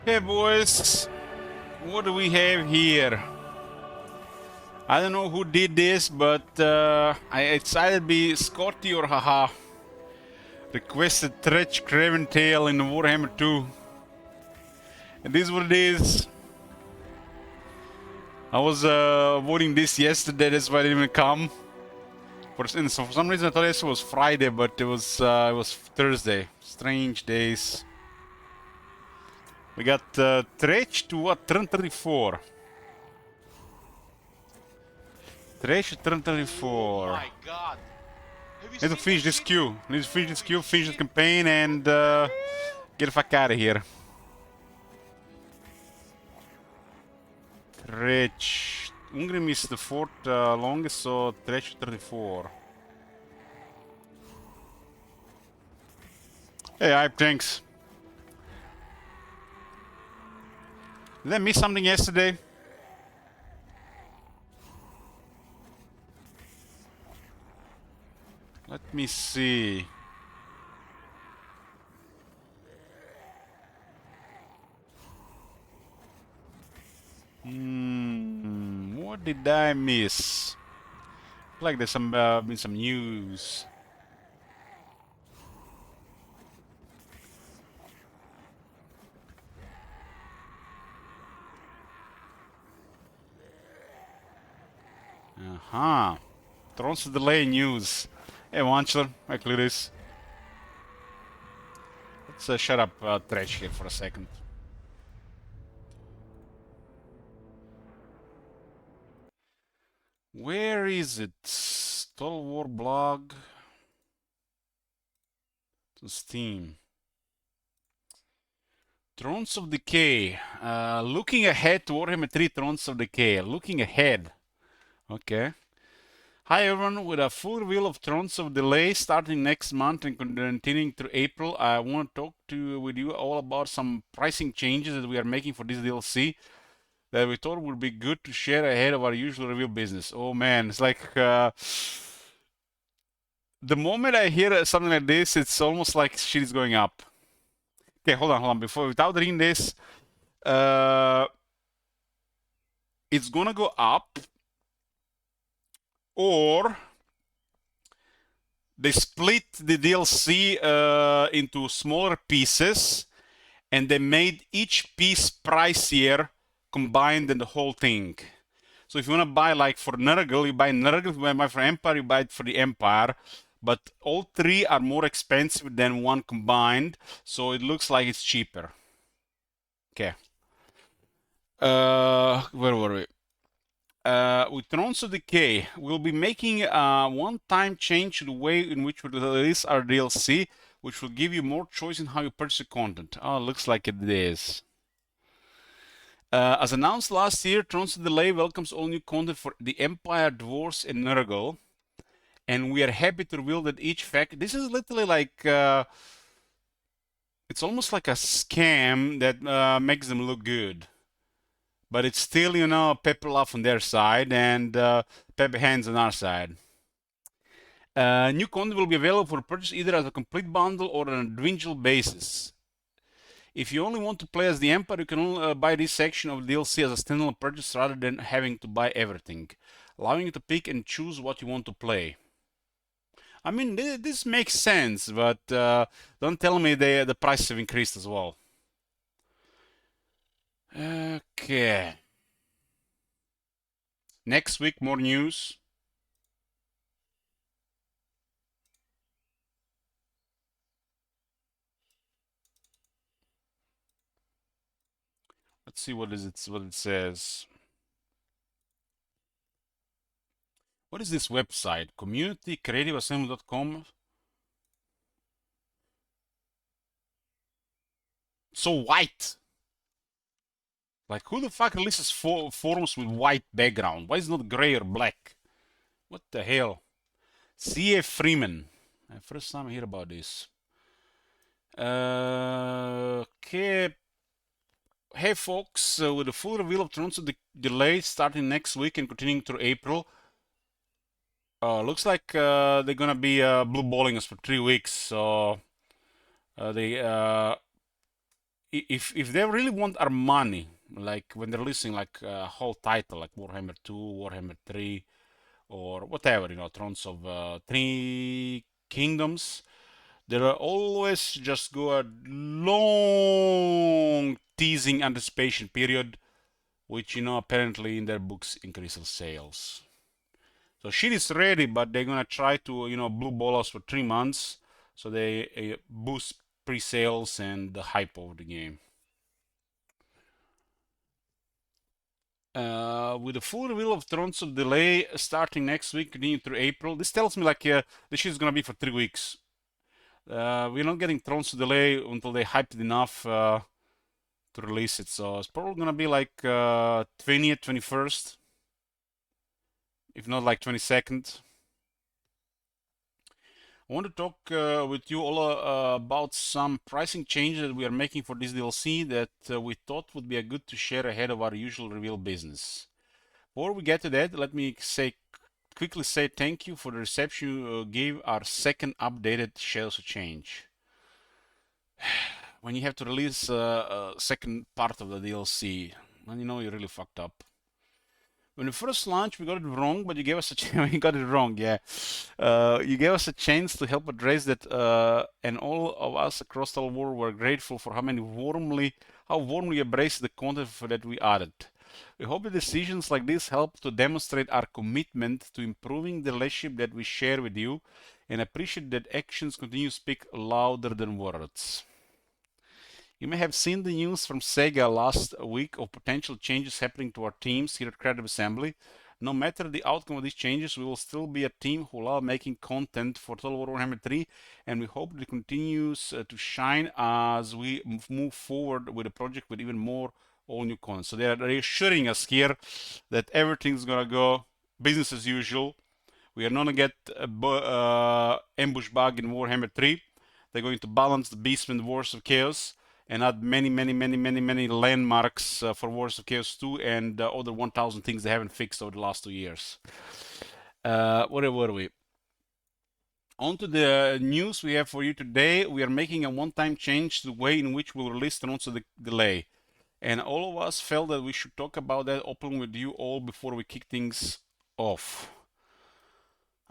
Hey boys, what do we have here? I don't know who did this, but I decided to be Scotty or Haha. Requested Tretch Craventail in Warhammer 2. And this is what it is. I was voting this yesterday, that's why I didn't even come. For some reason I thought yesterday was Friday, but it was Thursday. Strange days. We got Tretch to what? Turn 34. Tretch to turn 34. Oh my god. Have you Need to seen finish this this shit? queue. Need to finish this queue, finish the Shit. campaign, and get the fuck out of here. Tretch. Ungrim is the fourth longest, so Tretch 34. Hey, Hype, thanks. Did I miss something yesterday? Let me see. What did I miss? Like there's been some news. Uh-huh. Thrones of Delay news. Hey, Wanchler, hi Cluris. Let's shut up Tretch here for a second. Where is it? Total War blog. To Steam. Thrones of Decay. Looking ahead to Warhammer 3 Thrones of Decay. Looking ahead. Okay. Hi everyone, with a full reveal of Thrones of Delay starting next month and continuing through April, I want to talk with you all about some pricing changes that we are making for this DLC that we thought would be good to share ahead of our usual review business. Oh man, it's like the moment I hear something like this, it's almost like shit is going up. Okay, hold on. Before, without reading this, uh, it's gonna go up, or they split the DLC into smaller pieces, and they made each piece pricier combined than the whole thing. So if you want to buy like for Nurgle, you buy Nurgle. If you buy for Empire, you buy it for the Empire. But all three are more expensive than one combined, so it looks like it's cheaper. Okay. Where were we? With Thrones of Decay, we'll be making a one-time change to the way in which we release our DLC, which will give you more choice in how you purchase the content. Oh, looks like it is. As announced last year, Thrones of Delay welcomes all new content for the Empire, Dwarves, and Nurgle. And we are happy to reveal that each fact. This is literally like. It's almost like a scam that makes them look good. But it's still, Pepper Love on their side and Pepper Hands on our side. New content will be available for purchase either as a complete bundle or on a individual basis. If you only want to play as the Empire, you can only buy this section of DLC as a standalone purchase rather than having to buy everything, allowing you to pick and choose what you want to play. I mean, this makes sense, but don't tell me the prices have increased as well. Okay. Next week, more news. Let's see what it says. What is this website? Communitycreativeassembly.com. So white. Like, who the fuck releases forums with white background? Why is it not gray or black? What the hell? C.A. Freeman. First time I hear about this. Okay. Hey folks, with the full reveal of Thrones of Delay starting next week and continuing through April, looks like they're gonna be blue balling us for 3 weeks. So they if they really want our money, like when they're releasing like a whole title like Warhammer 2, Warhammer 3, or whatever, Thrones of Three Kingdoms, there are always just go a long teasing anticipation period, which apparently in their books increases sales. So shit is ready, but they're gonna try to blue ball us for 3 months, so they boost pre-sales and the hype of the game. With the full reveal of Thrones of Delay starting next week, continuing through April, this tells me like the shit is gonna be for 3 weeks. We're not getting Thrones of Delay until they hyped it enough to release it, so it's probably gonna be like 20th, 21st, if not like 22nd. I want to talk with you all about some pricing changes that we are making for this DLC that we thought would be good to share ahead of our usual reveal business. Before we get to that, let me quickly say thank you for the reception you gave our second updated Shadows of Change. When you have to release a second part of the DLC, then you know you really fucked up. When we first launched, we got it wrong, but you gave us a chance. We got it wrong, yeah. You gave us a chance to help address that, and all of us across the world were grateful for how warmly embraced the content that we added. We hope that decisions like this help to demonstrate our commitment to improving the relationship that we share with you, and appreciate that actions continue to speak louder than words. You may have seen the news from Sega last week of potential changes happening to our teams here at Creative Assembly. No matter the outcome of these changes, we will still be a team who love making content for Total War Warhammer 3, and we hope that it continues to shine as we move forward with the project with even more all new content. So they are reassuring us here that everything's gonna go business as usual. We are not gonna get ambush bug in Warhammer 3. They're going to balance the Beastmen Wars of Chaos and add many landmarks for Wars of Chaos 2 and other 1,000 things they haven't fixed over the last 2 years. Where were we? On to the news we have for you today. We are making a one-time change to the way in which we'll release Thrones of the Delay. And all of us felt that we should talk about that openly with you all before we kick things off.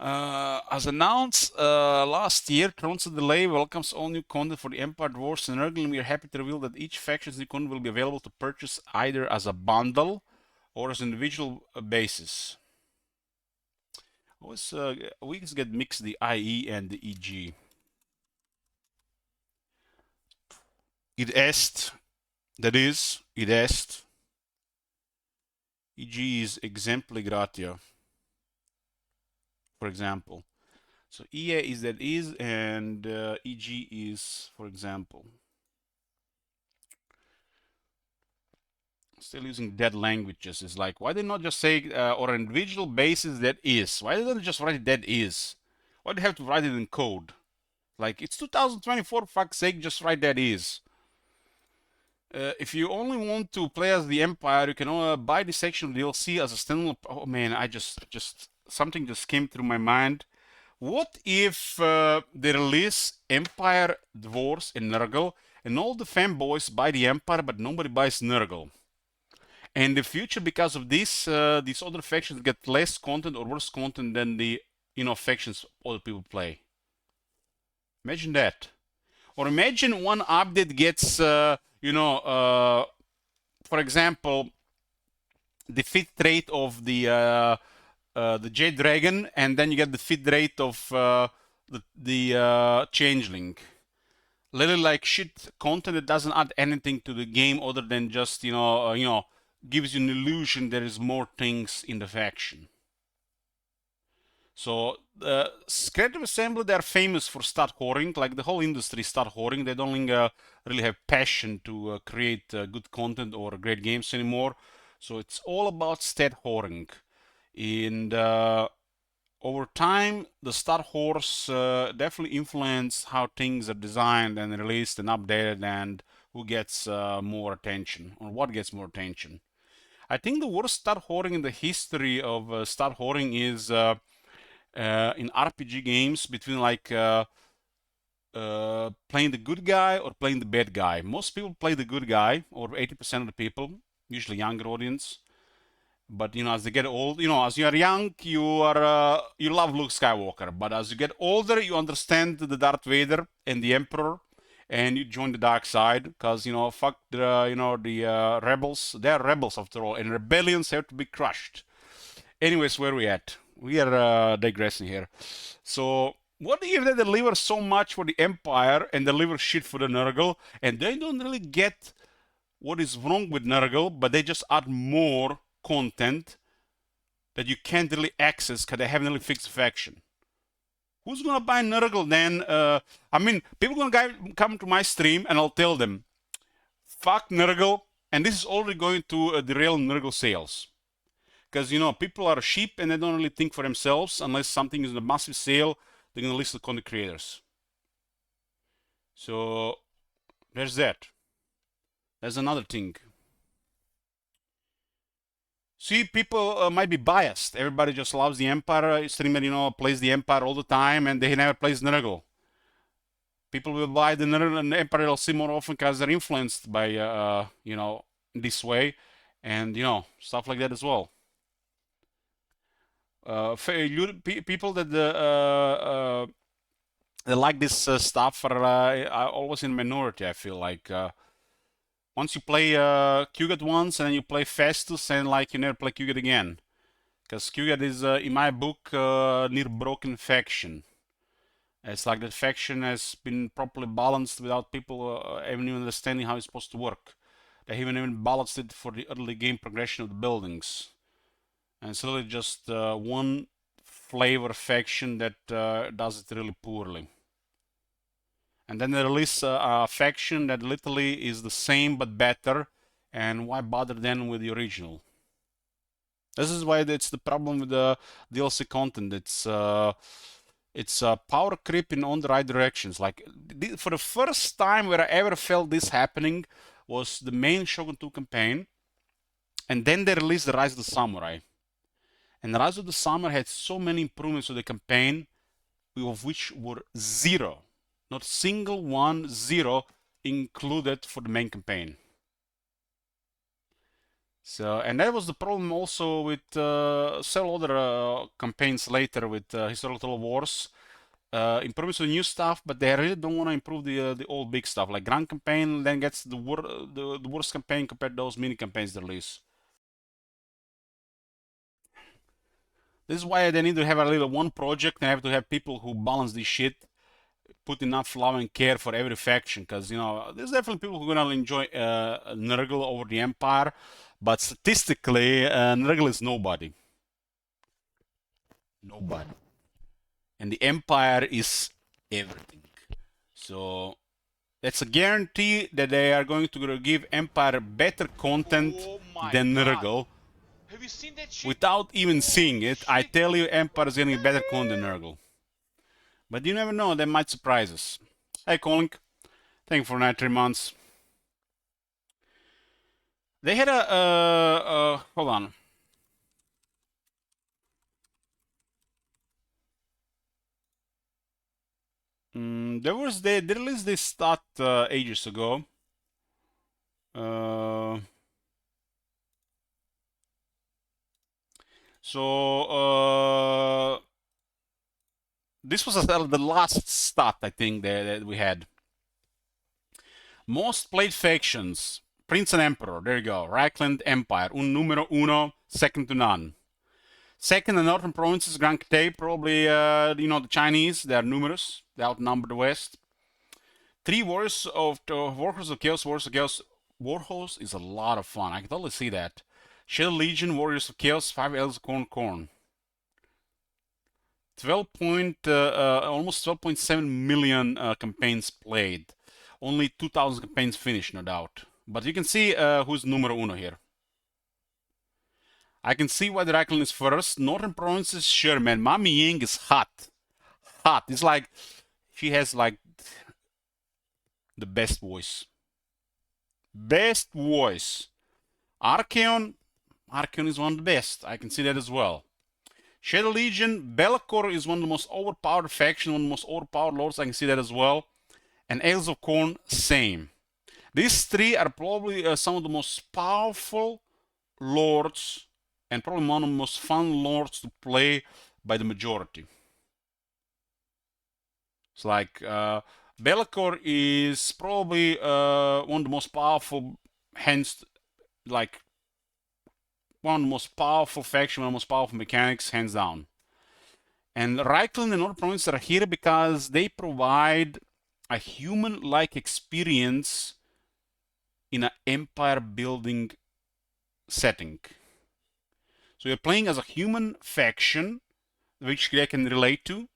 As announced last year, Thrones of Delay welcomes all new content for the Empire Dwarfs and Nurgle, and we are happy to reveal that each faction's new content will be available to purchase either as a bundle or as an individual basis. Always, we just get mixed the IE and the EG. Id est, that is, id est. EG is exempli gratia, for example. So EA is that is, and EG is, for example. Still using dead languages. It's like, why did not just say on an individual basis that is? Why did they just write that is? Why do they have to write it in code? Like, it's 2024, fuck's sake, just write that is. If you only want to play as the Empire, you can buy this section of DLC as a standalone. Oh man, something just came through my mind. What if they release Empire, Dwarves, and Nurgle, and all the fanboys buy the Empire, but nobody buys Nurgle? And in the future, because of this, these other factions get less content or worse content than the factions other people play. Imagine that. Or imagine one update gets, for example, the fit rate of the Jade Dragon, and then you get the fit rate of the Changeling. Literally like shit content that doesn't add anything to the game other than just gives you an illusion there is more things in the faction. So Creative Assembly, they are famous for stat whoring. Like the whole industry stat whoring. They don't really have passion to create good content or great games anymore. So it's all about stat whoring. And over time, the stat whores definitely influence how things are designed and released and updated, and who gets more attention or what gets more attention. I think the worst stat whoring in the history of stat whoring is in RPG games between like playing the good guy or playing the bad guy. Most people play the good guy, or 80% of the people, usually younger audience. But as they get old, as you are young, you love Luke Skywalker. But as you get older, you understand the Darth Vader and the Emperor, and you join the dark side because fuck the rebels. They are rebels after all, and rebellions have to be crushed. Anyways, where are we at? We are digressing here. So, what if they deliver so much for the Empire and deliver shit for the Nurgle, and they don't really get what is wrong with Nurgle, but they just add more content that you can't really access because they haven't really fixed the faction? Who's gonna buy Nurgle then? People gonna come to my stream and I'll tell them, fuck Nurgle, and this is already going to derail Nurgle sales. Because people are sheep and they don't really think for themselves unless something is in a massive sale. They're gonna listen to content creators. So there's that. There's another thing. See, people might be biased. Everybody just loves the Empire. Streamer, plays the Empire all the time, and they never plays Nurgle. People will buy the Nurgle and the Empire LC more often because they're influenced by, this way, and stuff like that as well. People that like this stuff are always in minority. I feel like once you play Kugat once and then you play Festus and you never play Kugat again, because Kugat is in my book near broken faction. It's like that faction has been properly balanced without people even understanding how it's supposed to work. They haven't even balanced it for the early game progression of the buildings. And it's really just one flavor faction that does it really poorly. And then they release a faction that literally is the same but better, and why bother then with the original? This is why it's the problem with the DLC content. It's power creep in all the right directions. For the first time where I ever felt this happening was the main Shogun 2 campaign, and then they released the Rise of the Samurai. And Rise of the Samurai had so many improvements to the campaign, of which were zero, not single one, zero, included for the main campaign. So, and that was the problem also with several other campaigns later with Historical Wars. Improvements to the new stuff, but they really don't want to improve the old big stuff. Like Grand Campaign then gets the worst campaign compared to those mini campaigns they release. This is why they need to have a little one project and have to have people who balance this shit, put enough love and care for every faction, because there's definitely people who are gonna enjoy Nurgle over the Empire, but statistically Nurgle is nobody. Nobody. And the Empire is everything. So that's a guarantee that they are going to give Empire better content than Nurgle. Have you seen that shit? Without even seeing it, I tell you, Empire is getting better content than Nurgle. But you never know, they might surprise us. Hey, Colin, thank you for 93 months. They had hold on. They released this stat ages ago. This was the last stat, I think, that we had. Most played factions, Prince and Emperor, there you go. Reichland Empire, un numero uno, second to none. Second, the northern provinces, Grand Cathay, probably, the Chinese, they are numerous, they outnumber the West. 3 Warriors of Chaos, Warriors of Chaos. Warhorse is a lot of fun, I can totally see that. Shadow Legion, Warriors of Chaos, 5 Elves of Corn. almost 12.7 million campaigns played. Only 2,000 campaigns finished, no doubt. But you can see who's numero uno here. I can see why the Reichland is first. Northern provinces, sure, man. Mami Ying is hot. Hot. It's like she has the best voice. Best voice. Archeon is one of the best. I can see that as well. Shadow Legion, Bellicor is one of the most overpowered factions, one of the most overpowered lords. I can see that as well. and Ales of Corn, same. These three are probably some of the most powerful lords and probably one of the most fun lords to play by the majority. It's like Be'lakor is probably one of the most powerful, hence like one of the most powerful faction, one of the most powerful mechanics, hands down. And Reikland and Northern Province are here because they provide a human-like experience in an empire building setting. So you're playing as a human faction, which they can relate to,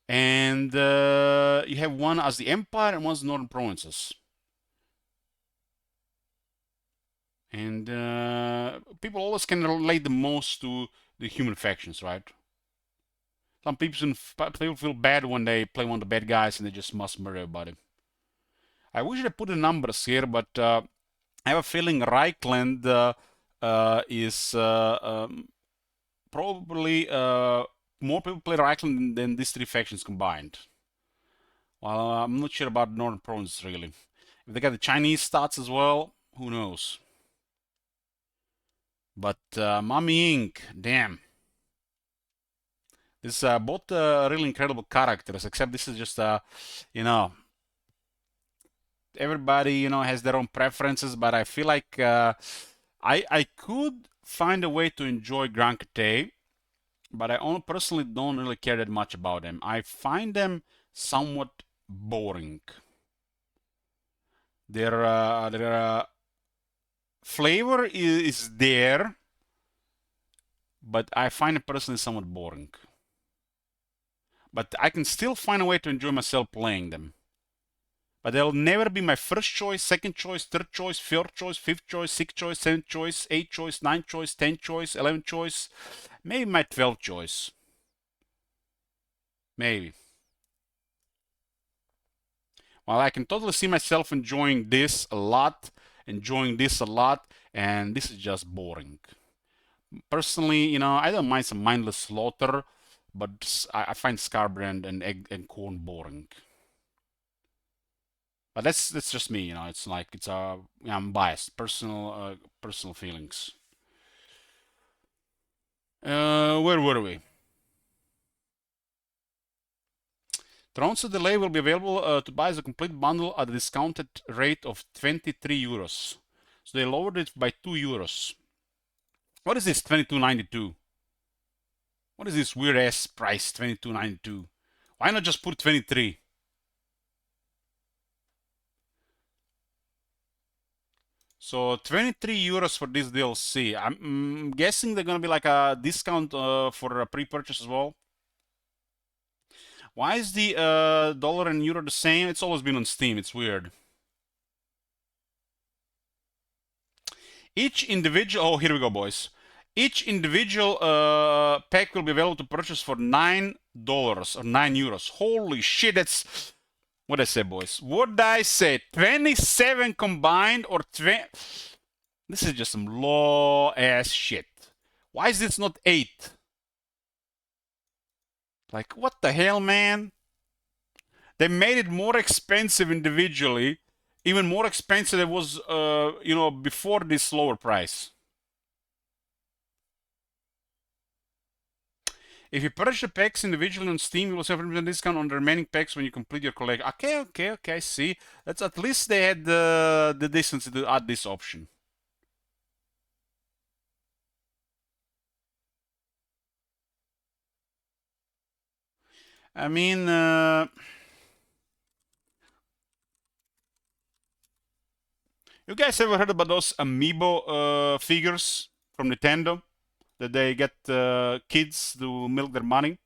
and you have one as the empire and one as the northern provinces. And people always can relate the most to the human factions, right? Some people feel bad when they play one of the bad guys and they just must murder everybody. I wish I put the numbers here, but I have a feeling Reikland is probably more people play Reikland than these three factions combined. Well, I'm not sure about Northern Province really. If they got the Chinese stats as well, who knows? But Mummy Inc., damn. This both really incredible characters, except this is just you know, everybody has their own preferences, but I feel like I could find a way to enjoy Grand Kate, but I personally don't really care that much about them. I find them somewhat boring. Their flavor is there, but I find it personally somewhat boring. But I can still find a way to enjoy myself playing them. But they'll never be my first choice, second choice, third choice, fourth choice, fifth choice, sixth choice, seventh choice, eighth choice, ninth choice, 10th choice, 11th choice, maybe my 12th choice. Maybe. Well, I can totally see myself enjoying this a lot, and this is just boring. Personally, I don't mind some mindless slaughter, but I find Scarbrand and Egg and Corn boring. But that's just me, It's like I'm biased, personal feelings. Where were we? Thrones of Delay will be available to buy as a complete bundle at a discounted rate of 23 euros. So they lowered it by 2 euros. What is this 22.92? What is this weird ass price 22.92? Why not just put 23? So 23 euros for this DLC. I'm guessing they're gonna be like a discount for a pre-purchase as well. Why is the dollar and euro the same? It's always been on Steam. It's weird. Each individual, oh, here we go, boys. Each individual pack will be available to purchase for $9 or 9 euros. Holy shit, that's what I say, boys. What did I say? 27 combined or 20? This is just some low ass shit. Why is this not 8? Like, what the hell, man? They made it more expensive individually, even more expensive than it was, before this lower price. If you purchase the packs individually on Steam, you will save a 50% discount on the remaining packs when you complete your collection. Okay, I see. That's at least they had the decency to add this option. I mean, you guys ever heard about those amiibo figures from Nintendo? That they get kids to milk their money?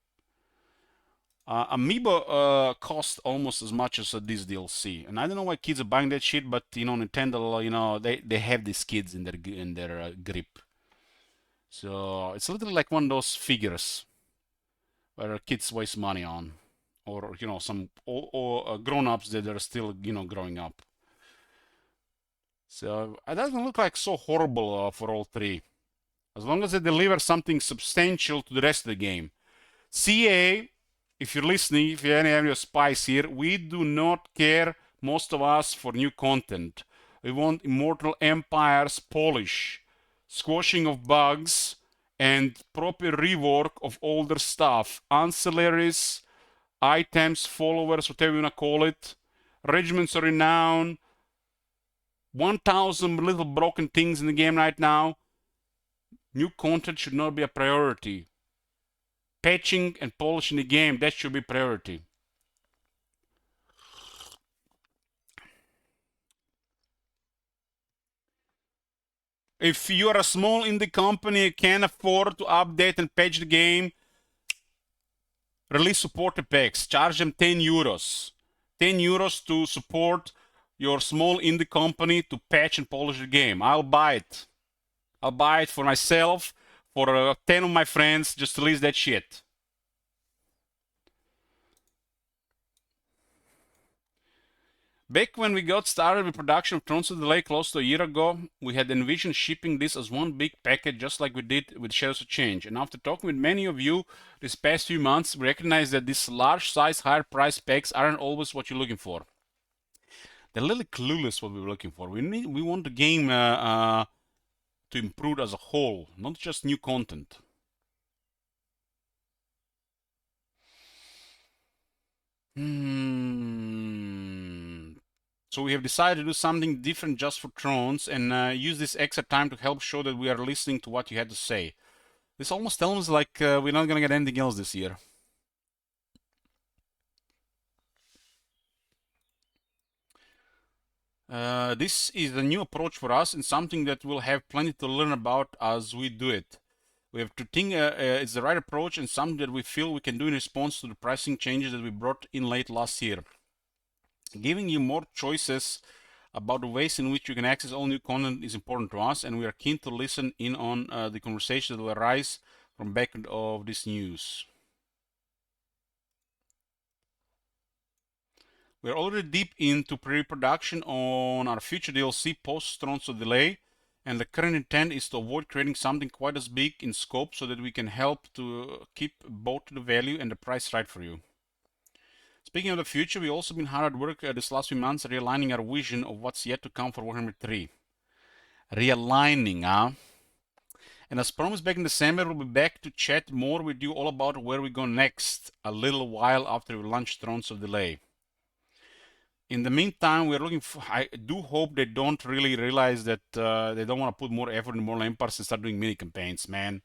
Amiibo cost almost as much as this DLC, and I don't know why kids are buying that shit. But Nintendo, they have these kids in their grip. So it's literally like one of those figures where kids waste money on, or some or grown-ups that are still growing up. So it doesn't look like so horrible for all three, as long as they deliver something substantial to the rest of the game. CA, if you're listening, if you have any of your spies here, we do not care most of us, for new content. We want Immortal Empire's polish, squashing of bugs, and proper rework of older stuff. Ancillaries, items, followers, whatever you want to call it. Regiments of renown. 1,000 little broken things in the game right now. New content should not be a priority. Patching and polishing the game, that should be priority. If you are a small indie company and can't afford to update and patch the game, release supporter packs. Charge them 10 euros. 10 euros to support your small indie company to patch and polish the game. I'll buy it. I'll buy it for myself, for 10 of my friends. Just release that shit. Back when we got started with production of Thrones of the Lake close to a year ago, we had envisioned shipping this as one big package just like we did with Shadows of Change. And after talking with many of you these past few months, we recognize that these large size, higher price packs aren't always what you're looking for. They're a little clueless what we were looking for. We want the game to improve as a whole, not just new content. So we have decided to do something different just for Thrones and use this extra time to help show that we are listening to what you had to say. This almost sounds like we're not gonna get anything else this year. This is a new approach for us and something that we'll have plenty to learn about as we do it. We have to think it's the right approach and something that we feel we can do in response to the pricing changes that we brought in late last year. Giving you more choices about the ways in which you can access all new content is important to us, and we are keen to listen in on the conversations that will arise from back of this news. We're already deep into pre-production on our future DLC post Thrones of Delay, and the current intent is to avoid creating something quite as big in scope so that we can help to keep both the value and the price right for you. Speaking of the future, we've also been hard at work this last few months realigning our vision of what's yet to come for Warhammer 3. Realigning, huh? And as promised back in December, we'll be back to chat more with you all about where we go next, a little while after we launch Thrones of Delay. In the meantime, we're looking for, I do hope they don't really realize that they don't want to put more effort in Moral Empires and start doing mini campaigns, man.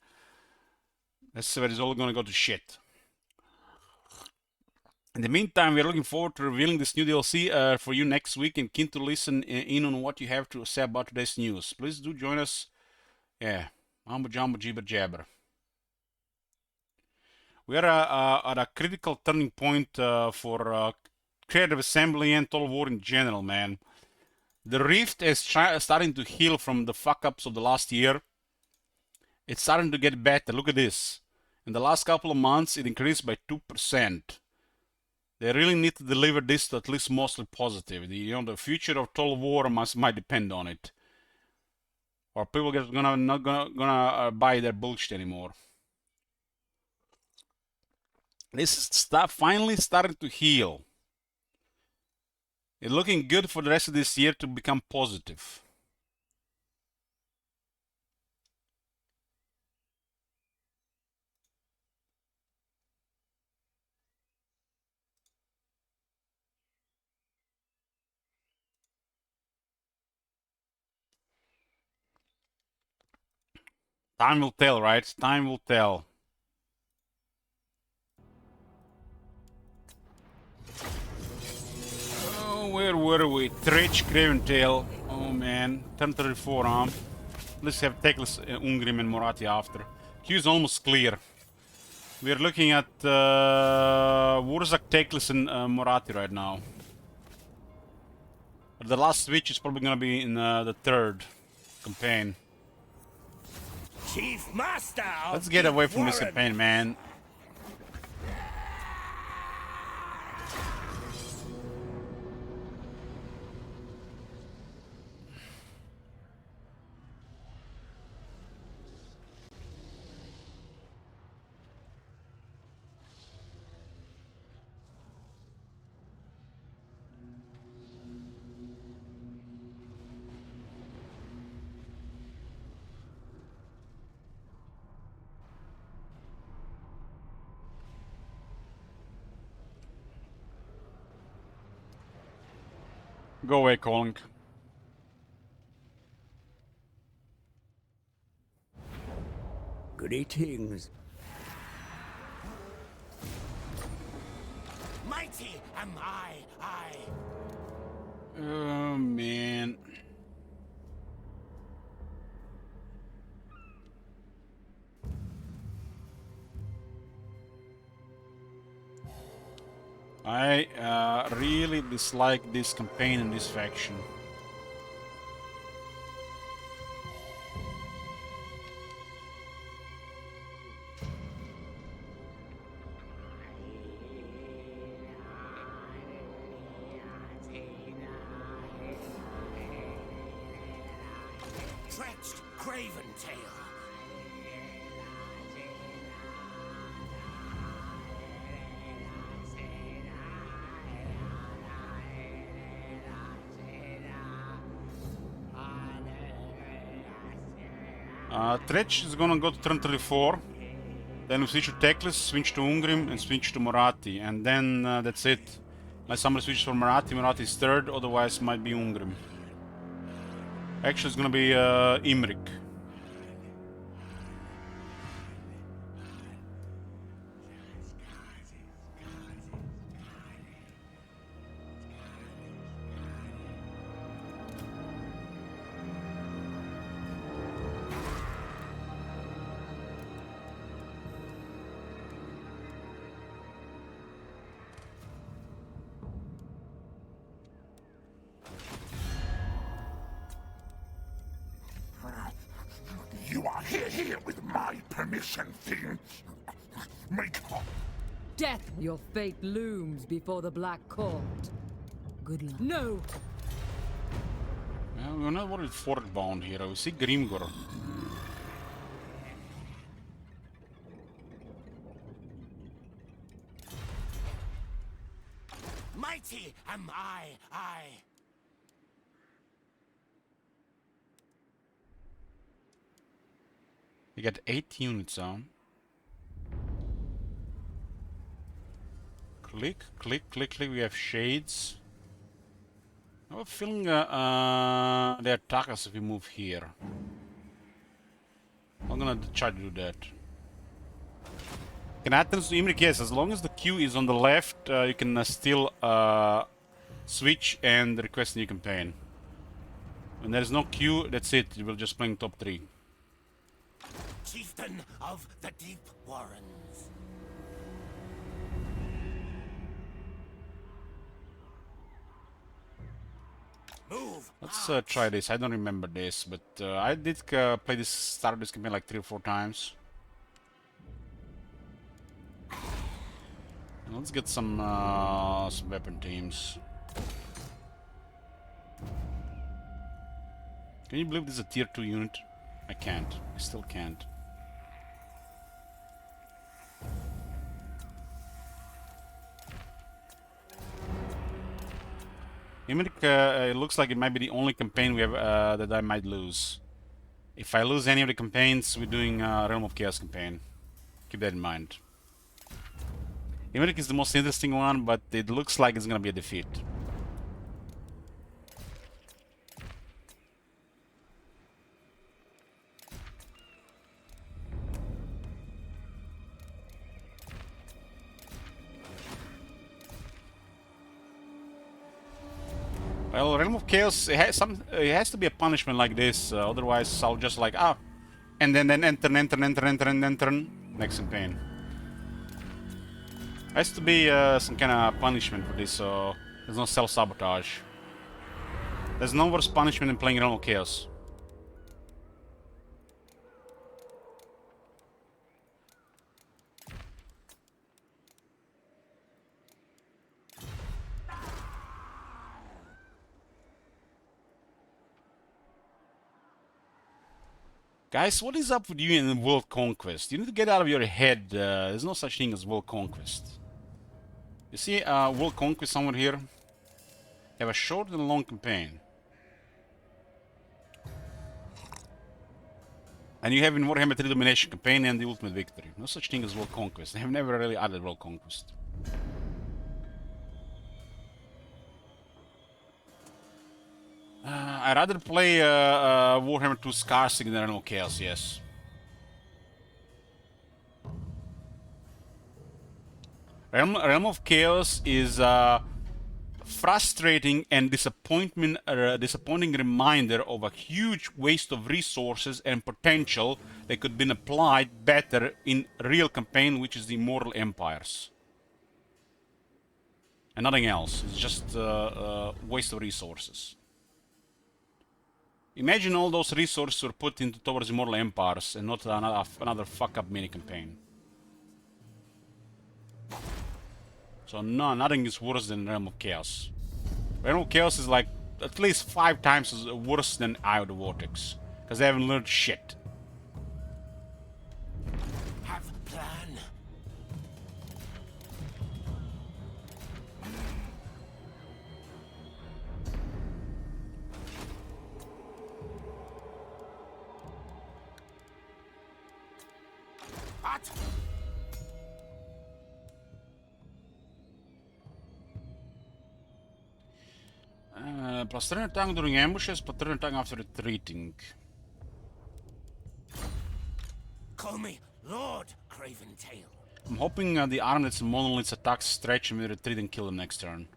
That's where it's all going to go to shit. In the meantime, we're looking forward to revealing this new DLC for you next week and keen to listen in on what you have to say about today's news. Please do join us. Yeah, mambo jumbo jibber jabber. We are at a critical turning point for Creative Assembly and Total War in general, man. The Rift is starting to heal from the fuck-ups of the last year. It's starting to get better. Look at this. In the last couple of months, it increased by 2%. They really need to deliver this to at least mostly positive. The future of Total War might depend on it, or people are not gonna buy their bullshit anymore. This stuff finally started to heal. It's looking good for the rest of this year to become positive. Time will tell, right? Time will tell. Oh, where were we? Tretch, Craventail. Oh man, turn 34, huh? Let's have Teclis, Ungrim, and Moratti after. Q is almost clear. We are looking at Wurzak, Teclis, and Moratti right now. The last switch is probably gonna be in the third campaign. Chief Master. Let's get away from this campaign, man. Go away, Colin. Greetings. Mighty am I. Oh, man. I really dislike this campaign and this faction. Stretched craven tail. Tretch is gonna go to turn 34. Then we switch to Teclis, switch to Ungrim, and switch to Moratti. And then that's it. Unless somebody switches for Moratti, Moratti is third, otherwise might be Ungrim. Actually, it's gonna be Imrik. You are here with my permission, thing. Make Death! Your fate looms before the Black Court. Good luck. No! We're not worried Fortbound here. We see Grimgor. Mighty am I. You get 8 units on. Click, click, click, click. We have shades. I have a feeling they attack us if we move here. I'm gonna try to do that. Can Athens to Imrik? Yes, as long as the queue is on the left, you can still switch and request a new campaign. When there is no queue, that's it. You will just playing top 3. Chieftain of the Deep Warrens. Move. Let's try this. I don't remember this, but I did play this, start this campaign like 3 or 4 times. And let's get some weapon teams. Can you believe this is a tier 2 unit? I can't. I still can't. Imrik, it looks like it might be the only campaign we have that I might lose. If I lose any of the campaigns, we're doing Realm of Chaos campaign. Keep that in mind. Imrik is the most interesting one, but it looks like it's gonna be a defeat. Well, Realm of Chaos, it has to be a punishment like this, otherwise I'll just like, and then enter, next campaign. Has to be some kind of punishment for this, so there's no self-sabotage. There's no worse punishment than playing Realm of Chaos. Guys, what is up with you in World Conquest? You need to get out of your head. There's no such thing as World Conquest. You see World Conquest somewhere here? You have a short and a long campaign. And you have in Warhammer 3 Domination campaign and the Ultimate Victory. No such thing as World Conquest. They have never really added World Conquest. I'd rather play Warhammer 2 Scarsig than Realm of Chaos, yes. Realm of Chaos is a frustrating and disappointing reminder of a huge waste of resources and potential that could have been applied better in real campaign, which is the Immortal Empires. And nothing else. It's just waste of resources. Imagine all those resources were put into towards Immortal Empires and not another fuck-up mini-campaign. So no, nothing is worse than Realm of Chaos. Realm of Chaos is like at least 5 times worse than Eye of the Vortex. Because they haven't learned shit. Have a plan. What? Plus 3 attack during ambushes, plus 3 attack after retreating. Call me Lord Craventail. I'm hoping the Armlets and Monoliths attacks stretch and we retreat and kill them next turn.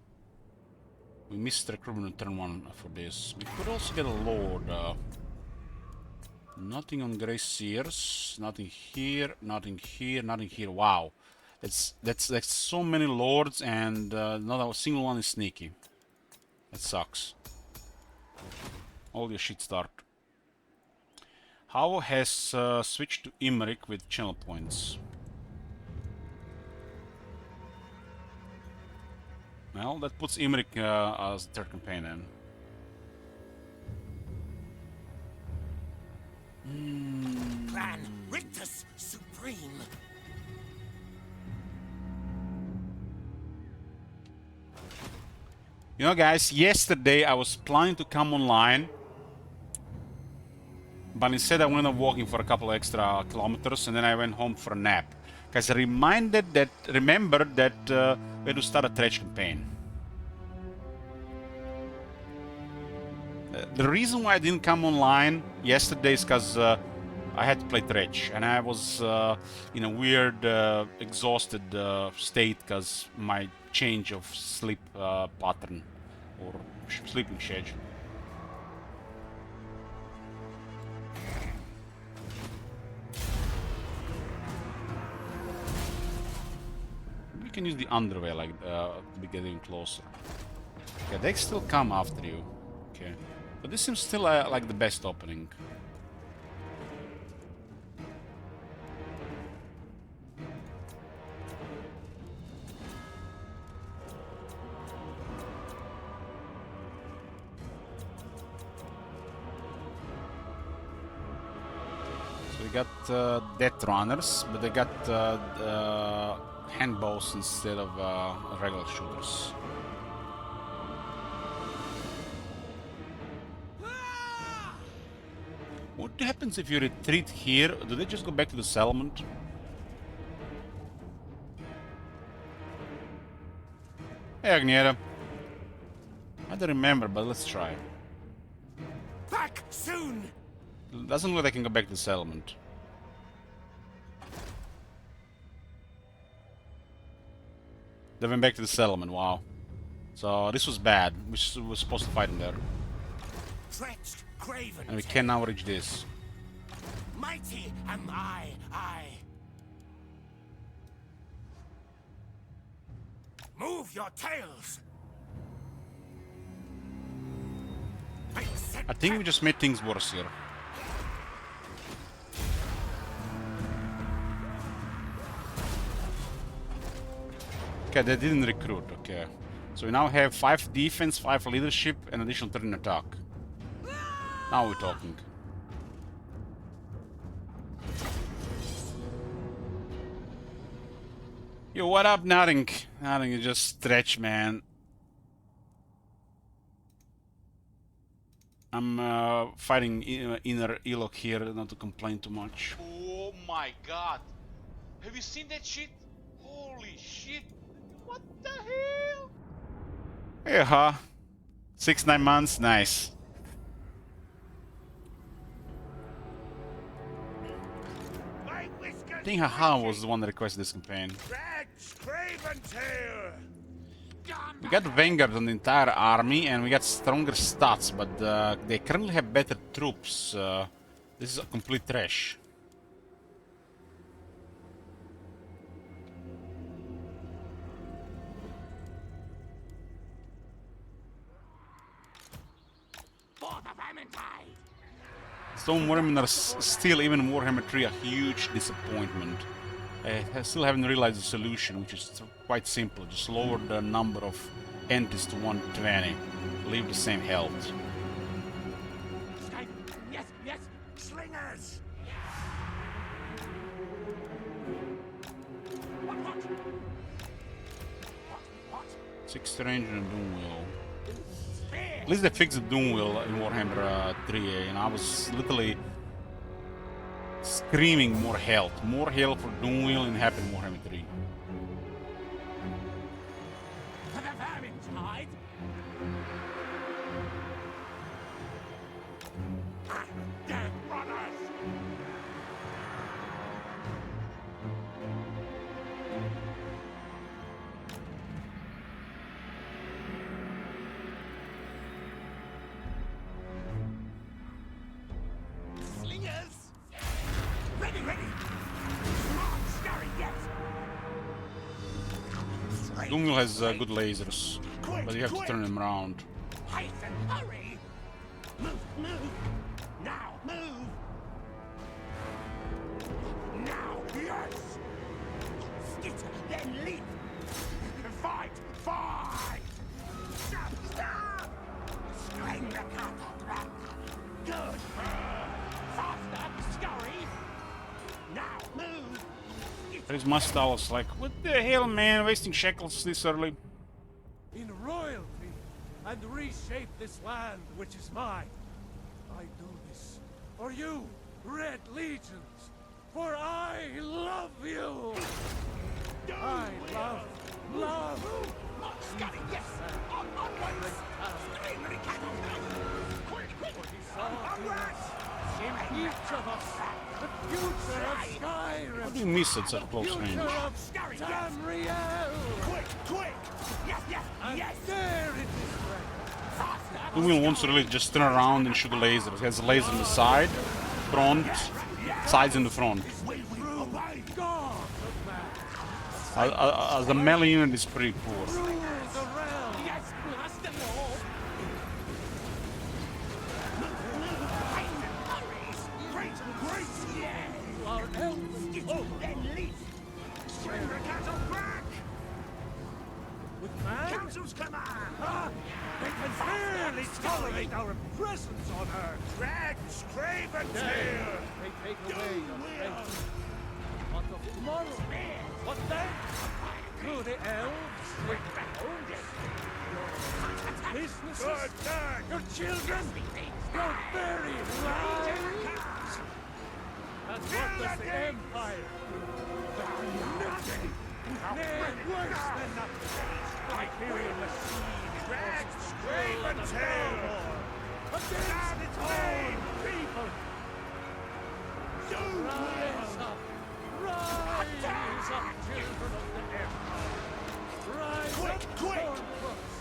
We missed recruitment on turn 1 for this. We could also get a Lord. Nothing on Grey Seers. Nothing here, nothing here, nothing here. Wow. That's so many Lords and not a single one is sneaky. That sucks. All your shit start. How has switched to Imric with channel points? Well, that puts Imric as the 3rd campaign then. Plan Rictus Supreme. You know, guys, yesterday I was planning to come online, but instead I went up walking for a couple extra kilometers and then I went home for a nap. Because I remembered that we had to start a Tretch campaign. The reason why I didn't come online yesterday is because I had to play Tretch and I was in a weird, exhausted state because my change of sleep pattern or sleeping schedule. We can use the underway like to be getting closer. Okay, they still come after you. Okay, but this seems still like the best opening. Got Death Runners, but they got hand bows instead of regular shooters. What happens if you retreat here? Do they just go back to the settlement? Hey, Agniera. I don't remember, but let's try. Back soon. Doesn't look like I can go back to the settlement. They went back to the settlement, wow. So this was bad. We were supposed to fight them there. Stretched Craven. And we can now reach this. Mighty am I. Move your tails. I think we just made things worse here. Okay, they didn't recruit, okay. So we now have 5 defense, 5 leadership, and additional 3 in attack. Now we're talking. Yo, what up, Nothing? Nothing, you just stretch, man. I'm fighting inner Elok here, not to complain too much. Oh my god. Have you seen that shit? Holy shit. What the hell? Yeah, huh? 6-9 months, nice. think Haha was the one that requested this campaign. Rex Craventail! We got Vanguard on the entire army, and we got stronger stats, but they currently have better troops. This is a complete trash. For the Vermintide! Stone Warhammer are still, even Warhammer 3, a huge disappointment. I still haven't realized the solution, which is quite simple. Just lower the number of entities to 120. Leave the same health. Yes, yes! Slingers! What? 6th range and Doom Wheel. At least they fixed the Doom Wheel in Warhammer 3A, and I was literally screaming more health. More health for Doom Wheel and happen in Warhammer 3. For the Vermintide! Dead runners! Slingers! Ready! Not scary yet! Doom Wheel has good lasers, but you have to turn them around. Hasten, hurry! Move! Now, move! Now, yes! Skitter, then leap! Fight! Stop! String the cattle. Good! Faster! Scurry! Now, move! There's Mustalos like, what the hell, man? Wasting shekels this early. In royalty, and reshape this land which is mine. I do this for you, Red Legions, for I love you. I love. Not scurry, yes! Onwards! String the cattle. Quick! Onwards! In each of us, the future of Skyrim. How do you miss at such close range? Future of Scurry, yes! Tamriel. Quick! And Yes! there it is, Red. Faster! Doom Wheel wants to really just turn around and shoot the lasers. It has a laser on the side, front, sides in the front. Will we obey? God of man, The melee unit is pretty poor. rule the realm. Yes, blast them all! Great! Yeah! Our elves Oh, then leap! String the cattle back! with man. Council's command! They can barely tolerate our presence on Earth. Rex Craventail! They take away your faith. What of tomorrow? What then? Do the elves take down your businesses? Your children? Your very lives? And what does the Empire do? Nothing! Nay, worse than nothing! The Imperial machine Rex Craventail! Craventail! Against its own people! Doom Rise up! Rise up, children of the Empire! Rise up, Stormcrooks!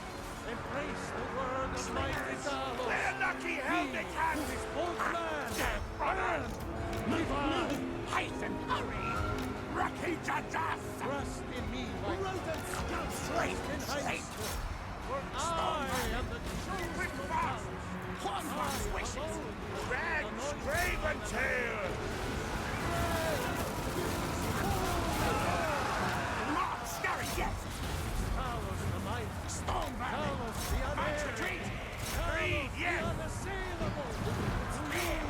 Embrace the word of mighty Talos! They're lucky held He it can! who is both land and divine! Hasten, hurry! Rakita dust! Trust in me, my Rodents go trust in heights! For I am the chosen of fast! Talos! Horseman's I wishes! alone Rex anoint Craventail! Not scurry yet! Talos the mighty! Storm Talos the March unerring! retreat! Talos Breathe, the yes! unassailable! Spear!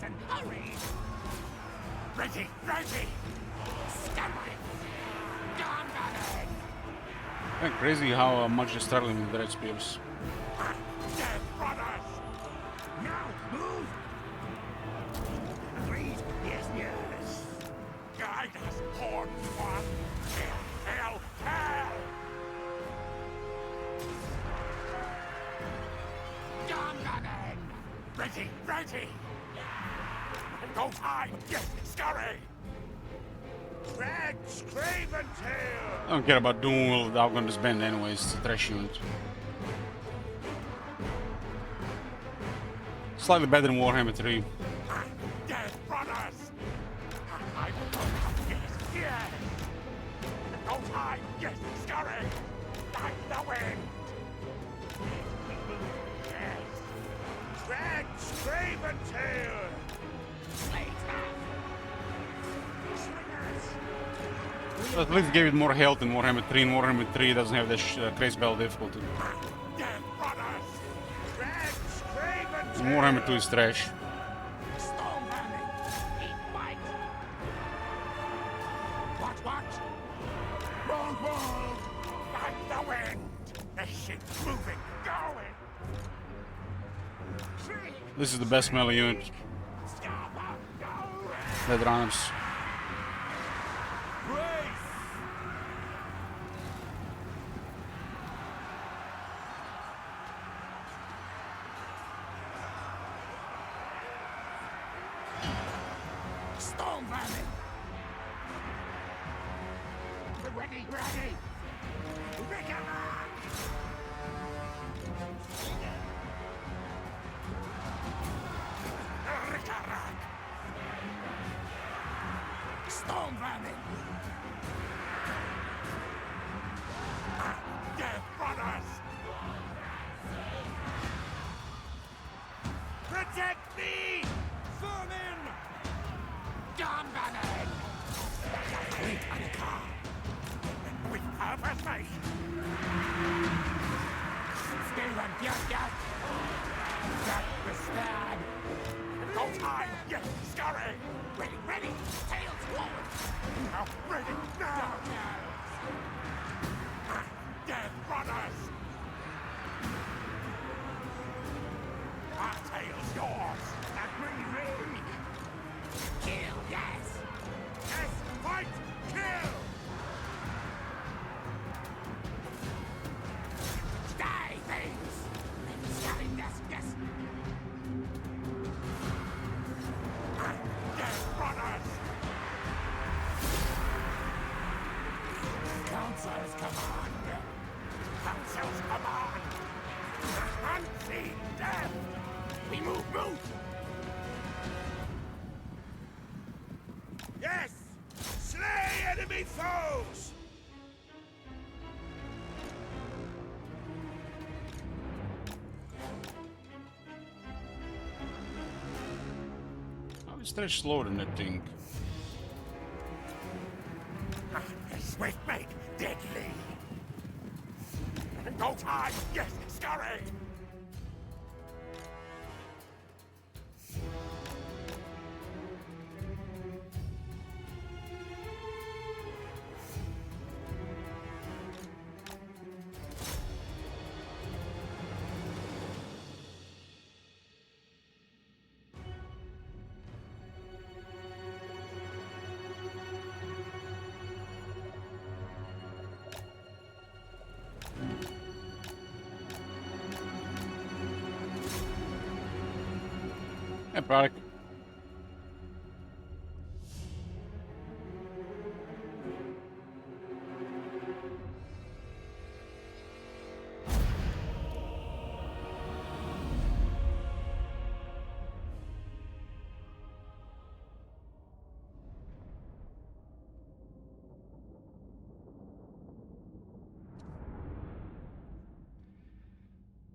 and hurry! Ready, ready! Scurry! Gone, Bannon! Kinda crazy how much they're struggling with the red spears. Death Brothers! Now, move! Agreed? Yes, yes. Guide us, Horn One! Hell, hell! Gone, Bannon! Ready, ready! Go time! Yes, scurry! Drags, Craven Tail! I don't care about dual without going to bend anyways, it's a trash unit. Slightly better than Warhammer 3. Death Brothers! I will go out, yes, yes! Go time! Yes, scurry! Like the wind! Yes! Drags, Craven Tail! At least gave it more health in Warhammer 3, and Warhammer 3 doesn't have this crazy spell difficulty. Death Brothers! Drags, Craven And Warhammer 2 is trash. Storm Bandit! Eat white! What? Move! Like the wind! The ship's moving, going! This is the best melee unit. Stop up, go! Red Arms. Storm Bandit! Ready! Rickaback! Rickaback! Storm Bandit! Death Brothers! Protect me! Vermin! Gone, Bannon! And calm. And with purpose, mate! Still and get! Get the stab! Go time! Yes, scurry! Ready! Tails forward! Now, ready, now! Death Brothers! Our tail's yours! Agree! Kill, yes! Yes, fight, kill! Die, things! Scaring, yes! Death Brothers! Council's command! Council's command! Unseen death! We move! Yes! Slay enemy foes! How is trash slower than that thing? Swift mate, deadly! Go time! Yes, scurry! Yeah, product.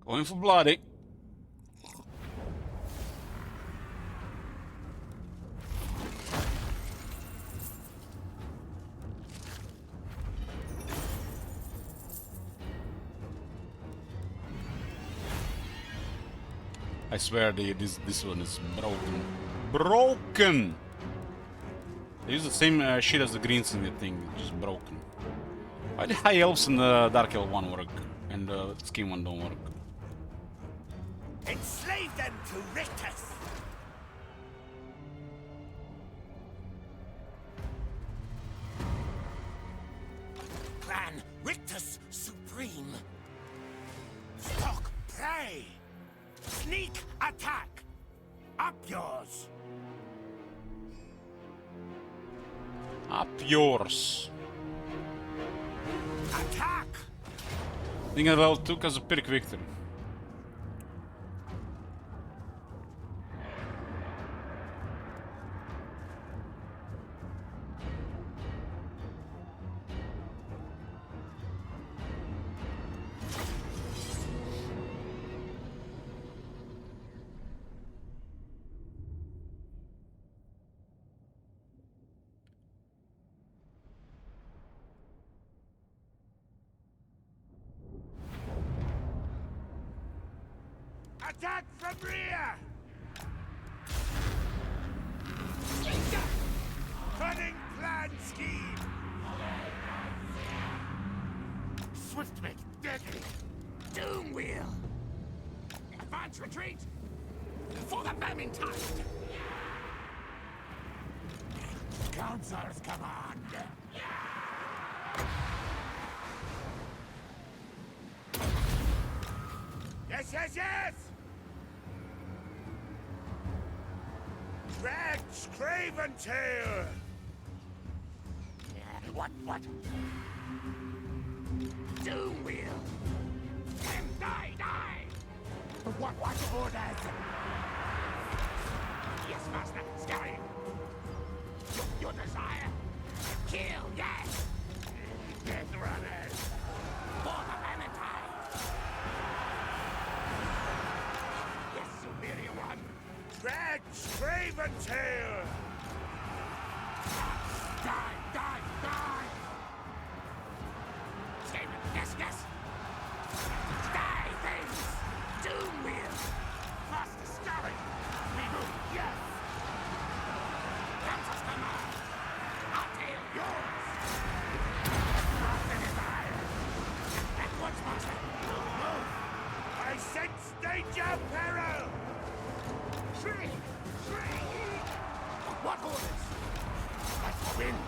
Going for bloody. I swear this one is broken. Broken! They use the same shit as the Greenslinger thing, just broken. Why the High Elves and the Dark Elf one work, and the Skin one don't work? Enslave them to Rictus! Plan Rictus Supreme. Stalk prey. Sneak attack. Up yours. Up yours. Attack. Thinking about took as a Pyrrhic victory. Attack from rear! Cunning plan scheme! Swiftmate, deadly! Doom wheel! Advance retreat! For the Vermintide! Council's command! Yes, yes, yes! Drag Craven Tail! What? Doom wheel! Die! What orders? Yes, master, scurry! Your desire? Kill, yes! Death runners! For the Vermintide! Yes, superior one! Drag Craven Tail! Die! Skaven, yes! Die, things! Doom wheel! Faster scurry! Reboot, yes! Council's command! I'll tail yours! Master desire! At once, master! Move! I sense danger, peril! Shriek! What orders? That's the wind!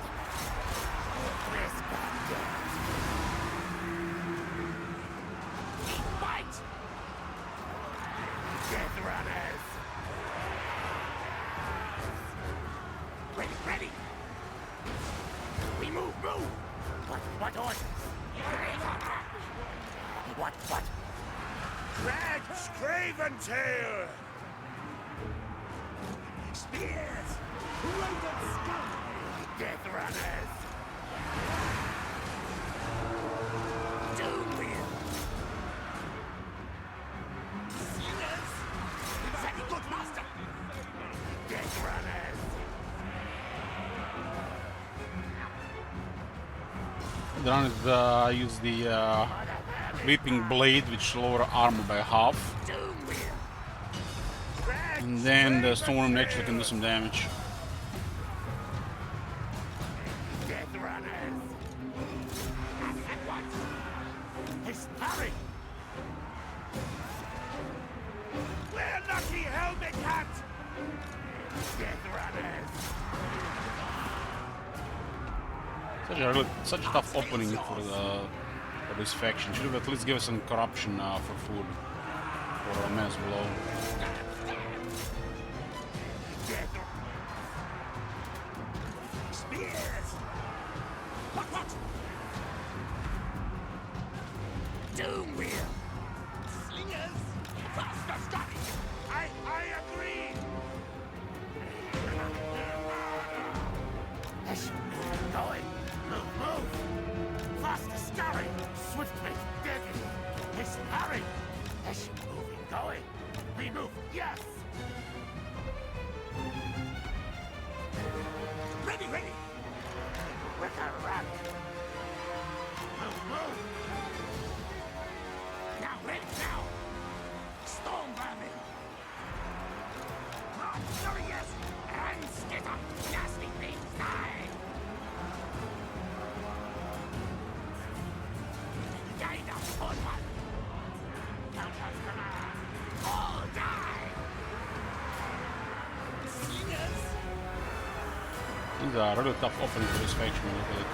Crisp and dead! Fight! Death runners! Ready! We move! What orders? What? Drag Craven Tail! Spears! Raven Sky! Death runners! Doom wheel! Slingers! Very good, master! Death runners! Then use the Weeping Blade, which lower armor by half. Doom wheel! Drag And then the Craven Storm actually Tail! can do some damage. Death runners! At once! His parry! We're lucky, Helmet Hat! Death runners! Such a tough opening for this faction. Should have at least give us some corruption for food. For Menace Below. Death. Spears! What? Doom wheel! Slingers! Faster, Scotty! I agree! Going! Move! Faster, scurry! Swiftly, deadly! His parry! Moving, going! We move, yes! Ready! With a rat! Move! Now! Storm vermin! Sorry, yes! These are really tough opening for this faction. Look at it.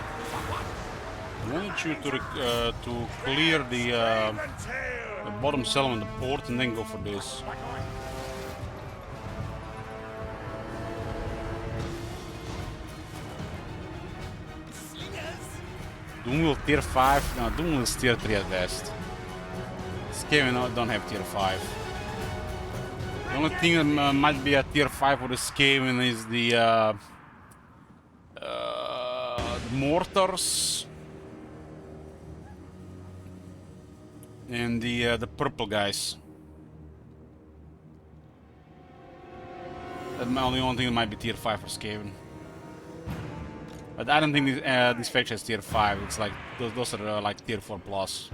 I wanted you to clear the bottom settlement, the port, and then go for this. Doomwheel tier 5. No, Doomwheel is tier 3 at best. Skaven don't have tier 5. The only thing that might be a tier 5 for the Skaven is the mortars and the purple guys. That's the only thing that might be tier 5 for Skaven. But I don't think this faction is tier 5. It's like those are like tier 4 plus.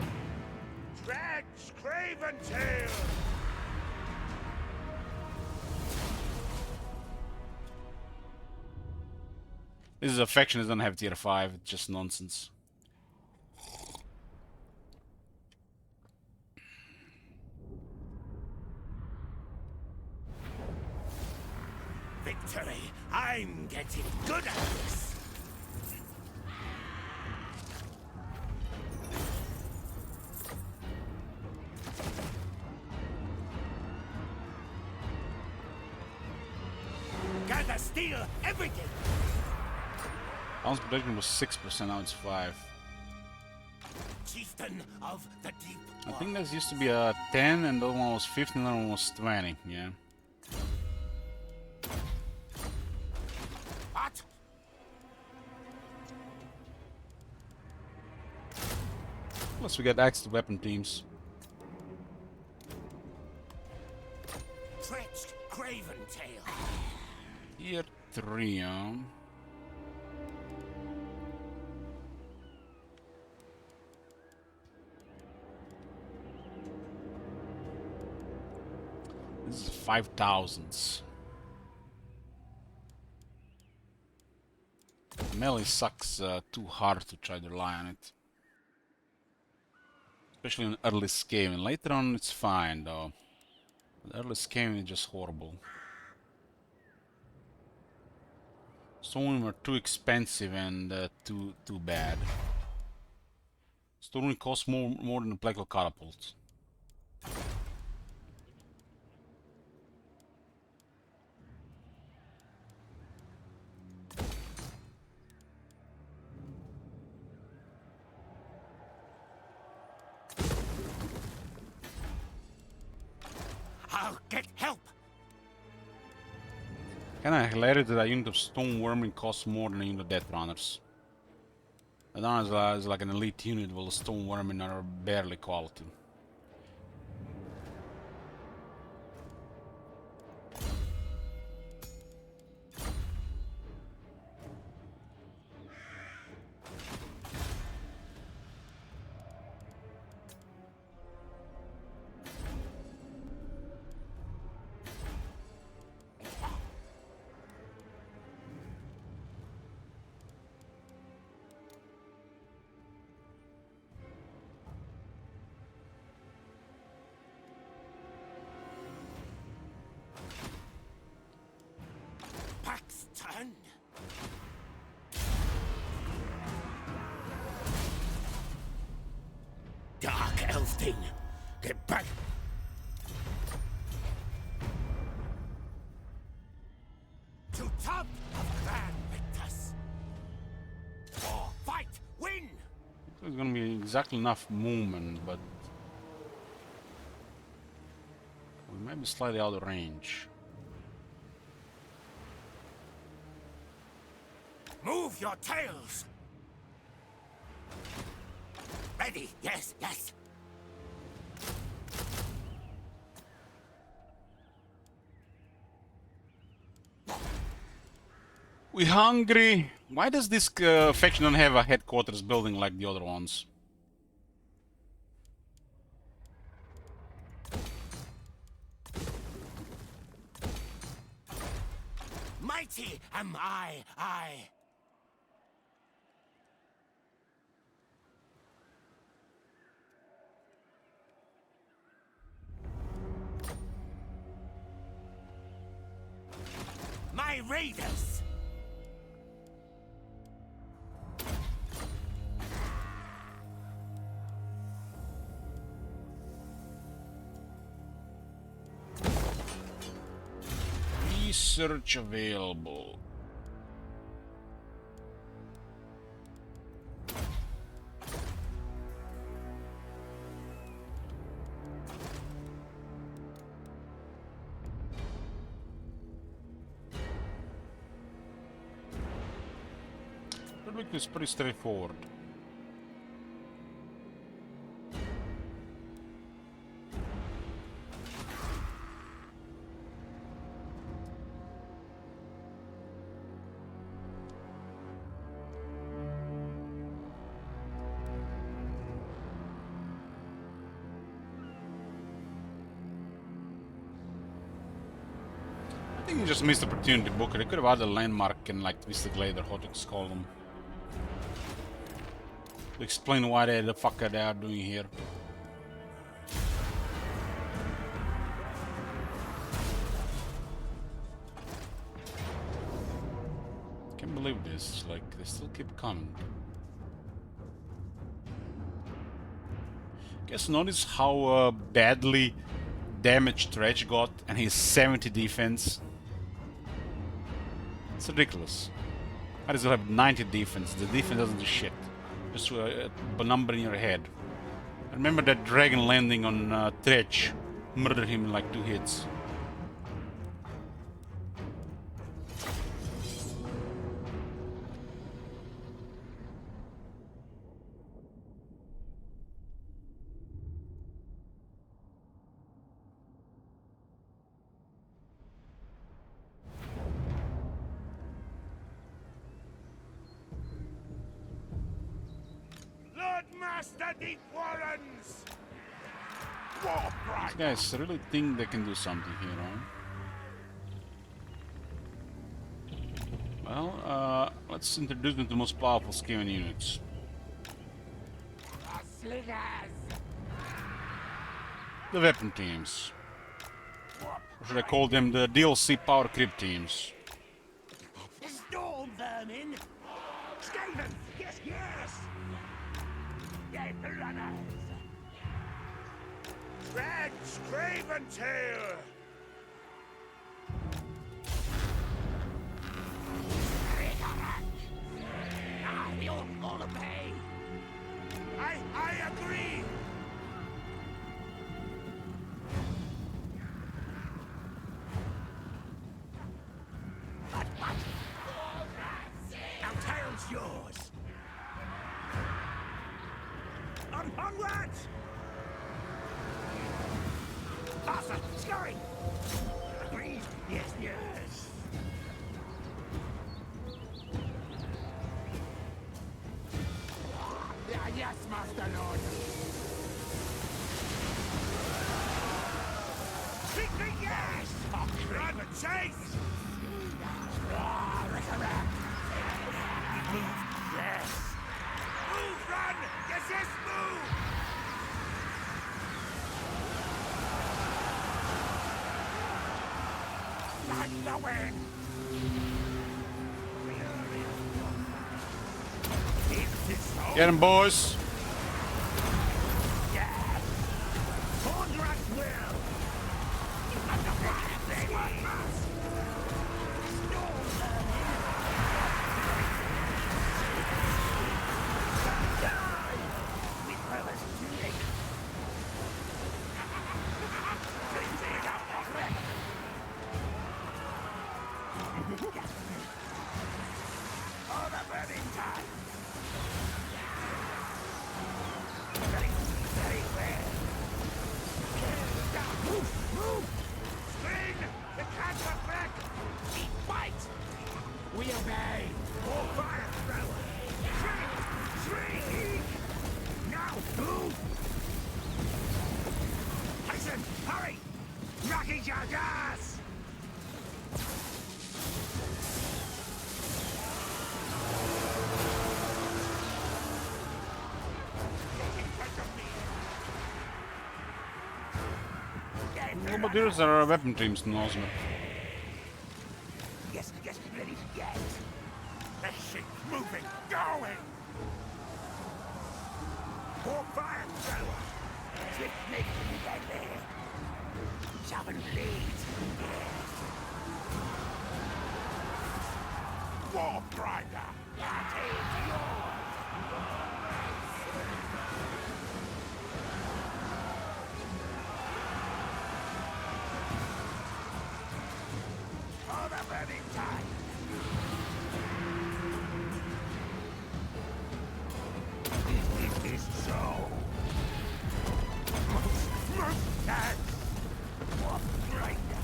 Drax Craventail! This is a faction that doesn't have tier 5. It's just nonsense. Victory! I'm getting good at this! Gather steel everything! Balance protection was 6%, now it's 5. Chieftain of the Deep. I think this used to be a 10, and the other one was 15, and the other one was 20, yeah. What? Plus we get access to weapon teams. Stretched Craventail. Tier 3, huh? This is 5,000s. Melee sucks too hard to try to rely on it. Especially in early scaling. Later on it's fine though. But early scaling is just horrible. Some of them are too expensive and too bad. Stormwind costs more than the Black Hole Catapult. I'll get help! Kinda hilarious that a unit of Stone Worming costs more than a unit of Death Runners. Death Runners is like an elite unit, while the Stone Worming are barely quality. Paxton! Dark Elf thing! Get back! To top of Grand Victus! War, fight, win! There's gonna be exactly enough movement, but we might be slightly out of range. Move your tails! Ready, yes, yes! We hungry? Why does this faction don't have a headquarters building like the other ones? Mighty am I. My raiders! Research available. It's pretty straightforward. I think you just missed the opportunity, Booker. They could have added a landmark and like Twisted Glade or what it's called them. To explain why the fuck they are doing here. Can't believe this, like they still keep coming. Guess notice how badly damaged Dredge got and his 70 defense. It's ridiculous. I still have 90 defense. The defense doesn't do shit. Just a number in your head. I remember that dragon landing on Dredge. Murdered him in like 2 hits. Master Deep Warrens! War These guys really think they can do something here, huh? Well, let's introduce them to the most powerful Skaven units. The weapon teams. Or should I call them the DLC power creep teams? Storm vermin! Skaven! Yes, yes! Dead runners! Dredge Craventail! We all obey! I agree! Our tail's yours! Onward! Faster! Scurry! Agreed! Yes, yes! Yes, Master Lord! Treat me, yes! Run the chase! Resurrect! Move, yes! Move, run! Yes, yes, move! Like the wind! Get him, boys! Yes! Conrad's will! I'm the black lady! Oh, the burning time! Very well. Move! Move! Spring! The cats are back! Fight! We obey! More fire thrower! Shriek! Now, move! Hasten! Hurry! Rocky Jagas! Bombardiers are weapon teams in Ultimate. Yes, yes, ready, yes. The ship's moving, going! More fire thrower! Swift make me deadly! Sharpen blades, yes. grinder. That is yours. For the burning tide. It is so. Mustache. What grinder?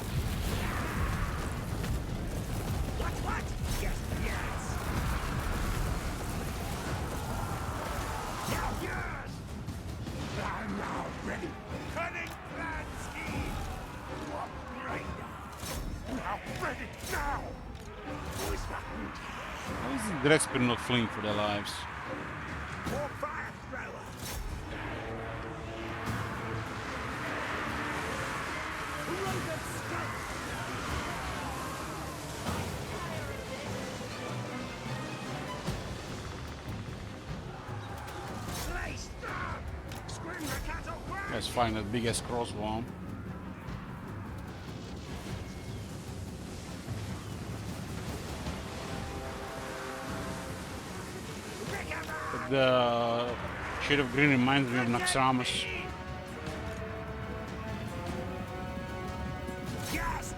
What? Yes. Yes. I'm now ready. Cunning plan scheme. What grinder? Now ready now. Who is that? Why is the Drexper not fleeing for their lives? More fire thrower. Rugged scout. Slice. Scream the cattle cry. Let's find that big ass crossbow. The shade of green reminds me of Naxxramas. Yes.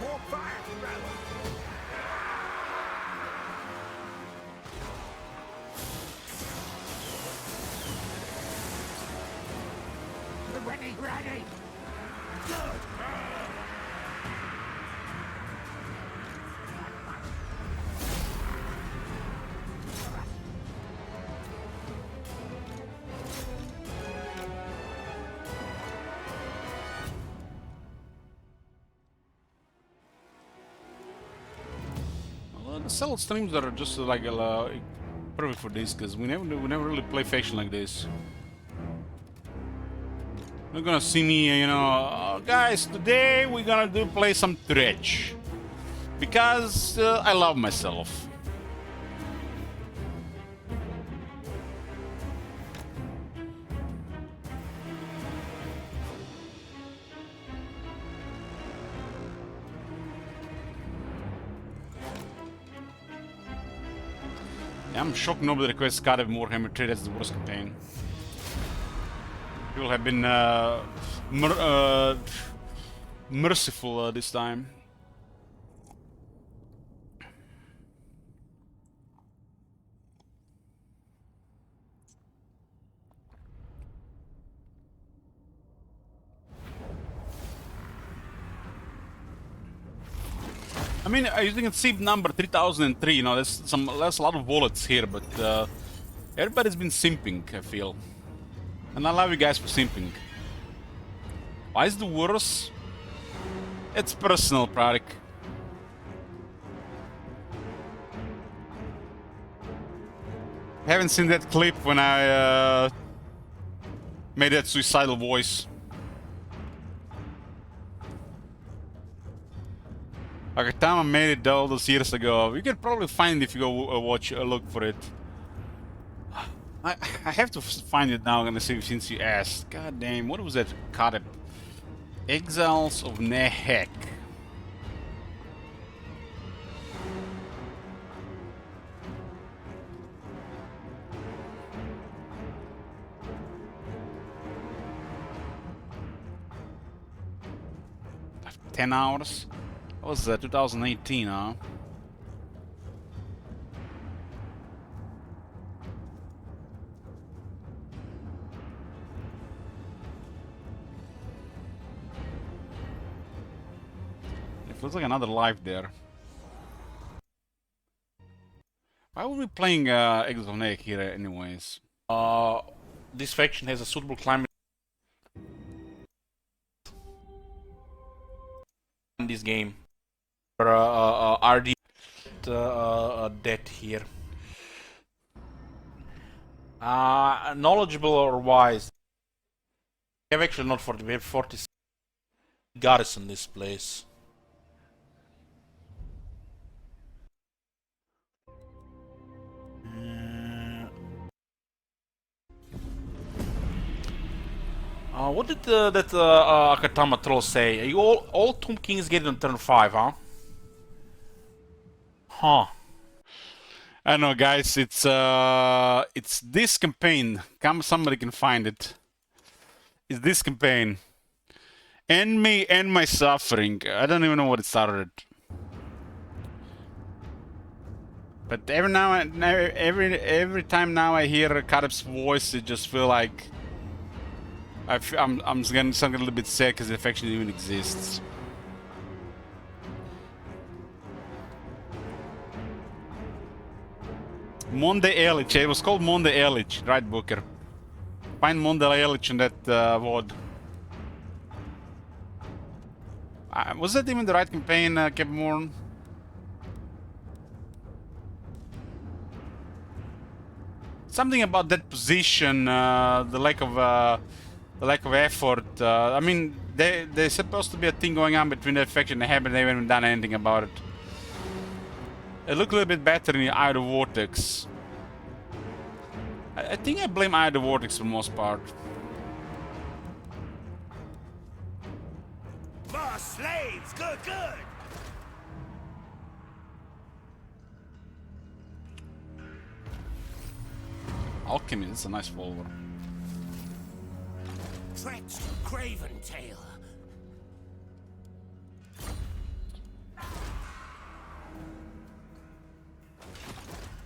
More fire thrower. Ready. Good. Well, the Cell streams are just like perfect for this because we never really play faction like this. You're gonna see me, "Oh, guys, today we're gonna play some Dredge because I love myself." I'm shocked nobody requests Scarlet Warhammer 3. That's the worst campaign. People have been merciful this time. I mean, you can see number 3003. There's a lot of wallets here, but everybody's been simping, I feel. And I love you guys for simping. Why is the worse? It's personal, Pradik. Haven't seen that clip when I made that suicidal voice. Like a time I made it all those years ago. You can probably find it if you go look for it. I have to find it now, gonna see since you asked. God damn, what was that card? Exiles of Nehek. After 10 hours? What was that? 2018, huh? It feels like another life there. Why were we playing Exiles of Nehek here anyways? This faction has a suitable climate in this game. RD debt here. Knowledgeable or wise? We have actually not 40, we have 40 garrison this place. What did that Akatama troll say? You all Tomb Kings get on turn 5, huh? Huh. I don't know, guys. It's this campaign. Somebody can find it. It's this campaign. And me and my suffering. I don't even know what it started. But every time now I hear Karib's voice, I just feel like I'm getting something a little bit sad because the faction even exists. Monde Elic. It was called Monde Elic, right, Booker? Find Monde Elic in that VOD. Was that even the right campaign, Captain Morn? Something about that position, the lack of effort. I mean, there's supposed to be a thing going on between that faction and they haven't done anything about it. It looked a little bit better in the Eye of the Vortex. I think I blame Eye of the Vortex for the most part. More slaves! Good, good! Alchemy, that's a nice follower. Trenched Craven Tail.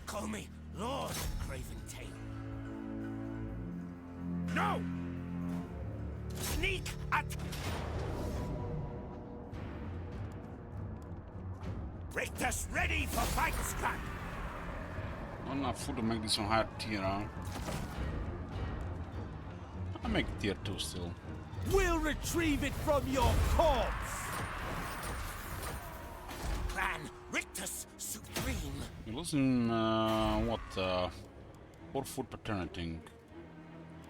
Call me Lord Craven Tail. No! Sneak at... Rictus ready for fight, Scrap! Not enough food to make this one higher tier, huh? I'll make it tier 2 still. We'll retrieve it from your corpse! Clan Rictus Supreme. You're losing, 4 food per turn, I think.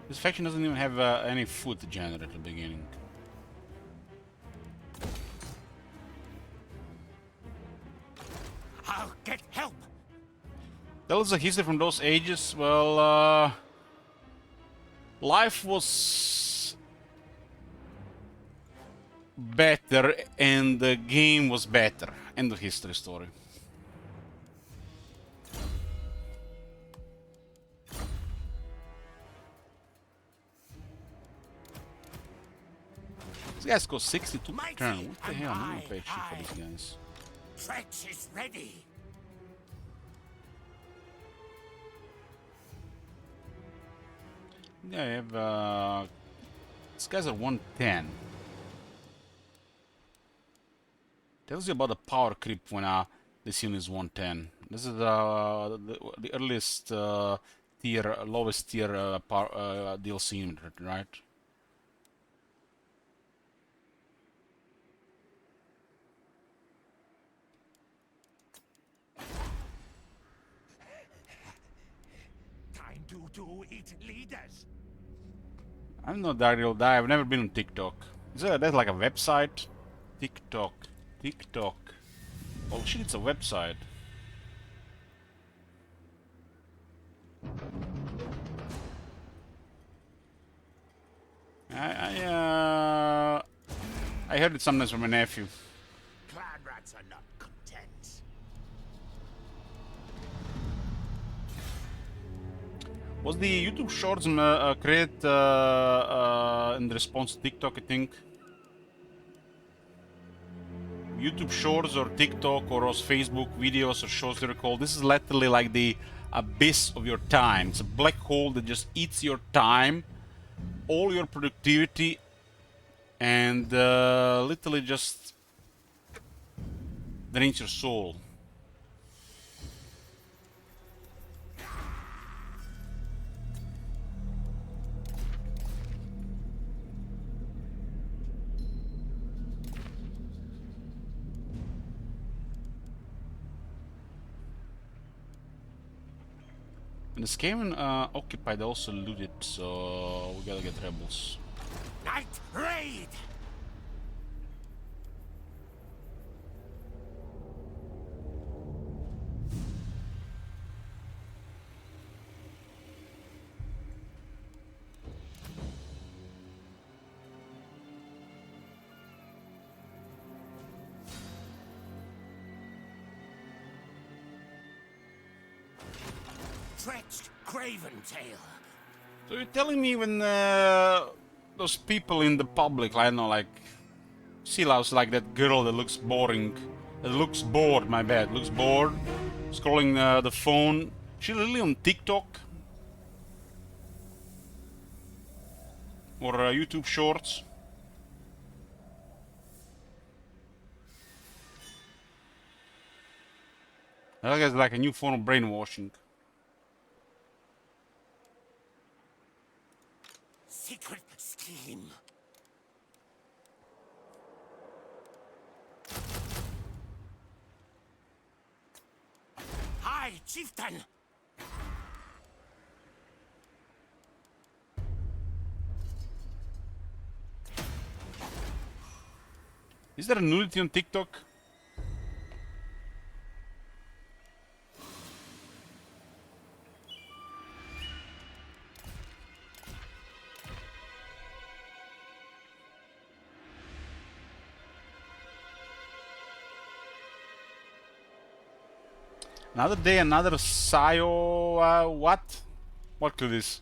This faction doesn't even have any food to generate at the beginning. I'll get help. Tell us a history from those ages. Well, life was better and the game was better. End of history story. These guys go 62 per turn. What the hell? I'm not gonna pay shit for these guys. Trench is ready. Yeah, I have, these guys are 110. Tells you about the power creep when this unit is 110. This is the earliest tier, lowest tier power, DLC unit, right? Time to eat leaders. I'm not that real die. I've never been on TikTok. Is that like a website? TikTok. TikTok. Oh shit, it's a website. I heard it sometimes from my nephew. Clan rats are not content. Was the YouTube Shorts created in response to TikTok, I think? YouTube Shorts or TikTok or those Facebook videos or shows they recall. This is literally like the abyss of your time. It's a black hole that just eats your time, all your productivity, and literally just drains your soul. And the Skaven occupied also looted, so we gotta get rebels. Night raid. outstretched craven tail. So you're telling me when those people in the public, I don't know, like Silas, like that girl that looks boring, that looks bored, my bad, looks bored, scrolling the phone. She really on TikTok or YouTube Shorts? I guess like a new form of brainwashing. Secret scheme. Hi, chieftain. Is there a nudity on TikTok? Another day, another Sayo, what? What could this?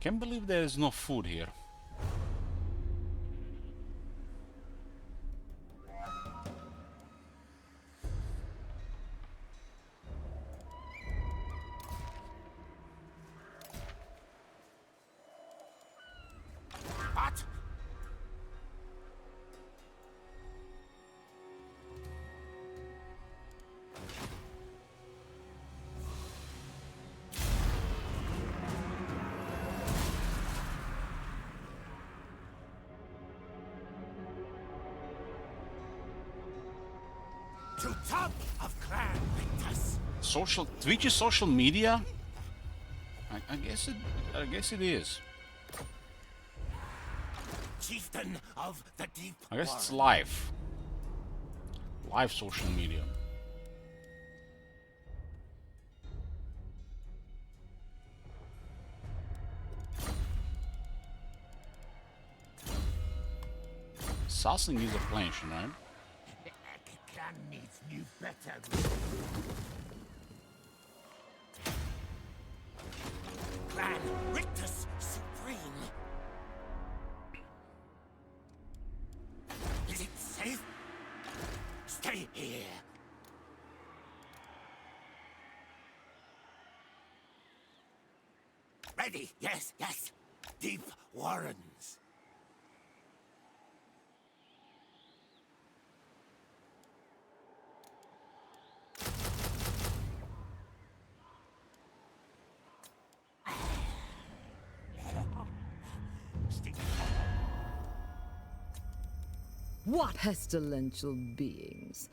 Can't believe there is no food here. What? To top of Clan Victus. Social Twitch is social media? I guess it is. Chieftain of the Deep I guess it's Warren. live. Live social media. Sassing is a plantion, right? Clan needs new better. Clan Rictus Supreme. Is it safe? Stay here. Ready? Yes, yes. Deep Warrens. What pestilential beings!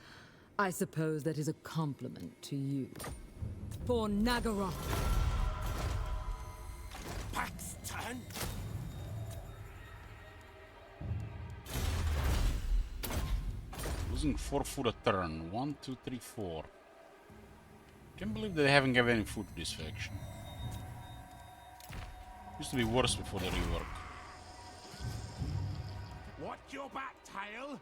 I suppose that is a compliment to you. For Nagaroth. Pack's turn. Losing 4 food a turn. 1, 2, 3, 4. Can't believe they haven't given any food to this faction. Used to be worse before the rework. Watch your back, tail.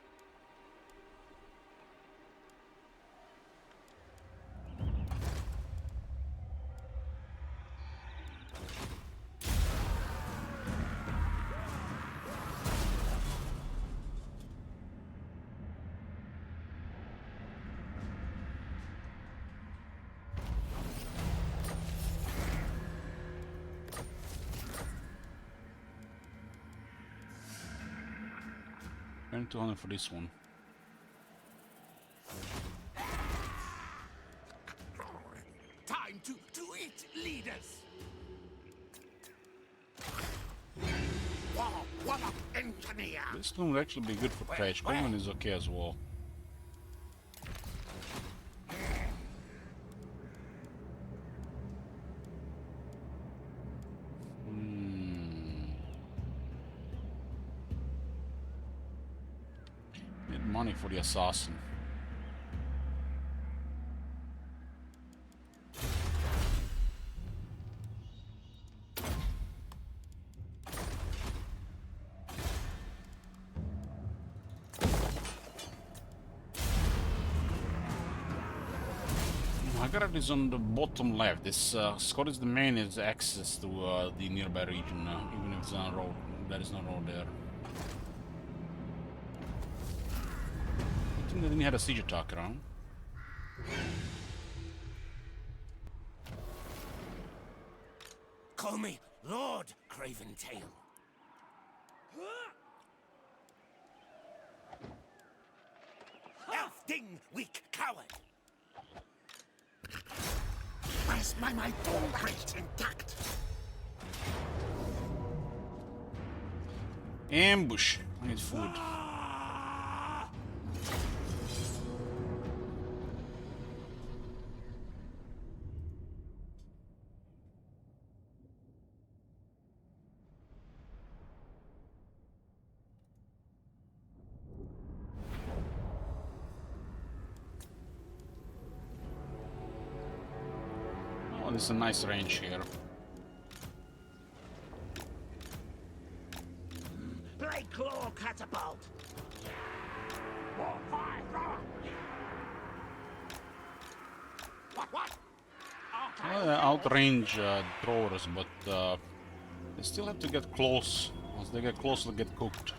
Earn 200 for this one. Time to eat, leaders. What a engineer. This one would actually be good for trade. Coleman is okay as well. Need money for the assassin. correct, is on the bottom left. This Scott is the main is access to the nearby region, even if it's on a road. There is no road there. I think they didn't have a siege attack around. Call me Lord Craventail. Elf Ding, weak coward. Where's my door crate intact? Ambush. I need food. Oh, this is a nice range here. Blade Claw Catapult! War Fire Thrower! What? Outrange throwers, but they still have to get close. Once they get close, they'll get cooked.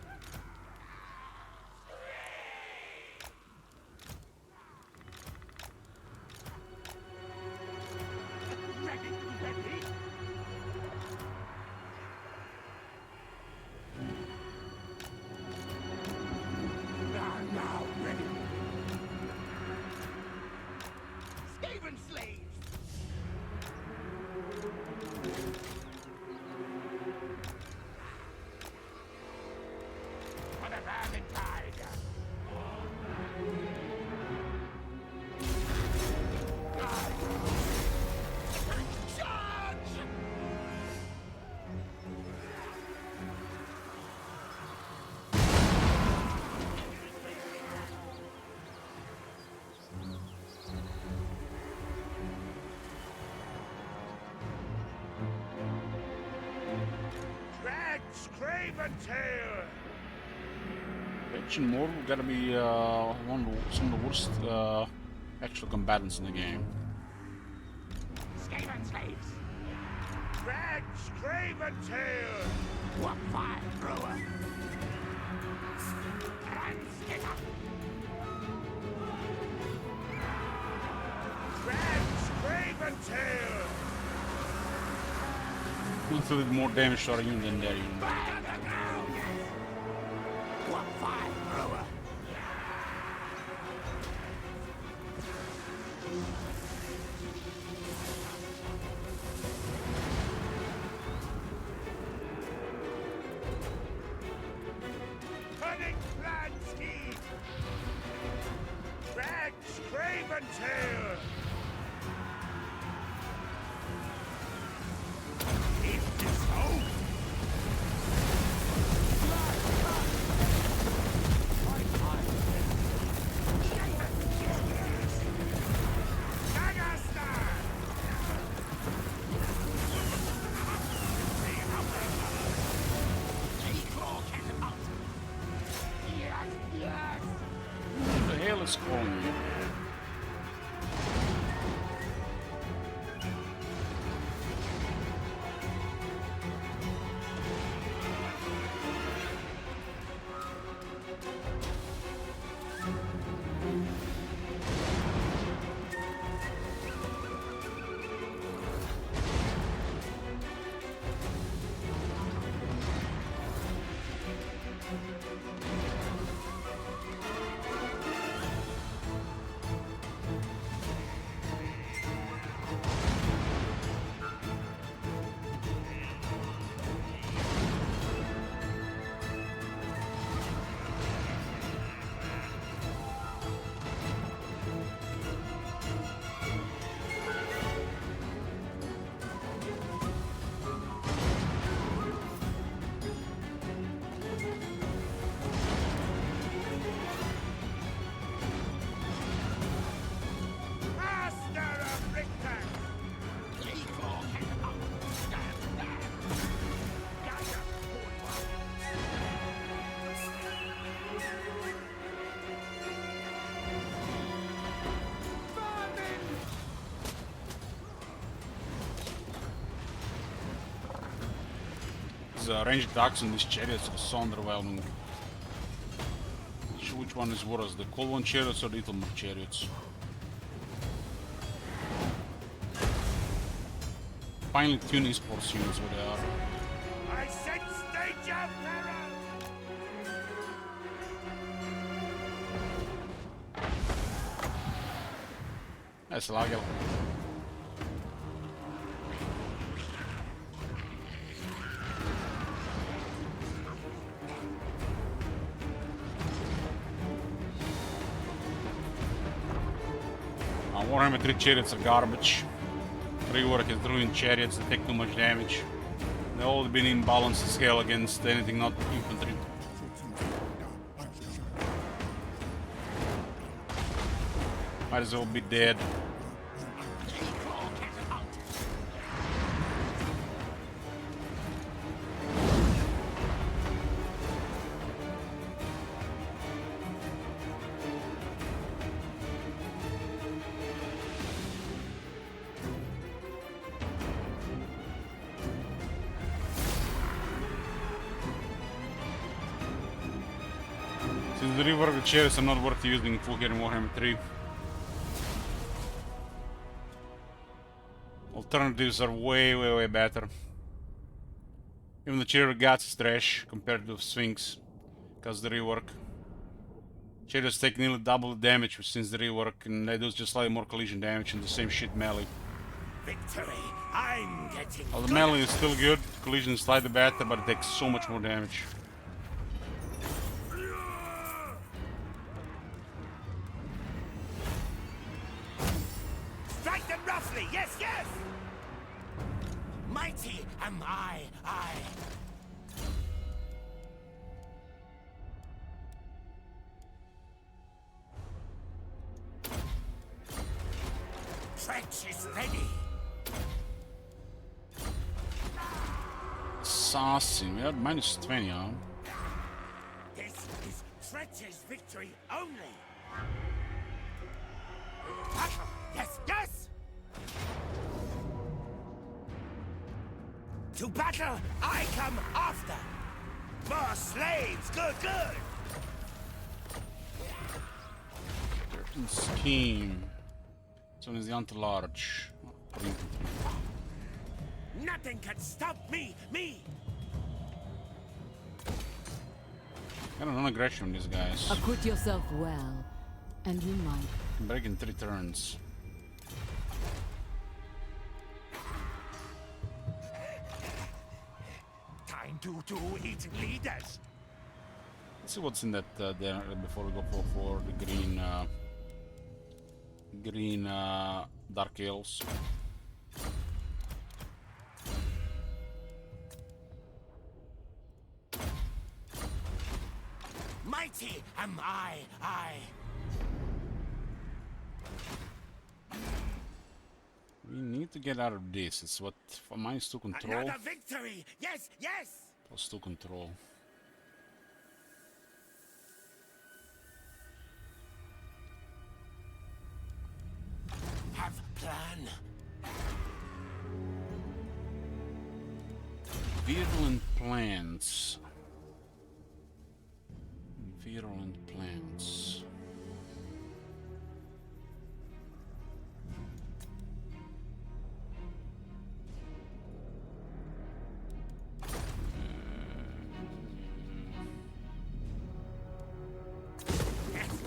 Ready? Now ready. Skaven slaves! For the Vermintide! Charge! Drax Craventail! Action mode gotta be some of the worst actual combatants in the game. Skaven slaves! Drax Craventail! What fire thrower! Ranskitter! Drax Craventail! We'll do more damage to our unit than their unit. What fire thrower! Cunning Plansky! Drax Craventail! Is this home? What the hell is calling me? these ranged attacks on these chariots are so underwhelming. Not sure which one is worse, the Cold One chariots or the Italmer chariots. Finally tune esports units where they are. I sense danger, Pharaoh! That's Lagel. Warhammer 3 chariots are garbage. Rework is ruined chariots that take too much damage. They've all been in balanced scale against anything not infantry. Might as well be dead. Since the rework chariots are not worth using full gear in Warhammer 3. Alternatives are way better. Even the chariot guts is trash compared to Sphinx, because the rework. Chariots take nearly double the damage since the rework, and they do just slightly more collision damage and the same shit melee. Victory! I'm getting Well, the melee is still good, collision is slightly better, but it takes so much more damage. Strike them roughly! Yes, yes! Mighty am I. Trench is ready. Assassin, we had minus 20, huh? This is Trench's victory only. Battle! Yes, yes! To battle, I come after. More slaves, good. Certain scheme. This one is the anti-large. Nothing can stop me. Got an non-aggression on these guys. Acquit yourself well, and you might. Can break in 3 turns. Time to eat leaders. Let's see what's in that there before we go for the green Dark Elves. Mighty am I. We need to get out of this. It's what minus 2 control. Another victory. Yes. Plus 2 control. Have plan. Virulent plants. Virulent plants.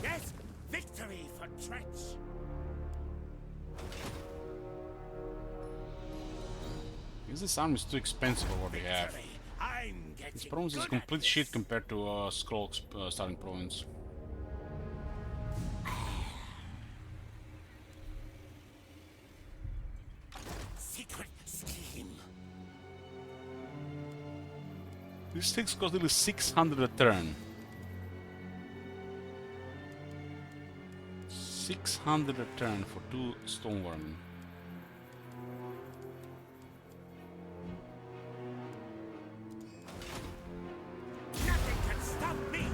Yes. Victory for Trench. Because this arm is too expensive for what we have. Victory. I'm getting This province is good complete at shit this. compared to Skrull's starting province. Secret scheme. This thing costs nearly 600 a turn. 600 a turn for 2 Stoneworm. Nothing can stop me.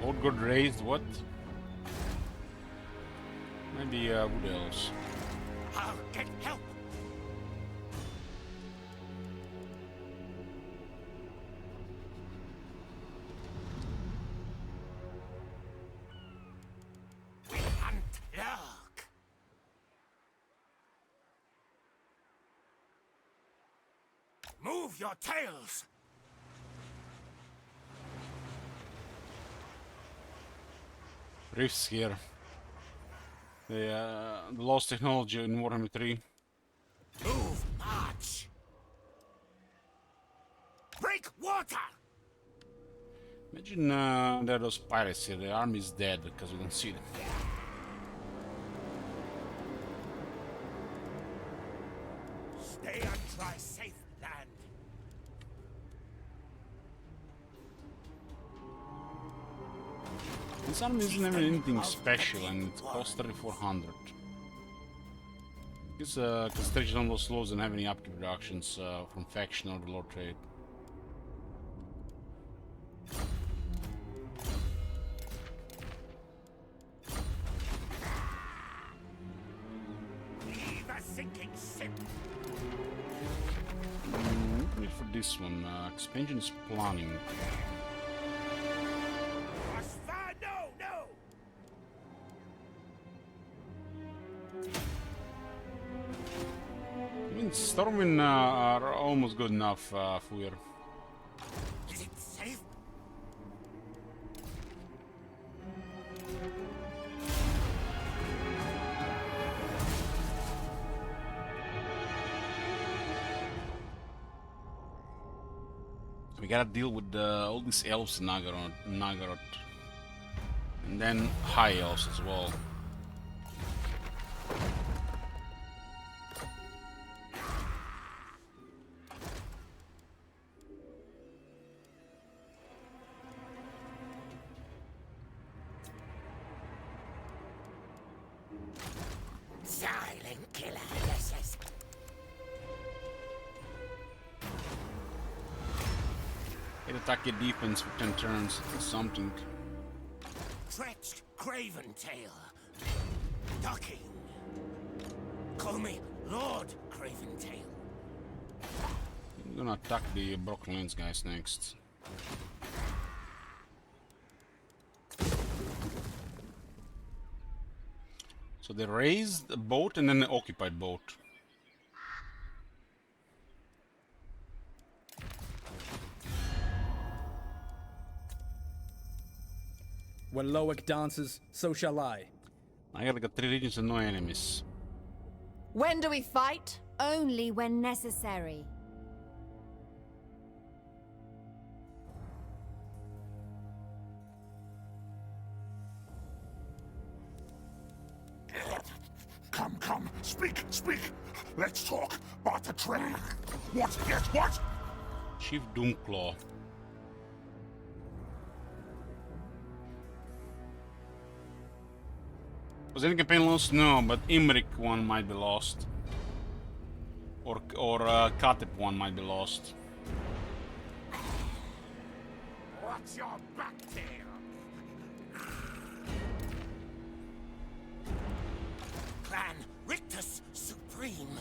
Old God raised what? Maybe wood elves. I'll get help. We hunt dark. Move your tails. Rifts here. The lost technology in Warhammer 3. Move, march. Break water. Imagine there are those pirates here. The army is dead because we don't see them. Stay on dry, safe land. This army isn't even anything special and it costs 3400. It's concentration on those slows and have any upkeep reductions from faction or the lord trade. Leave a sinking ship. Wait for this one. Expansion is planning. Asfa, no. I mean, Stormwind are almost good enough for here. Is it safe? We gotta deal with all these elves in Nagaroth. And then high elves as well. Silent killer, yes. It attack your defense for 10 turns. It's something. Stretched Craven Tail. Ducking. Call me Lord Craven Tail. I'm gonna attack the Broken Lands guys next. So they raised a boat and then they occupied boat. When Loic dances, so shall I. I gotta get 3 regions and no enemies. When do we fight? Only when necessary. Come, speak. Let's talk. Barter trade. What? Yes, what? Chief Doomclaw. Was any campaign lost? No, but Imrik one might be lost. Or Katep one might be lost. What's your back tail? Clan Rictus Supreme.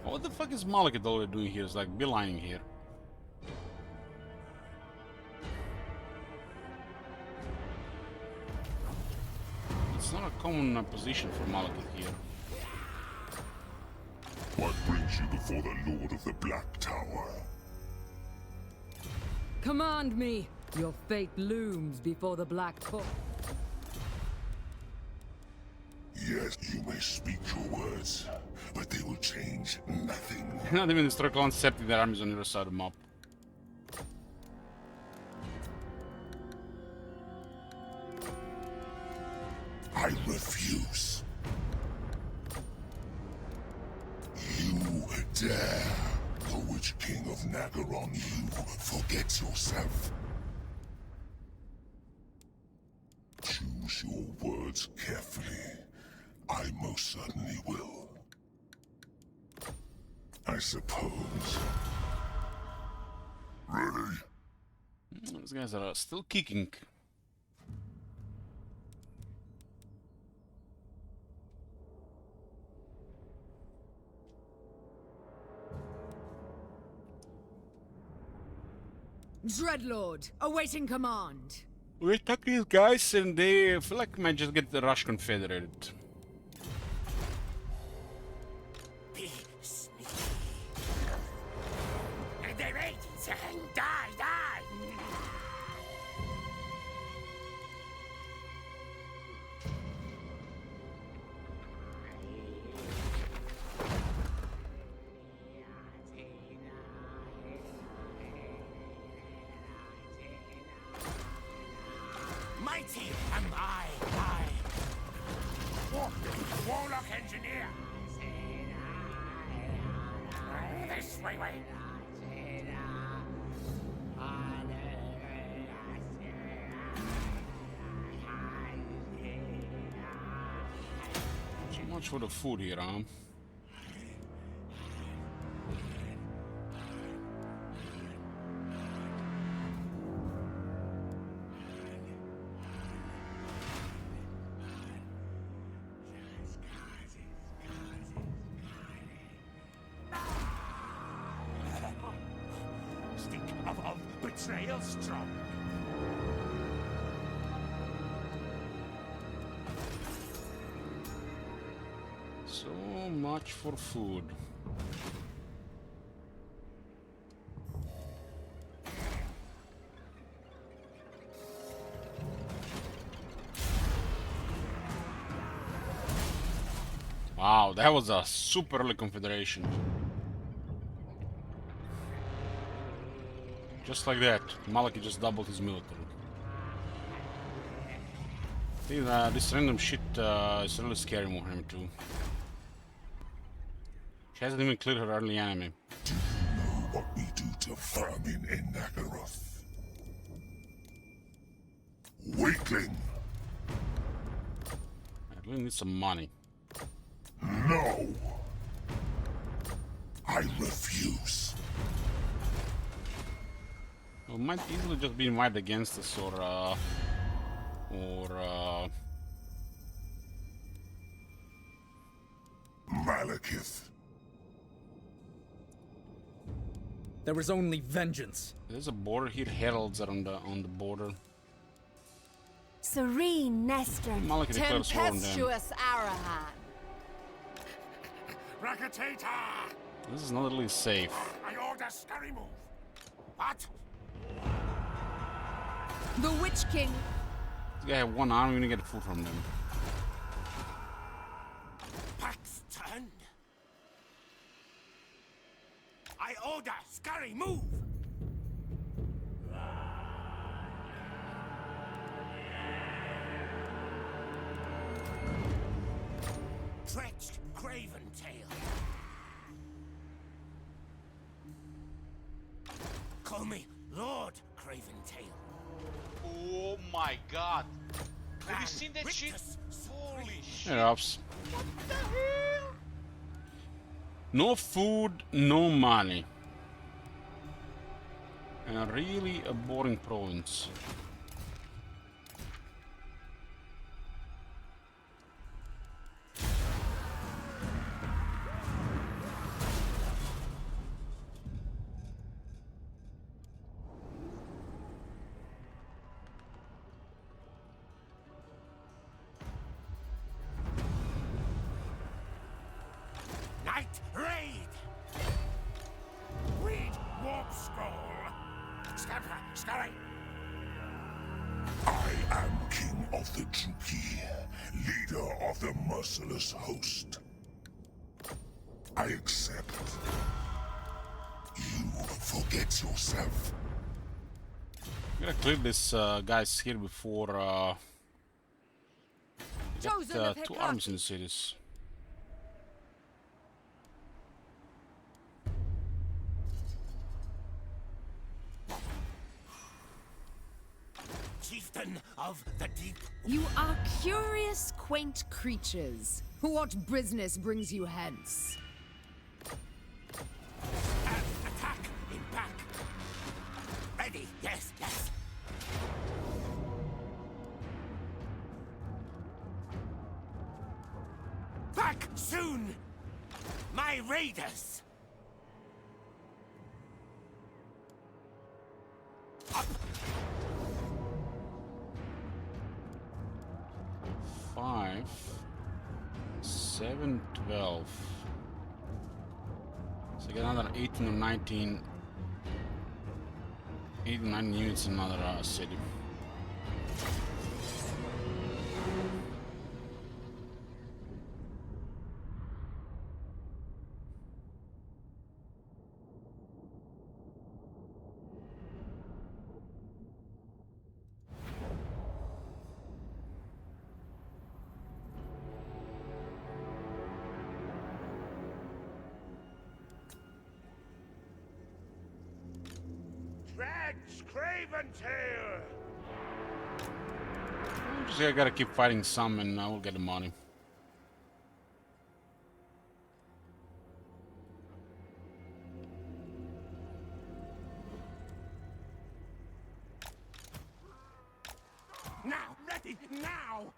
What the fuck is Malekith already doing here? It's like beelining here. It's not a common position for Malekith here. What brings you before the Lord of the Black Tower? Command me! Your fate looms before the Black Court. Yes, you may speak your words, but they will change nothing. Not even destroy clan septic their armies on the other side of the map. I refuse. You dare? The Witch King of Nagaron, you forget yourself. Choose your words carefully. I most certainly will. I suppose. Ready? These guys are still kicking. Dreadlord, awaiting command. We attack these guys and they feel like we might just get the Rush Confederated. Be sneaky. And they're ready, saying, die, die! Mighty am I. Warlock engineer. This way. So much for the food here, huh? Stink of betrayal strong. So much for food. Wow, that was a super early confederation. Just like that, Malaki just doubled his military. See, this random shit is really scary for him too. She hasn't even cleared her early enemy. Do you know what we do to vermin in Nagaroth? Weakling! I really need some money. No! I refuse. Well, might easily just be invited against us or Malekith. There is only vengeance. there's a border here. Heralds are on the border. Serene Nestron, Malaki declares war on them. tempestuous Arahan. Rakatata! This is not really safe. I order scurry move. What? The Witch King. This guy have one arm, you're gonna get food from them. Paxton? I order scurry move. Stretched Craven Tail. Call me Lord Craven Tail. Oh my god. Have you seen that shit? Holy shit. Hey, Ops. No food, no money. And really a boring province. Night Raid! Read Warp Scroll! Scamper, scurry! I am King of the Druki, leader of the merciless host. I accept. You forget yourself. I'm gonna clear this guys here before Chosen got, of two Hekati. armies in the cities. of the deep. You are curious, quaint creatures. What business brings you hence? Attack in back. Ready? Yes, yes. Back soon, my raiders. Up. 5, 7, 12. So get another 18 or 19. 8 or 9 units in another city. Dread's Craven Tail. I gotta keep fighting some and I will get the money. Now, ready, now!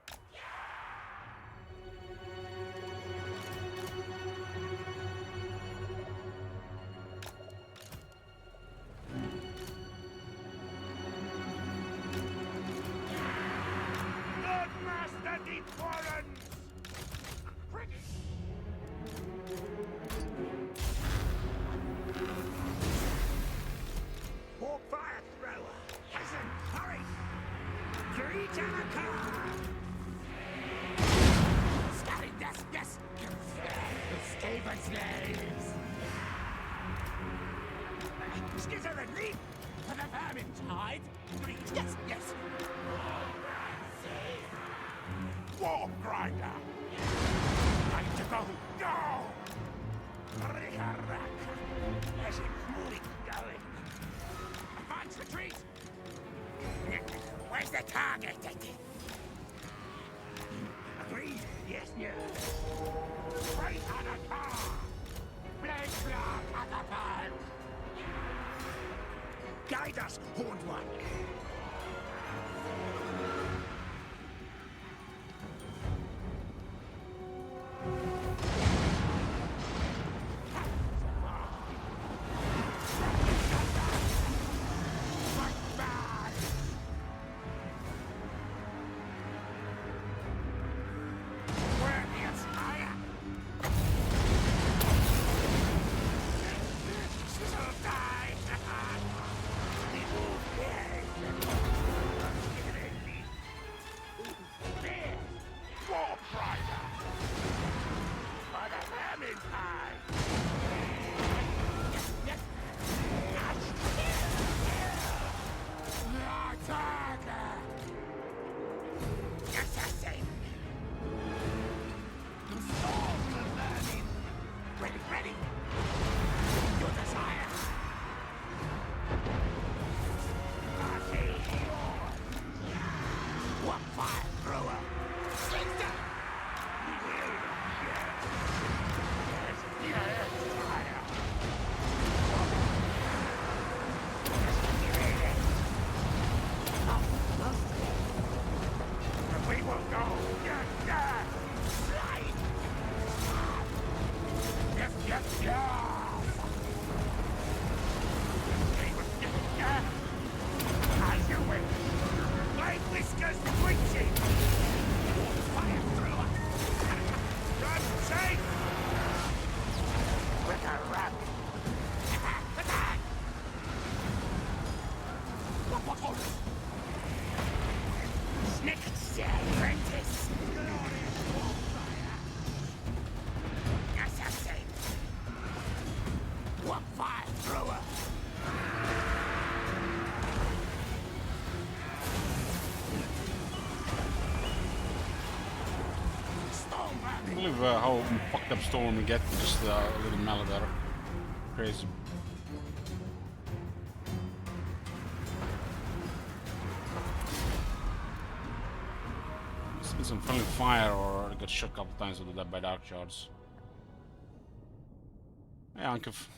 Lord Master Deep Warrens! Warp fire thrower! Listen, hurry! Kirijaka! Starting yes, yes! Skaven slaves! Skizzer and leap! For the vermin tide! Yes, yes! Warp grinder! Time to go! Go! Rikaraka! Yes, it's moving, going! Advance retreat! Where's the target? Agreed? Yes, yes. Right on a car! Blade block at the pan! Guide us, Horned One! I can't believe how fucked up Storm we get with just a little Maladar. Crazy. some friendly fire or got shot a couple times with that by dark shards. Yeah, Ankef.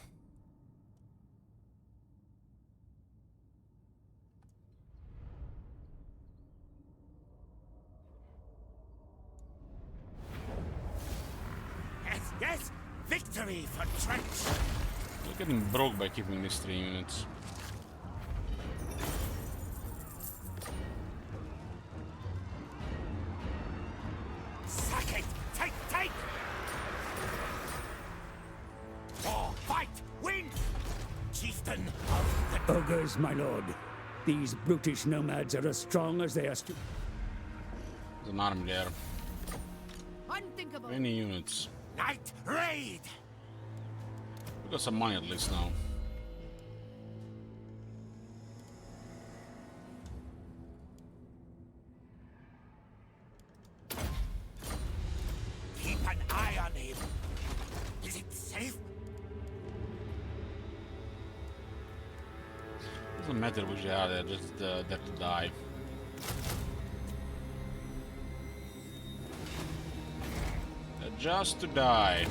Yes, yes! Victory for Trench! You're getting broke by keeping these 3 units. Sack it! Take, take! War, fight, win! Chieftain of the... Ogres, my lord. These brutish nomads are as strong as they are There's an army there. Unthinkable. Many units. Night Raid! We got some money at least now. Keep an eye on him. Is it safe? Doesn't matter which they are, they're just there to die. They're just to die.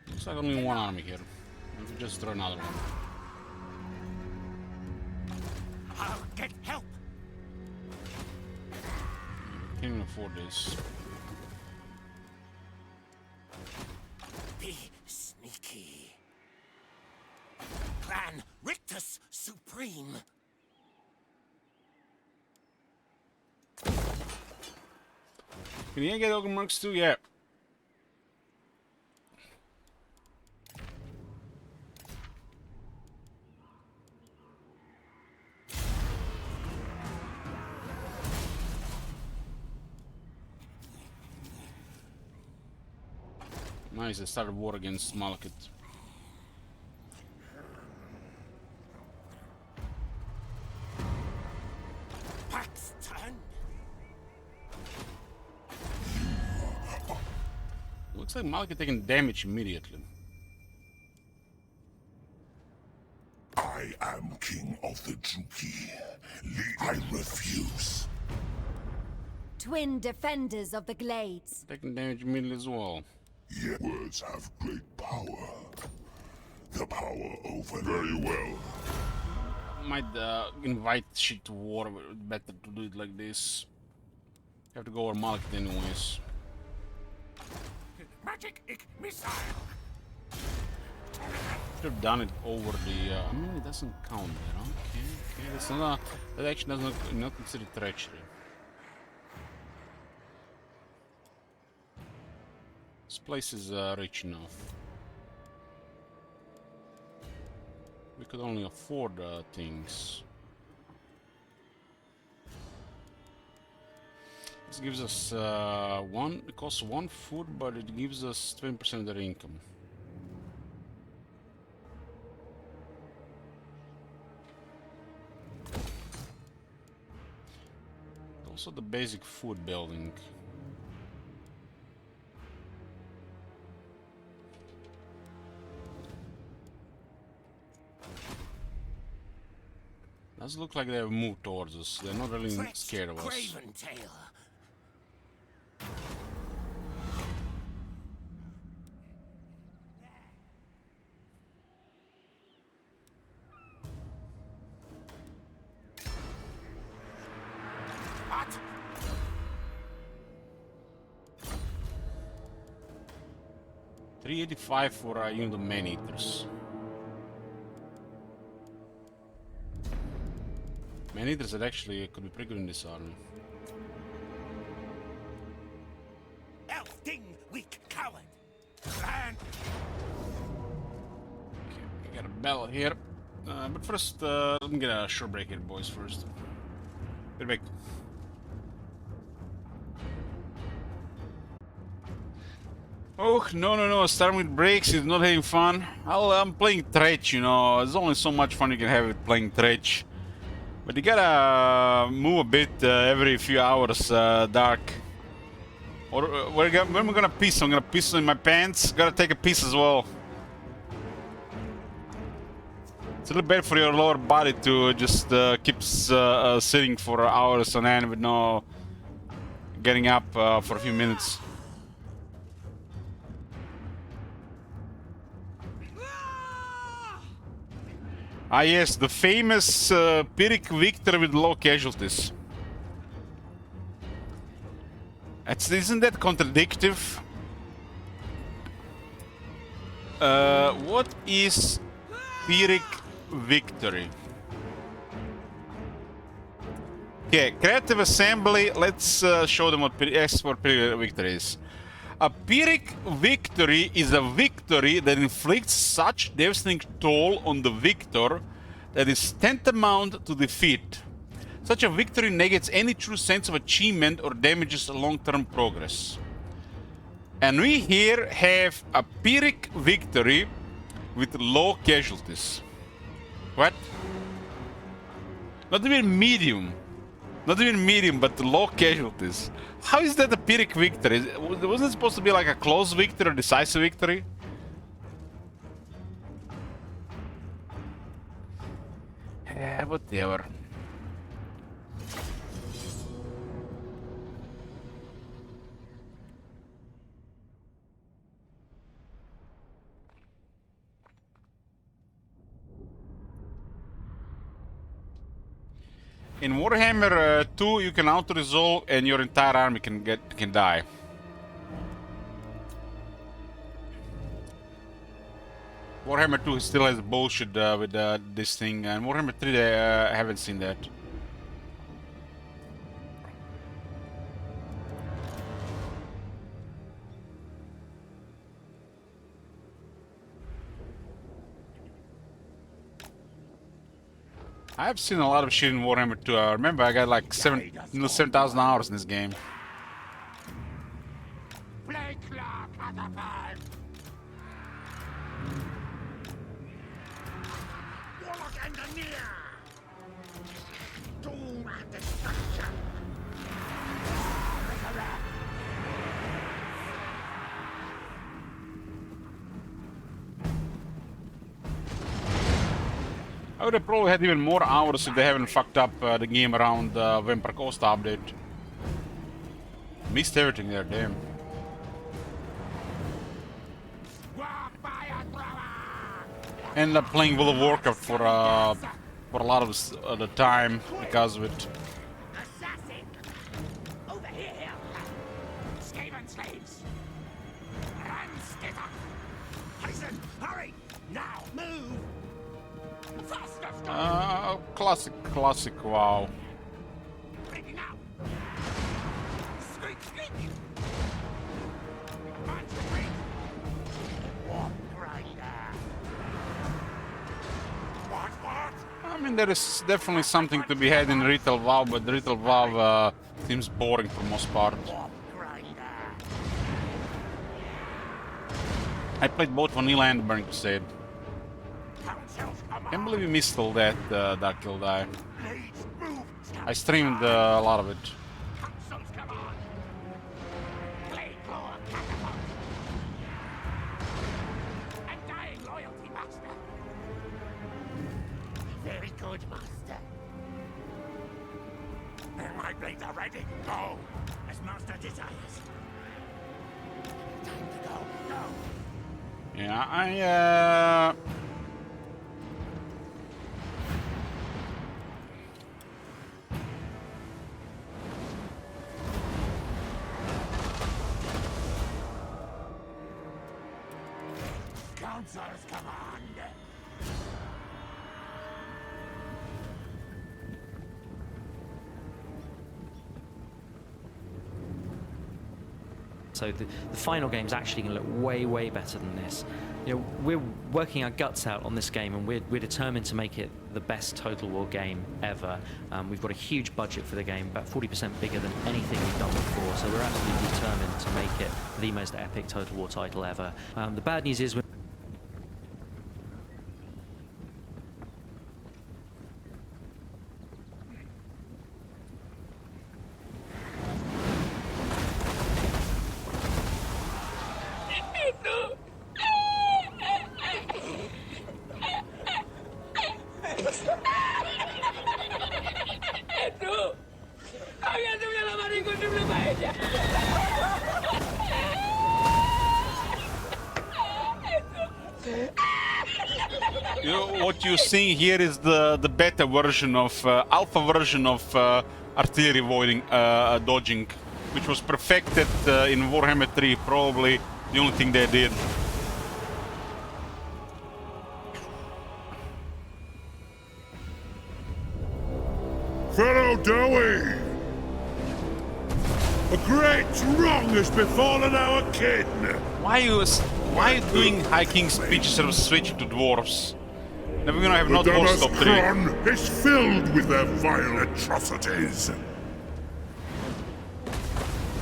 Looks like only one army here. Let me just throw another one. I'll get help. Can't even afford this. Be sneaky. Clan Rictus Supreme. Can you get Ogre Mercs too? Yeah. Nice, I started war against Malekith. Paxton. Looks like Malekith taking damage immediately. I am king of the Juki. I refuse. Twin defenders of the Glades. Taking damage immediately as well. Your words have great power. The power over very well. Might invite shit to war, but better to do it like this. Have to go over Malekith anyways. Magic missile. Should have done it over the. I mean, it doesn't count there. Okay. That's not. That actually does not consider treachery. This place is rich enough. We could only afford things. This gives us one. It costs 1 food, but it gives us 20% of their income. Also, the basic food building. Does look like they have moved towards us. They're not really scared of us. Craven tail. What? $385 for a unit of man-eaters. Man-eaters that actually could be pretty good in this army. Elf Ding, weak coward. Clan. Okay, we got a bell here. But first, let me get a short break here, boys, first. Be back. Oh, no, starting with breaks is not having fun. I'm playing Tretch, you know. There's only so much fun you can have with playing Tretch. But you gotta move a bit every few hours, Dark. Or when am I gonna piss? I'm gonna piss in my pants. Gotta take a piss as well. It's a little bad for your lower body to just keep sitting for hours on end with no getting up for a few minutes. Ah yes, the famous Pyrrhic victory with low casualties. Isn't that contradictive? What is Pyrrhic victory? Okay, creative assembly. Let's show them what Pyrrhic victory is. A Pyrrhic victory is a victory that inflicts such devastating toll on the victor that is tantamount to defeat. Such a victory negates any true sense of achievement or damages long-term progress. And we here have a Pyrrhic victory with low casualties. What? Not even medium. Not even medium, but low casualties. How is that a Pyrrhic victory? Wasn't it supposed to be like a close victory or decisive victory? Yeah, whatever. In Warhammer 2, you can auto-resolve and your entire army can die. Warhammer 2 still has bullshit with this thing, and Warhammer 3 I haven't seen that. I've seen a lot of shit in Warhammer 2. I remember I got like 7,000 hours in this game. I would have probably had even more hours if they haven't fucked up the game around Vampire Coast update. Missed everything there, damn. Ended up playing World of Warcraft for a lot of the time because of it. Assassin! Over here! Skaven slaves! Run, skitter! Hasten! Hurry! Now, move! Faster! Classic, wow. Breaking out! Squeak, squeak! Punch the break! Warp Rider! What? I mean, there is definitely something to be had in Retail WoW, but Retail WoW seems boring for the most part. Warp Rider! I played both Vanilla and Burning Crusade. Council's command! Can't believe we missed all that Dark Kill die. Blades move! I streamed a lot of it. Council's command! Blade claw catapult! Undying loyalty, master! Very good, master. My blades are ready. Go, as master desires. Time to go. Go. Yeah, Council's command. So the final game is actually going to look way, way better than this. You know, we're working our guts out on this game, and we're determined to make it the best Total War game ever. We've got a huge budget for the game, about 40% bigger than anything we've done before. So we're absolutely determined to make it the most epic Total War title ever. The bad news is you're seeing here is the beta version of alpha version of artillery avoiding dodging, which was perfected in Warhammer 3. Probably the only thing they did. Fellow Dowie! A great wrong has befallen our kin! Why are you doing High King speech instead of switching to dwarves? Then we're gonna have not dwarves top 3. Damaskron is filled with their vile atrocities.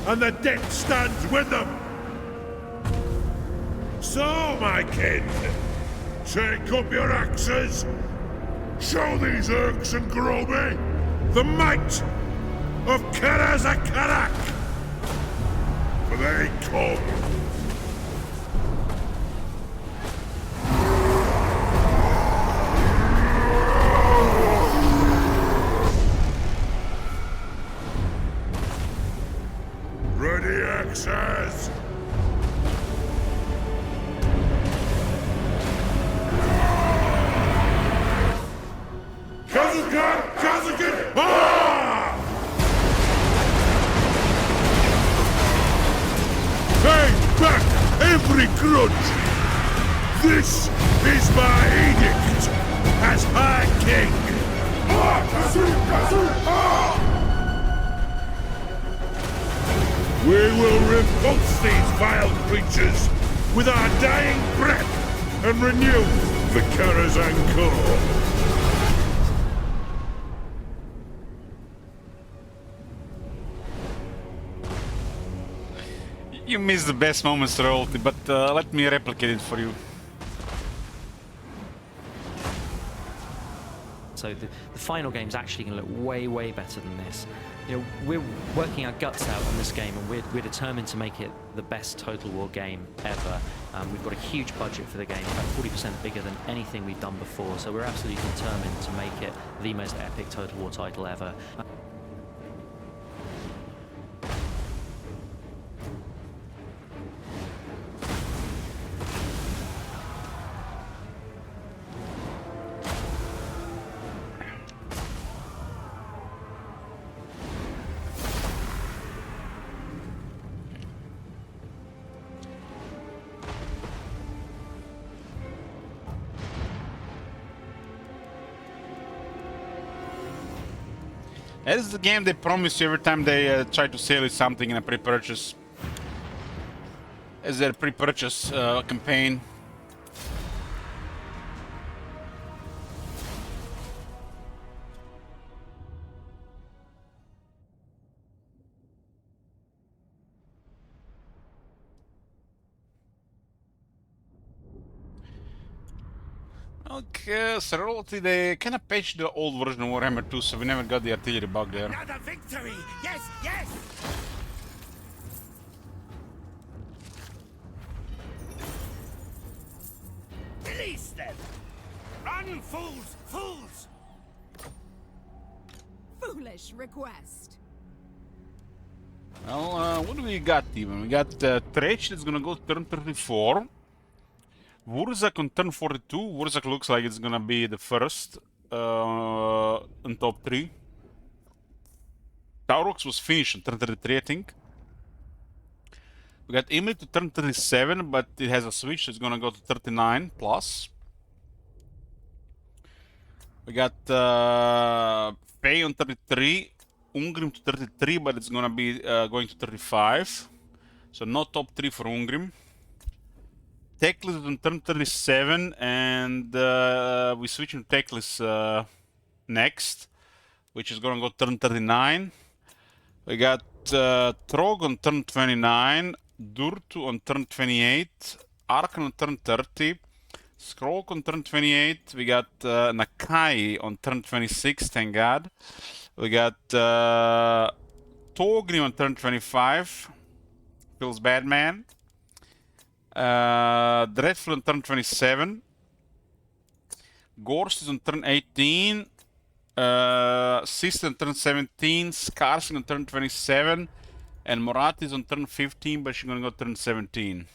And the dead stands with them. So, my kin, take up your axes. Show these Urks and Groby the might of Karaz-a-Karak. For they come. Ready, axes! Kazakan! Kazakan! Ah! Pay back every grudge! This is my edict as High King! Ah! Kazu! Kazu! Ah! We will repulse these vile creatures with our dying breath and renew the Karazhan Corps. You missed the best moments, Royalty, but let me replicate it for you. So the final game's actually going to look way, way better than this. You know, we're working our guts out on this game, and we're determined to make it the best Total War game ever. We've got a huge budget for the game, about 40% bigger than anything we've done before, so we're absolutely determined to make it the most epic Total War title ever. That is the game they promise you every time they try to sell you something in a pre-purchase. As their pre-purchase campaign. Okay, so they kind of patched the old version of Warhammer 2, so we never got the artillery bug there. Another victory! Yes, yes! Release them! Run, fools! Fools! Foolish request. Well, what do we got even? We got Trech that's gonna go turn 34. Wurzak on turn 42. Wurzak looks like it's gonna be the first in top 3. Taurox was finished on turn 33, I think. We got Emily to turn 37, but it has a switch, so it's gonna go to 39 plus. We got Faye on 33, Ungrim to 33, but it's gonna be going to 35. So no top 3 for Ungrim. Teclis on turn 37, and we switch to Teclis next, which is gonna go turn 39. We got Trog on turn 29, Durtu on turn 28, Arkan on turn 30, Skrolk on turn 28. We got Nakai on turn 26, thank God. We got Togri on turn 25, feels bad, man. Dreadful on turn 27. Gorst is on turn 18. Sister on turn 17. Skarsing on turn 27. And Morat is on turn 15, but she's gonna go turn 17.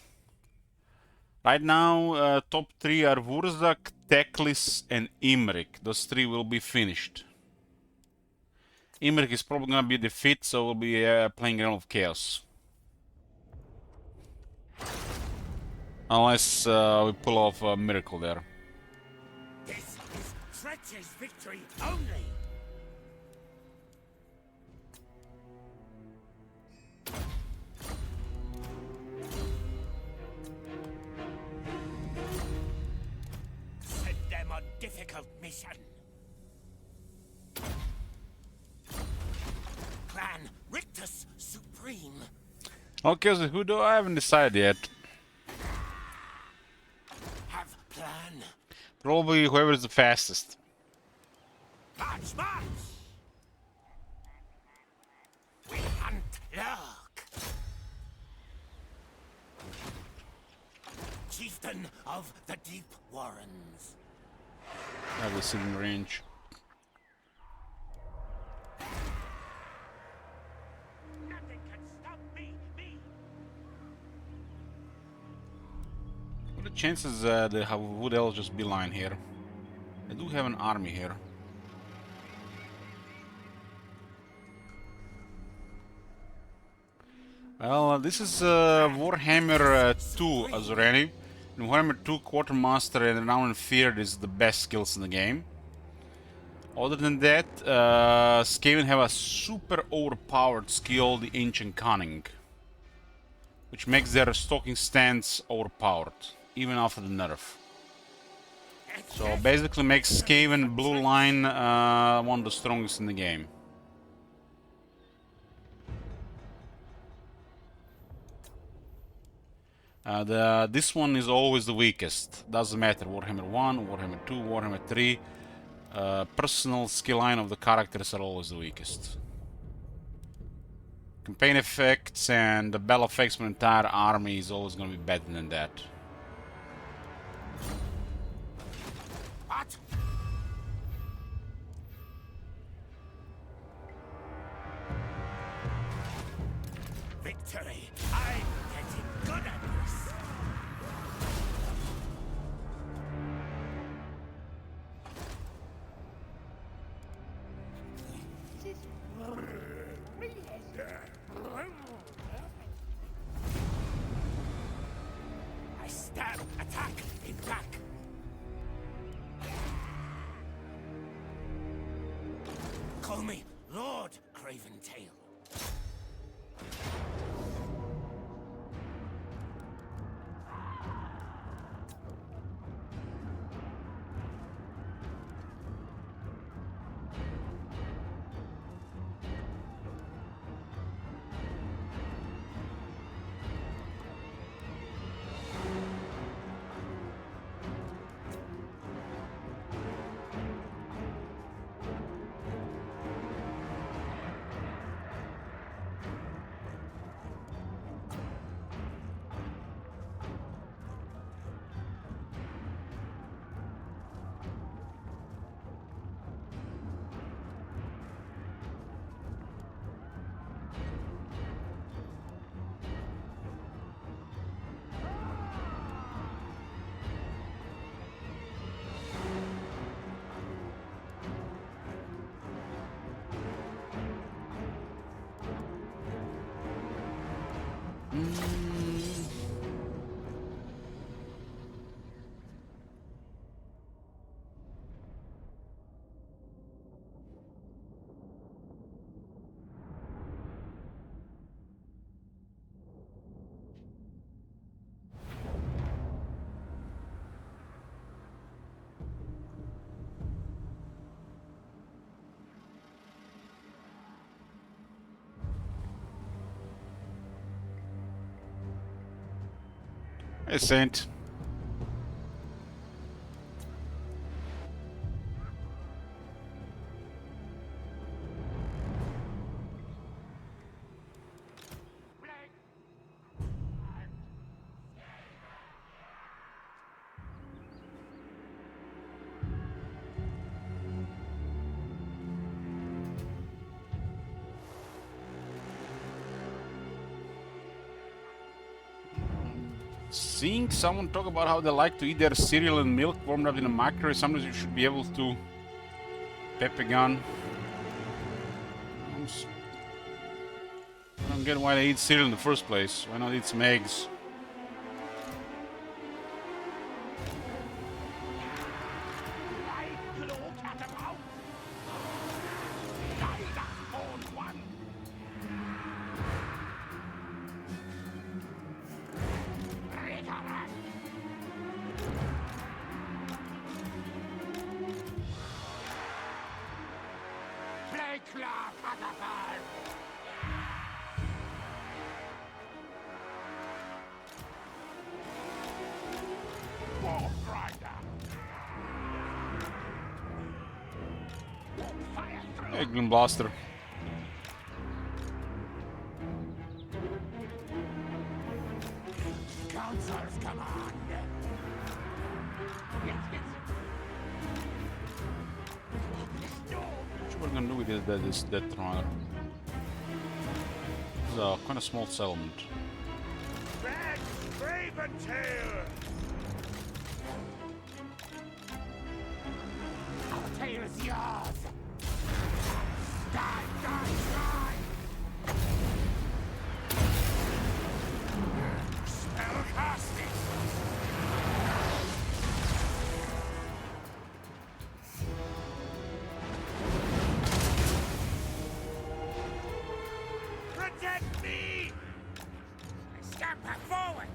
Right now, top 3 are Wurzak, Teklis, and Imrik. Those 3 will be finished. Imrik is probably gonna be defeat, so we'll be playing Realm of Chaos. Unless we pull off a miracle there. This is Tretch's victory only. Send them on difficult mission. Clan Rictus Supreme. Okay, so who do I haven't decided yet? Have plan. Probably whoever is the fastest. March, march! We hunt Lurk. Chieftain of the Deep Warrens. I have this in range. Nothing can stop me. What are the chances they have Wood Elves just beeline here? I do have an army here. Well, this is Warhammer 2 Azureni. In Warhammer 2, Quartermaster and Renowned Feared is the best skills in the game. Other than that, Skaven have a super overpowered skill, the Ancient Cunning, which makes their stalking stance overpowered, even after the nerf. So basically makes Skaven Blue Line one of the strongest in the game. This one is always the weakest. Doesn't matter, Warhammer 1, Warhammer 2, Warhammer 3. Personal skill line of the characters are always the weakest. Campaign effects and the battle effects for an entire army is always going to be better than that. What? Victory! I'm getting good at this! I stab, attack, in back. Call me Lord Craventail. Hey, Saint. Seeing someone talk about how they like to eat their cereal and milk warmed up in a microwave, sometimes you should be able to pepper gun. I don't get why they eat cereal in the first place. Why not eat some eggs? Eggman Blaster. Council's command. What we're gonna do with this Death Runner? It's a kind of small settlement. Back, Raven Tail! Our tail is yours. Die, die, die! Spellcasting! Protect me! Scamper forward!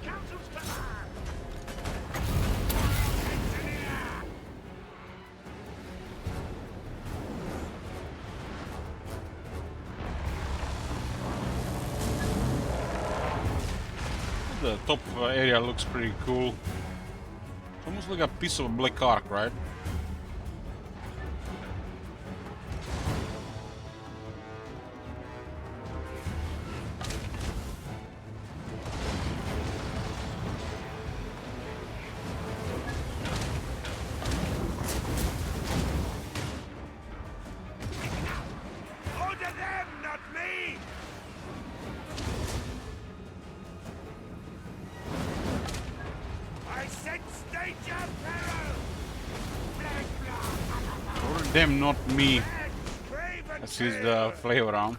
Council's command! Engineer! The top area looks pretty cool. It's almost like a piece of a black arc, right? Order them, not me! I sense danger, peril! Or them, not me. Raven That's his Tail! flavor around.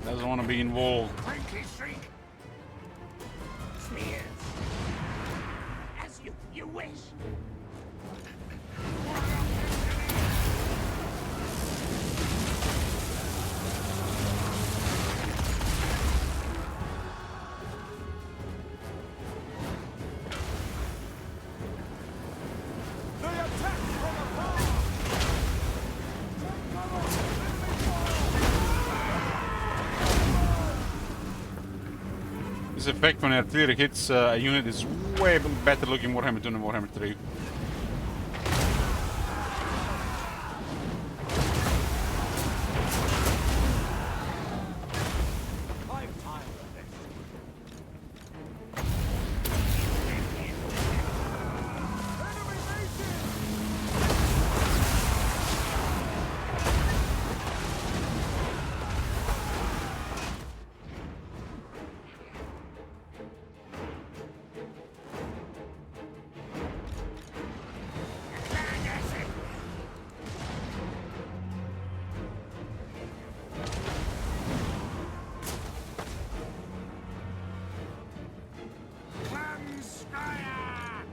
Doesn't want to be involved. Frankly, shriek! Spears! As you wish! They attack from afar! This effect when artillery hits a unit is way better looking Warhammer 2 than Warhammer 3. I'm tired of this. Enemy nation! Fire!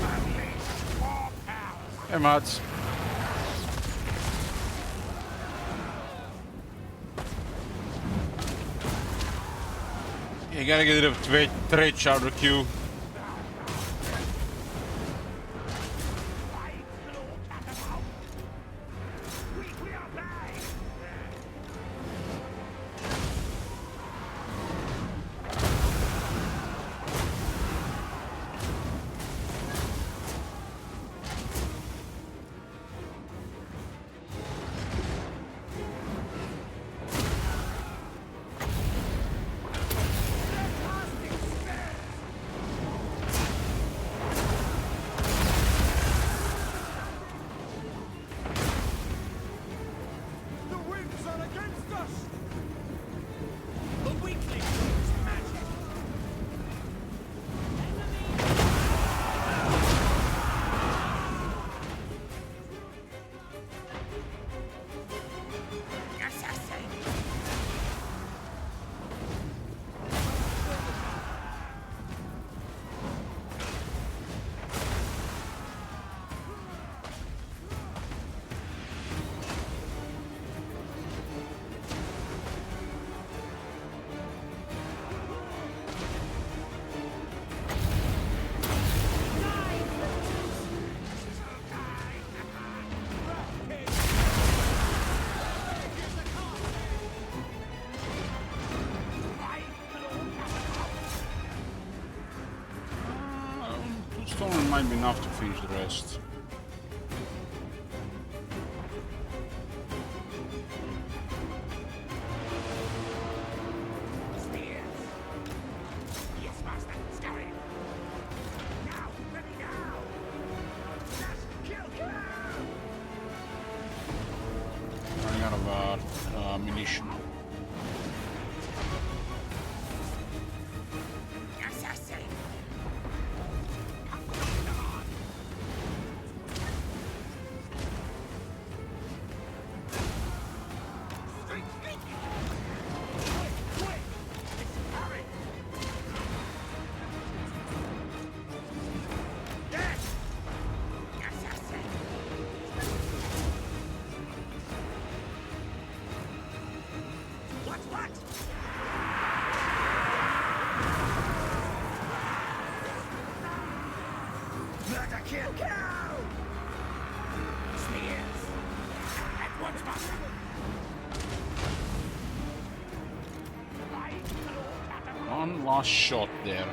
Unleash war powers! Hey, Mats. You gotta get rid of trade chowder queue. White blue catapult! We are back! might be enough to finish the rest. Yes, master. Scurry. Now, ready now. Just kill. Running out of ammunition. Assassin. What? Murder, kill! Spears! At once, master! One last shot there.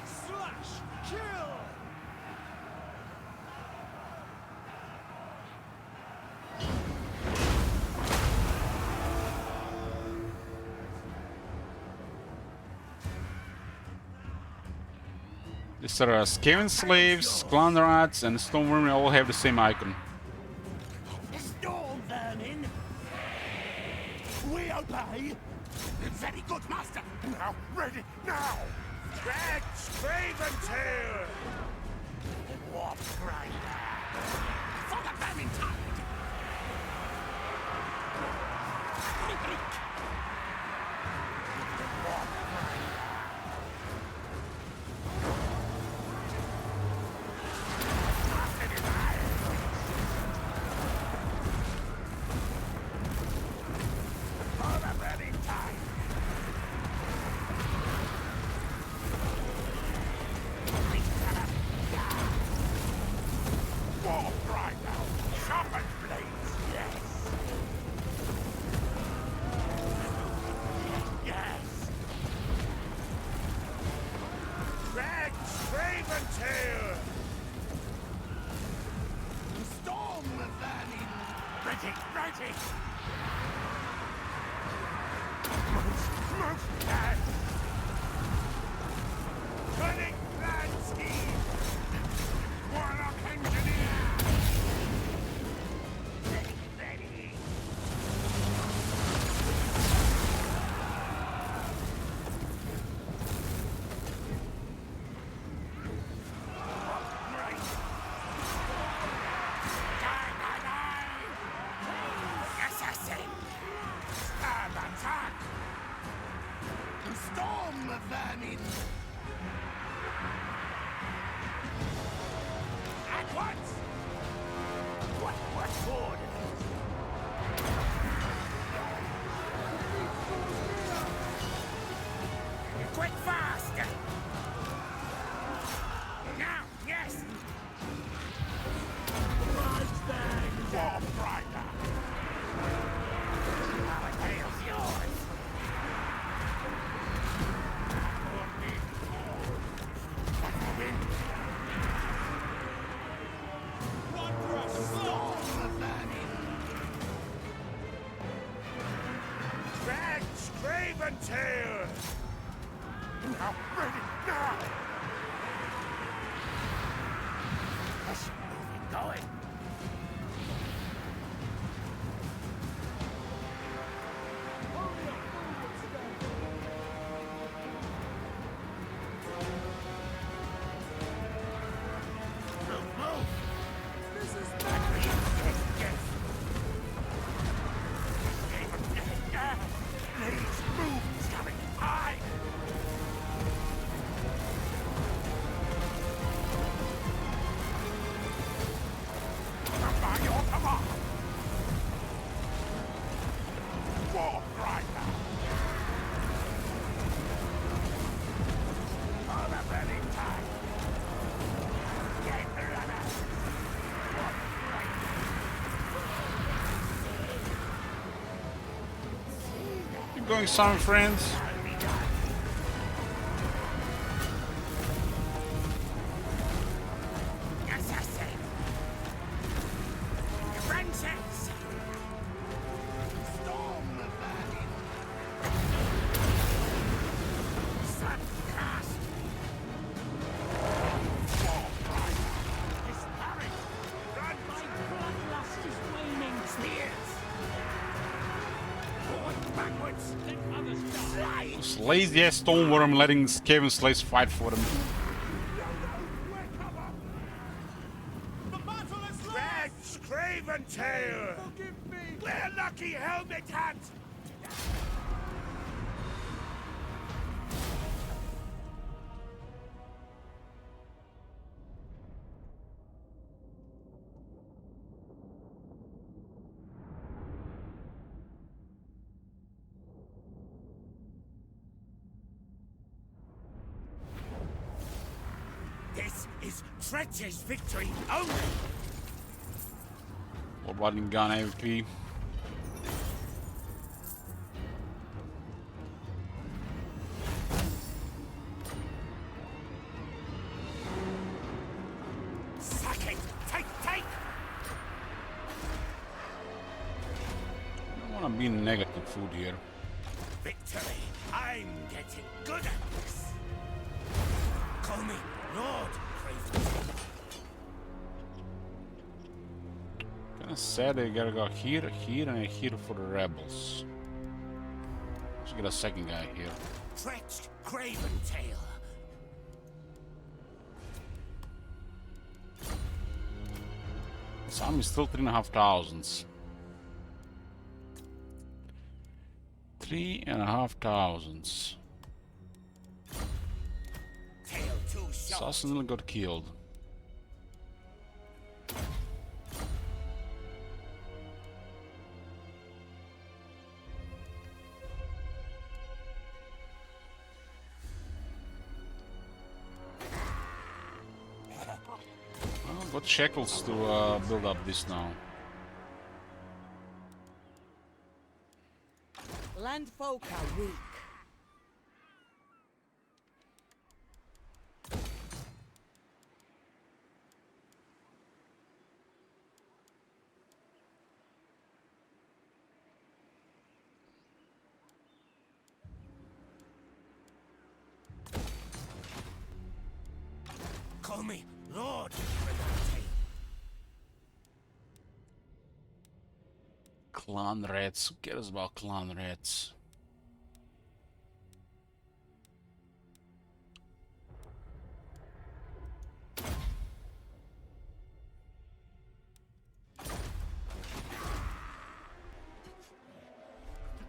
Slash! Kill! These are Skaven slaves, clan rats, and Stoneworm all have the same icon. Storm vermin! We obey! Very good, master! Now, ready, now! Red, Craven Tail! Warp Grinder! For the vermin tide! Warp Grinder! For the vermin tide! Warp Grinder! Sharpened blades, yes! Yes! Red, Craven Tail! Storm the vermin! Ready! Move! Yes! Cunning plan scheme! Warlock Engineer! Ready! Right! Die! Assassin! Stab attack! Storm the vermin! At once! What orders? Quick, fast! Now, yes! Warp Rider! Our tale's yours! What's the wind? Storm the vermin! Red, Craven Tail! Now, ready, now! Push, moving, going! Move! This is yes! Please, move, scummy! Hide! going somewhere, friends? Assassin! Francis! Storm the valley! Suncast! Warpride! His parry! Run! My bloodlust is waning! Spears! Forward, backwards! Let others die! This lazy ass Stoneworm letting Skaven Slays fight for them. Reds, Craven Tail! Forgive me! We're lucky helmet hands! This is Tretch's victory only! Or Blood Gun AVP. Sack it! Take! I don't want to be negative food here. Victory! I'm getting good at this! Call me Lord Craven. Kinda sad they gotta go here, and here for the rebels. Let's get a second guy here. Tretched Craven Tail. This army is still 3,500. 3,500. Tail too short. Assassin got killed. Well, got shekels to build up this now. Landfolk are weak. Call me Lord Craven Tail. Clan rats, who cares about clan rats?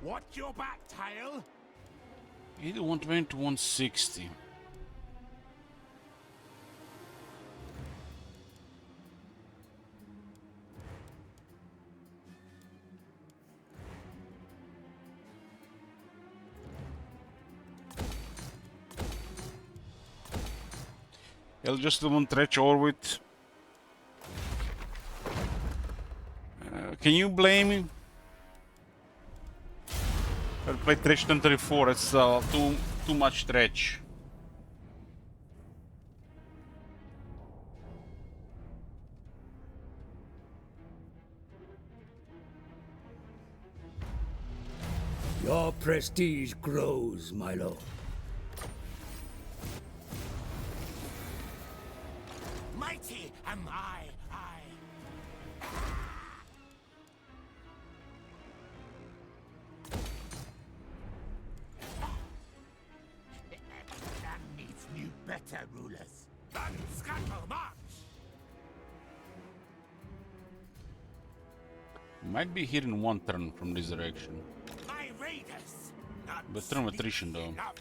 Watch your back, Tail. Either 120 to 160. I'll just do one Tretch Orwit. Can you blame me? I'll play Tretch 1034, it's too much Tretch. Your prestige grows, my lord. Mighty am I. That needs new, better rulers. Run, scuttle, march! Might be here in one turn from this direction. My raiders! Not But turn of attrition though. enough.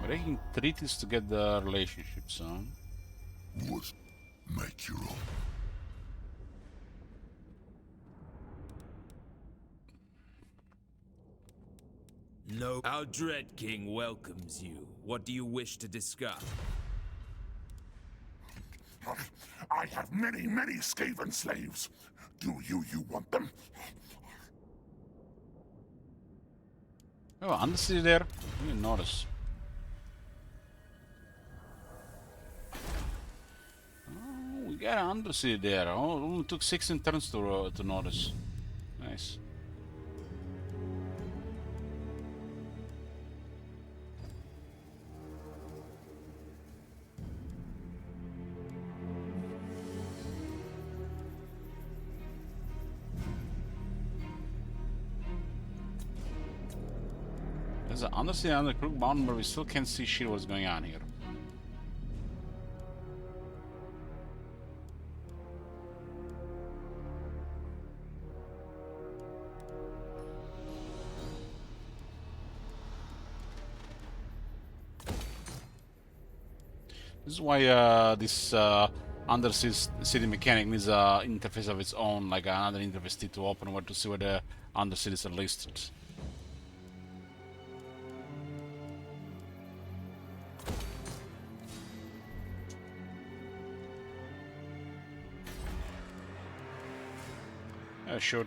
Breaking treaties to get the relationships on. What? Make your own. No. Our Dread King welcomes you. What do you wish to discuss? I have many, many Skaven slaves. Do you want them? Oh, Undercity there? I didn't notice. Oh, we got an Undercity there. Oh, it only took 16 turns to notice. Nice. There's an Undercity under Crook Mountain, but we still can't see shit what's going on here. This is why this Undercity mechanic needs an interface of its own, like another interface T to open where to see where the Undercities are listed. Yeah, sure.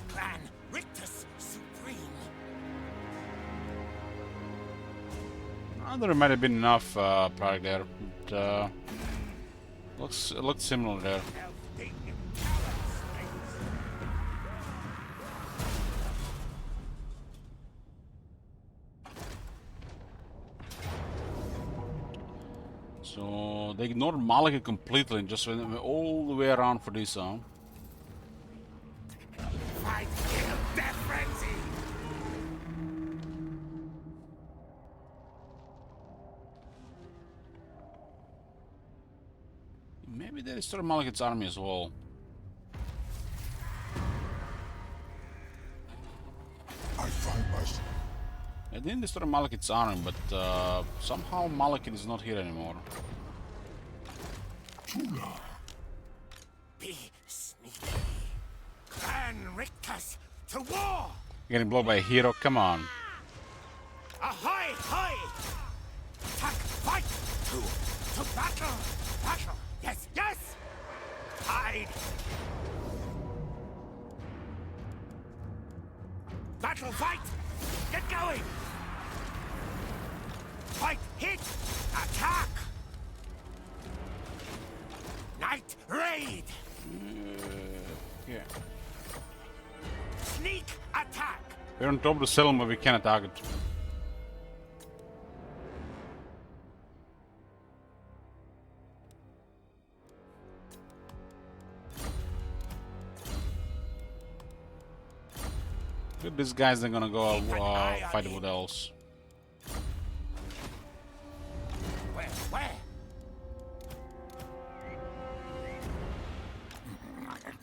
Clan Rictus Supreme. There might have been enough product there, but it looked similar there. So they ignored Malekith completely and just went all the way around for this song. Fight till death frenzy. Maybe they destroyed Malekith's army as well. I find myself. They didn't destroy Malekith's army, but somehow Malekith is not here anymore. Tula. Be sneaky. Clan Rictus to war. Getting blocked by a hero, come on. Ahoy, hoy! Attack, fight! To battle! Battle! Yes, yes! Hide! Battle, fight! Get going! Fight, hit! Attack! Night raid! Yeah. Sneak attack! We're on top of the cell, but we can't attack it. Good, these guys are gonna go fight with elves. Where?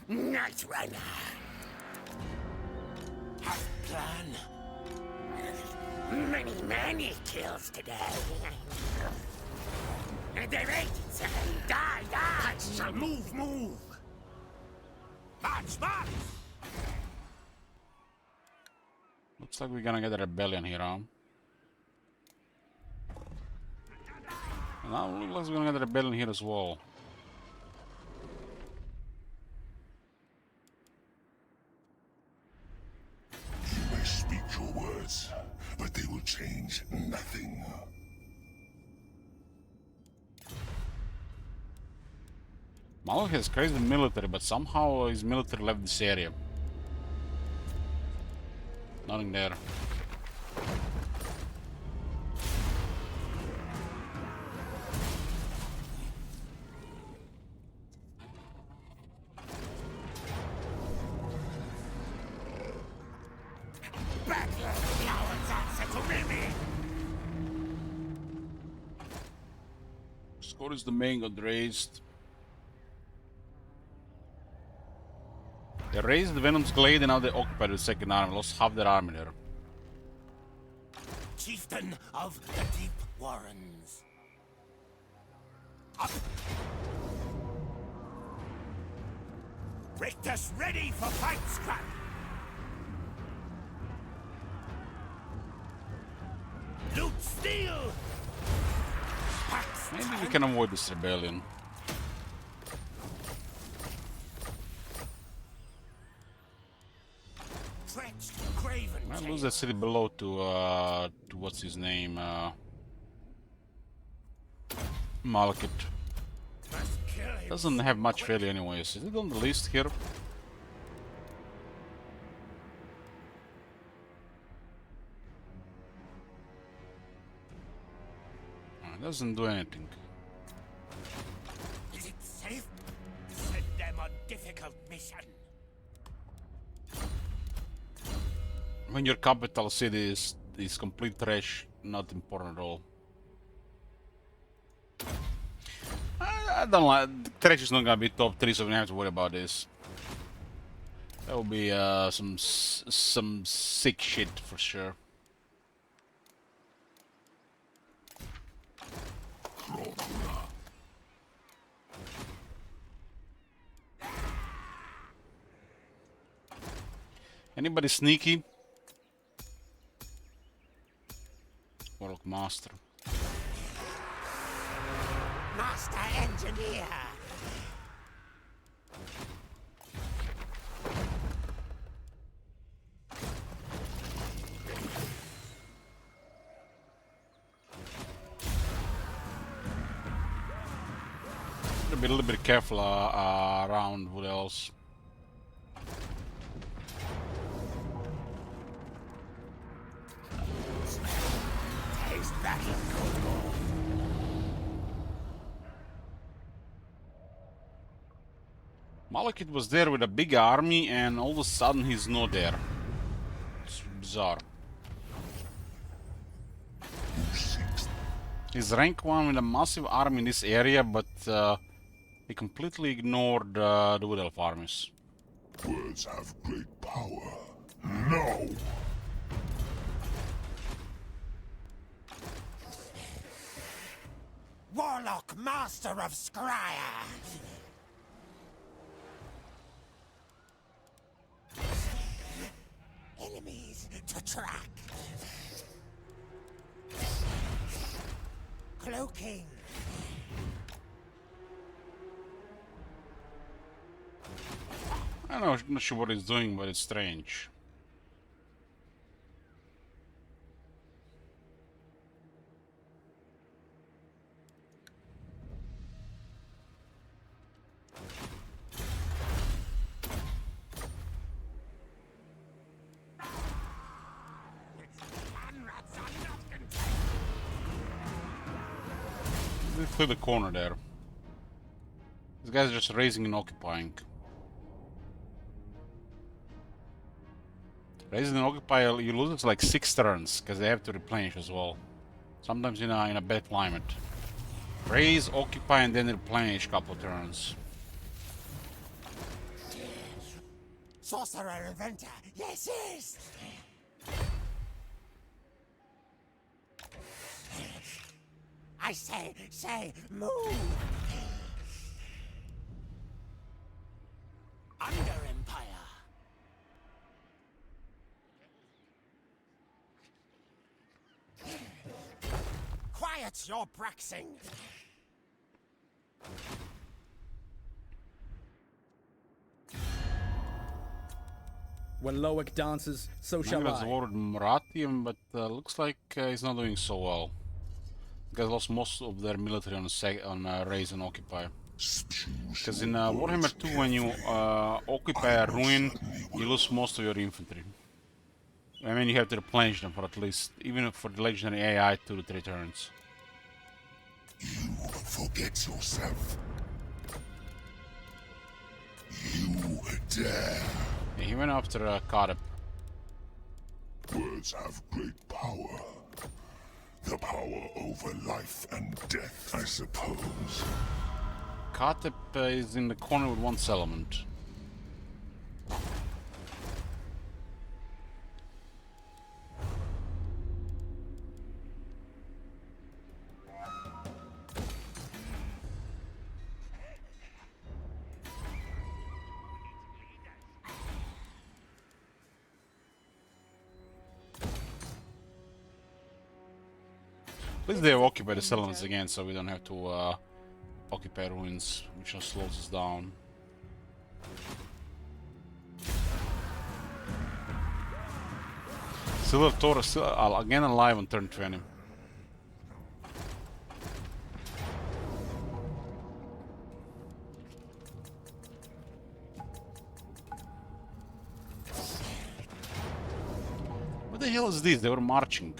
Night runner! Have plan. Many kills today. And they're ready to die. Move. March. Looks like we're gonna get a rebellion here, huh? Now looks like we're gonna get a rebellion here as well. You may speak your words, but they will change nothing. Malekith has crazy military, but somehow his military left this area. Nothing there. Score is the main got raised. They raised the Venom's Glade and now they occupied the second army. Lost half their army there. Chieftain of the Deep Warrens. Up. Rictus ready for fight, scrap. Loot steel. Maybe we can avoid this rebellion. Might lose that city below to what's his name, Malekith. Doesn't have much value anyways. Is it on the list here? It doesn't do anything. Is it safe? Send them on difficult mission. When your capital city is complete trash, not important at all. I don't like trash is not gonna be top 3, so we don't have to worry about this. That will be some sick shit for sure. Anybody sneaky? Warlock Master. Master Engineer. Gotta be a little bit careful around what else. Malekith was there with a big army and all of a sudden he's not there. It's bizarre. He's rank 1 with a massive army in this area, but he completely ignored the Wood Elf armies. Words have great power. No! Warlock Master of Skryre. Enemies to track. Cloaking. I don't know, I'm not sure what he's doing, but it's strange. They clear the corner there. These guys are just raising and occupying. Raising and occupy, you lose like 6 turns because they have to replenish as well. Sometimes in a bad climate. Raise, occupy, and then replenish couple turns. Sorcerer Inventor, yes, yes. I say, move. Under Empire. Quiet your Braxing. When Loic dances, so shall Magnus I. awarded Moratium, but looks like he's not doing so well. The guys lost most of their military on Raise and Occupy. Because in Warhammer 2, when you occupy a ruin, you lose most of your infantry. I mean, you have to replenish them for at least, even for the legendary AI, 2 to 3 turns. You forget yourself. You dare. Yeah, he went after Kadep. Words have great power. The power over life and death, I suppose. Kadep is in the corner with 1 settlement. At least they have occupied the settlements again, so we don't have to occupy ruins, which just slows us down. Silver Taurus still again alive on turn 20. What the hell is this? They were marching.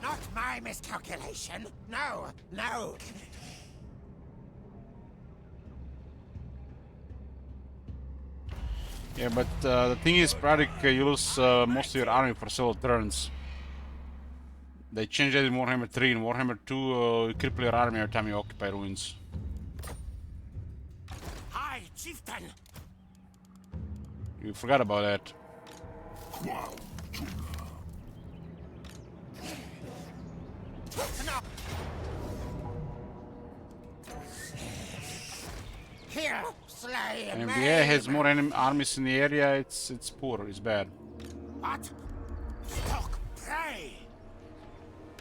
Not my miscalculation. No, no. Yeah, but the thing is, Pradik, you lose most of your army for several turns. They changed that in Warhammer 3. In Warhammer 2, you cripple your army every time you occupy ruins. Hi, chieftain. You forgot about that. Kill, slay, And if the maim. AI has more enemy armies in the area, it's poor, it's bad. What? Stalk prey.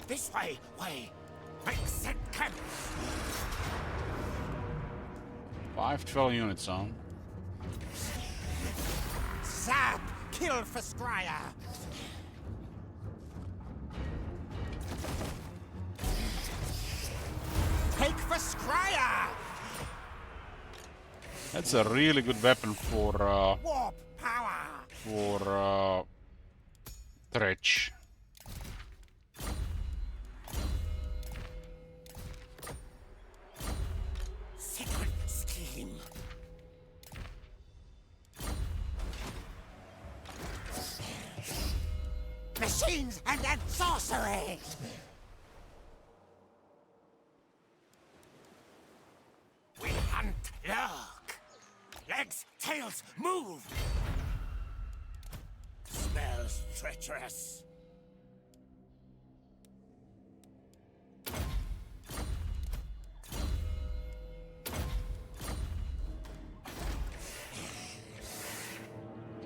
This way, Make set camp. 5-12 units, huh? Zap, kill for Scryer. Take for Scryer. That's a really good weapon for Warp power. Tretch. Secret scheme. Machines and then sorcery. We hunt, look. Legs, tails, move. Smells treacherous.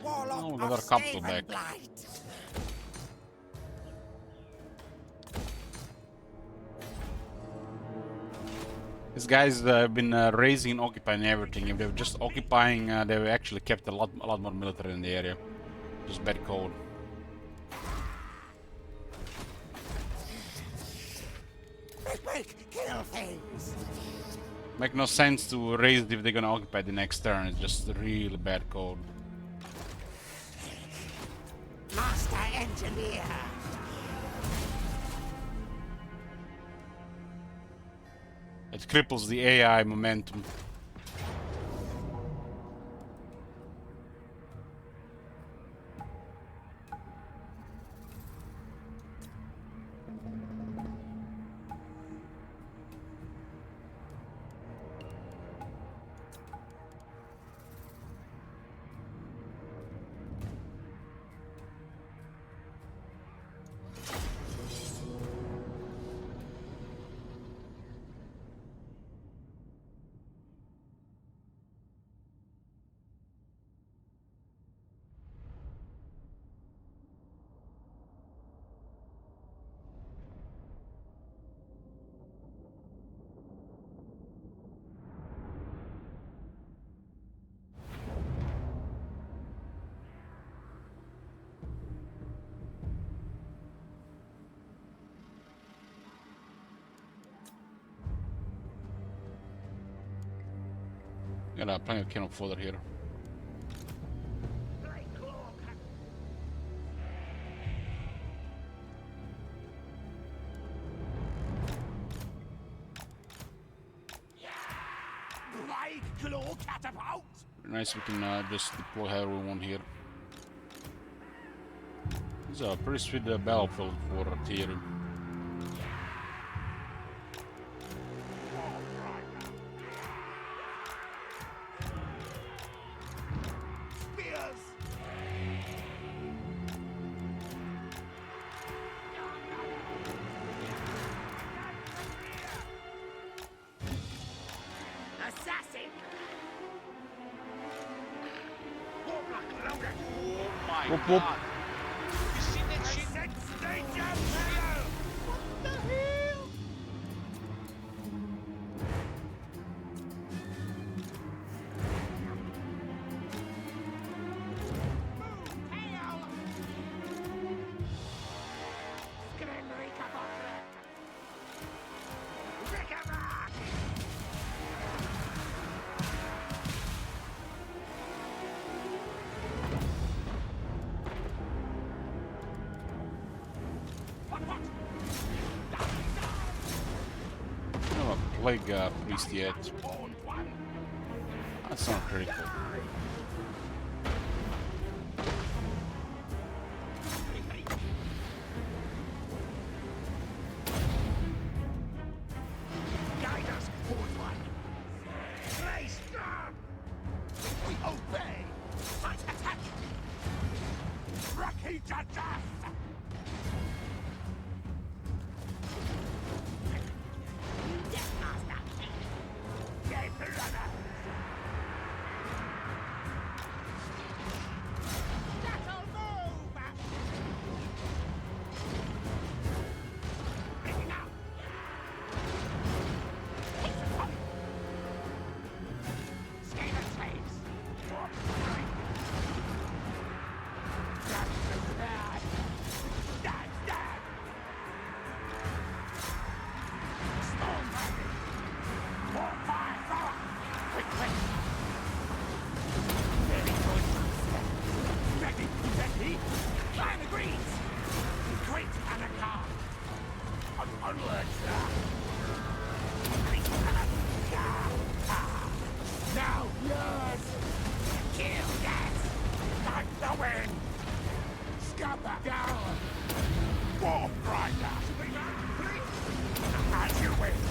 Warlock Oh, we of got a couple back. Skavenblight. These guys have been raising and occupying everything. If they were just occupying, they were actually kept a lot more military in the area. Just bad code. Make kill things. Make no sense to raise if they're gonna occupy the next turn. It's just really bad code. Master engineer. It cripples the AI momentum. Got plenty of cannon fodder here. Blade claw catapult. Nice, we can just deploy however we want here. This is a pretty sweet battlefield for artillery. Spears. Assassin. Oh my Whoop, whoop. god. You see that shit? plague priest yet. That's not critical. Guide us, Bold One. Play stop! We obey! Fight attack! Rocky Judges! Deathmaster! Dead brother! That'll move! Bring it out! Skaven slaves! That's bad! That's bad! Storm Dragon! More fire thrower! Quick, quick! Very good! Ready, ready! Climb the greens! Great Anakar! Onward! Great Anakar! Now, yes! Kill, yes! Like the wind! Scupper down! Warp Rider! As you wish!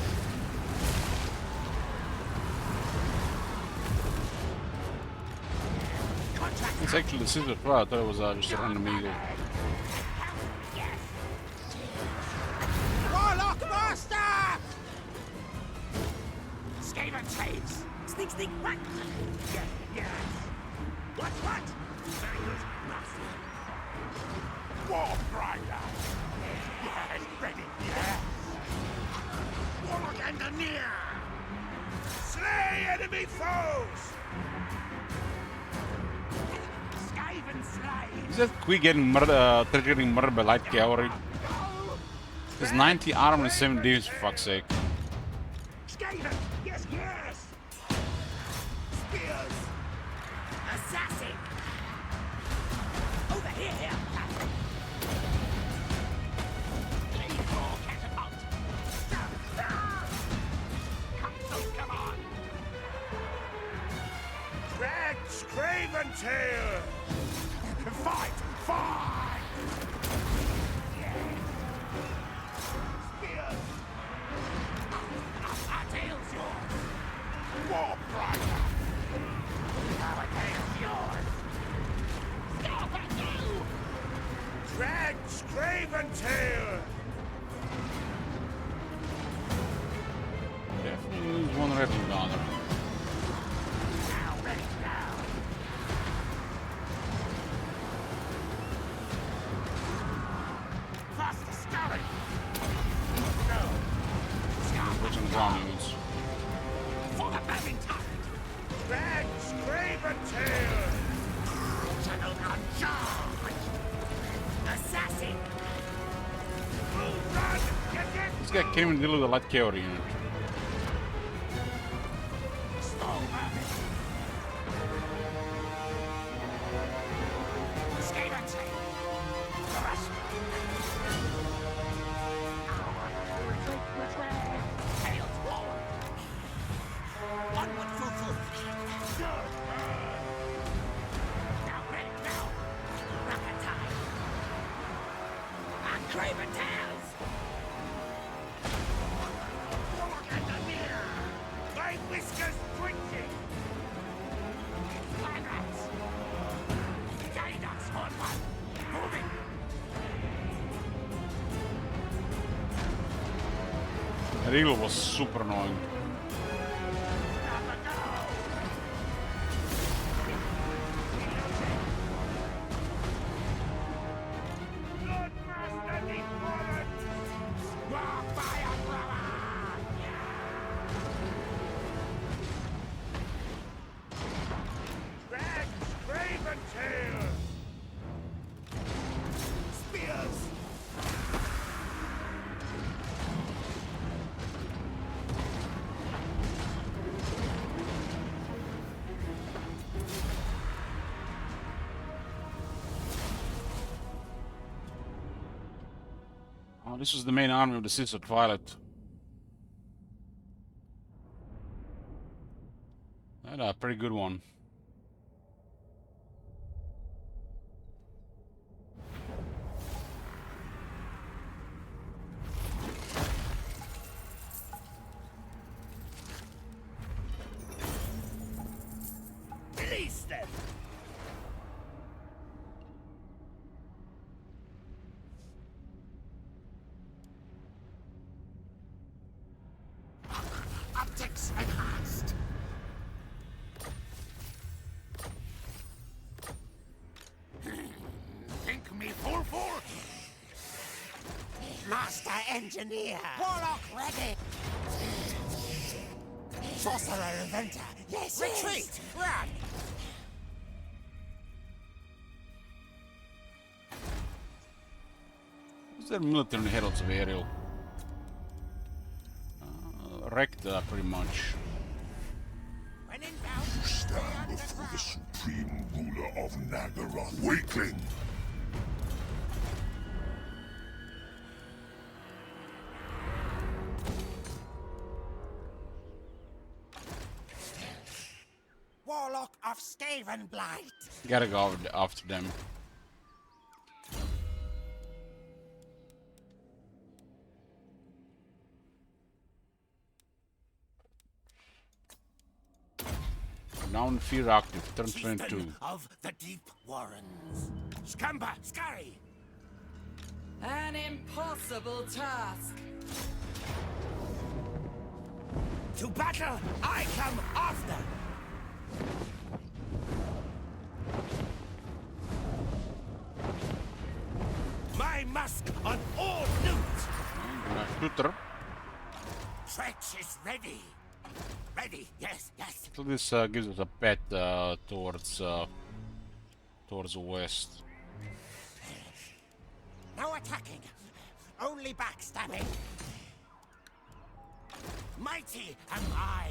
It's actually the Scissor Fire. I thought it was just a random eagle. Warlock Master! Skaven slaves! Sneak, sneak, what? Yes, yes. What? Very good, Master. Warp Rider! Yes, ready, yes. Warlock Engineer! Slay enemy foes! Skaven slaves! Is that quick getting triggering murder by light cavalry? There's 90 armor and 7 defense, for fuck's sake. Skaven! Yes, yes! Spears! Assassin! Over here! Lethal catapult! Come on! Drag Craven Tail! Fight! Fight! Yes! Spears! Our tail's yours! Warp Rider! Our tail's yours! Stop at you! Drag Craven Tail! Definitely lose one rebel gunner. Now, ready now! Faster, scurry! No! Which one's on units? For the babbing turret! Drag Craven Tail! Channel on charge! Assassin! Move, run! Get! This guy came and deal with the light cavalry unit. Storm Rabbit! Skaven Tail! Rush! Retreat! Tails forward! Onward, Fufu! Now, ready, now! Rocket time! On Craven Tails! Warlock Engineer! My whiskers twitching! Land rats! Guide us, Horn One! Moving! That eagle was super annoying. Spears! Oh, this was the main army of the Sins of Twilight. And a pretty good one. Release them! Optics enhanced! Think me fool? Master Engineer! Warlock ready! Sorcerer Inventor! Yes, retreat! Run! Is there military heralds of Ariel? Wrecked pretty much. When in doubt, You stand before the supreme ruler of Nagaroth. Weakling! Warlock of Skavenblight! Gotta go after them. Now in fear active, turn 22. Chieftain of the Deep Warrens. Scamper, scurry! An impossible task. To battle, I come after! My musk on all loot! Shooter. Trench is ready! Ready, yes. So this gives us a pet towards the west. No attacking, only backstabbing. Mighty am I.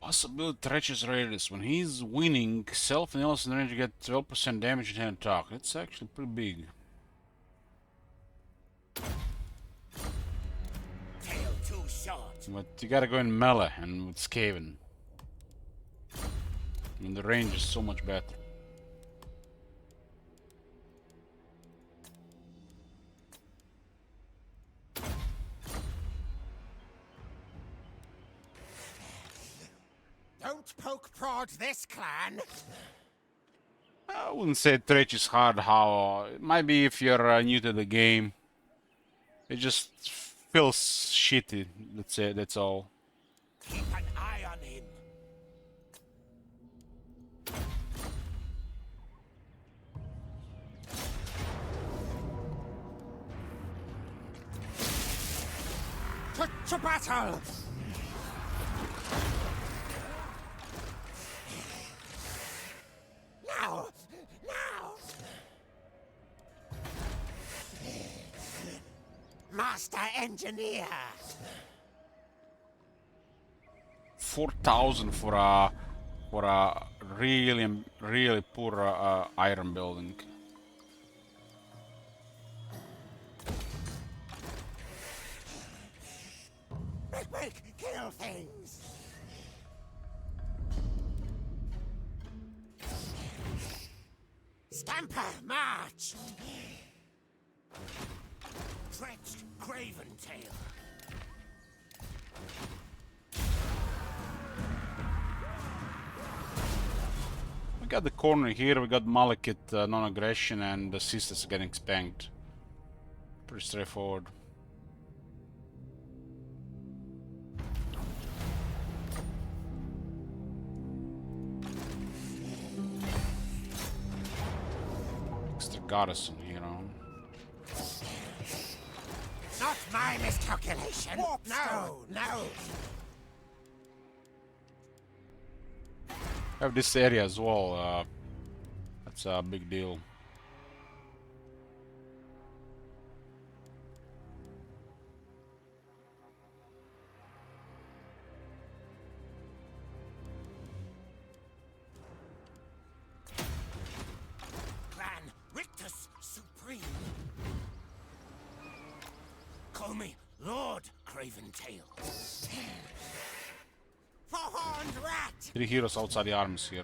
Possible Treacherous Raiders. When he's winning, self and Nelson range get 12% damage in hand attack. That's actually pretty big. Tail too short. But you gotta go in melee and with Skaven. I mean, the range is so much better. Don't poke prod this clan. I wouldn't say Tretch is hard. How it might be if you're new to the game. It just feels shitty. That's it. That's all. Keep an eye on him. To battle! Now! Master Engineer! 4,000 for a really poor iron building. Quick, kill things! Scamper, march! Stretched Craven Tail. We got the corner here, we got Malekith non-aggression, and the sisters getting spanked. Pretty straightforward. Extra garrison here on. Not my miscalculation. No. Have this area as well. That's a big deal. Clan Rictus Supreme. Call me Lord Craven. craven tales. For horned rat! 3 heroes outside the arms here.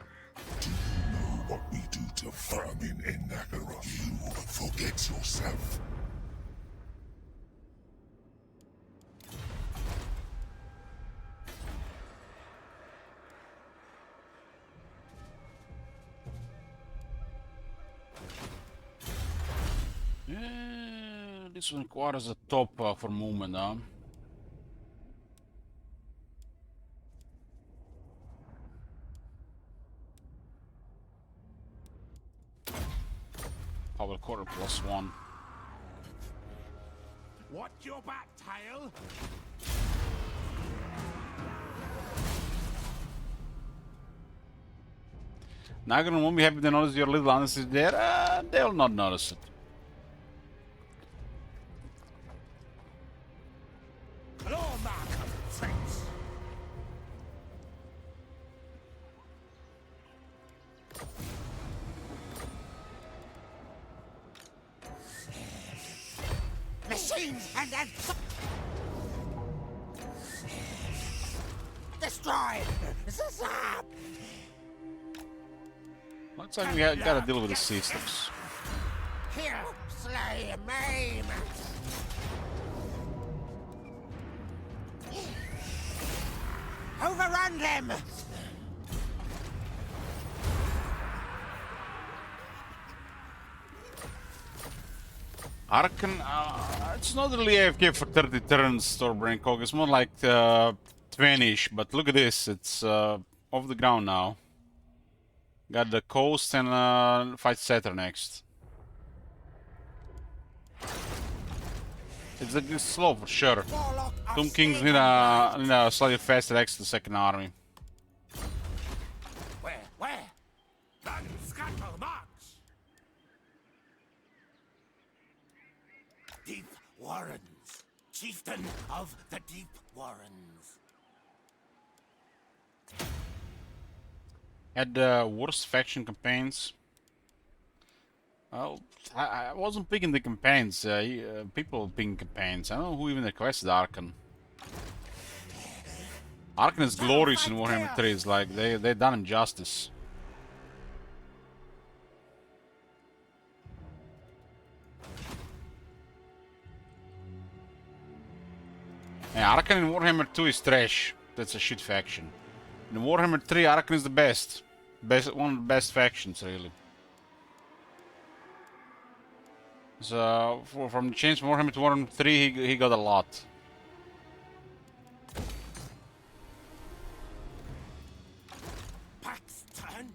Know what we do to vermin in Naggaroth. You forget yourself. Yeah, this one requires a top for movement, huh? Power quarter +1. Watch your back, tail! Nagaron won't be happy to notice your little Annis is there. They'll not notice it. Clawmark of threats! Machines and destroy! Zap! Looks like we gotta deal with the systems. Kill, slay, maim! Overrun them! Arkan, it's not really AFK for 30 turns, Stormbrain Cog. It's more like 20-ish, but look at this. It's off the ground now. Got the coast and fight Setter next. It's slow for sure. Tomb Kings need a slightly faster exit to the second army. Where? None scuttle march! Deep Warrens, chieftain of the Deep Warrens. Had the worst faction campaigns. Well, I wasn't picking the campaigns. People picking campaigns. I don't know who even requested Arkan. Arkan is glorious in Warhammer 3. It's like they done him justice. Yeah, Arkan in Warhammer 2 is trash. That's a shit faction. In Warhammer 3, Arkan is the best. One of the best factions, really. So, from the change from Warhammer to Warhammer 3, he got a lot. Pax turned.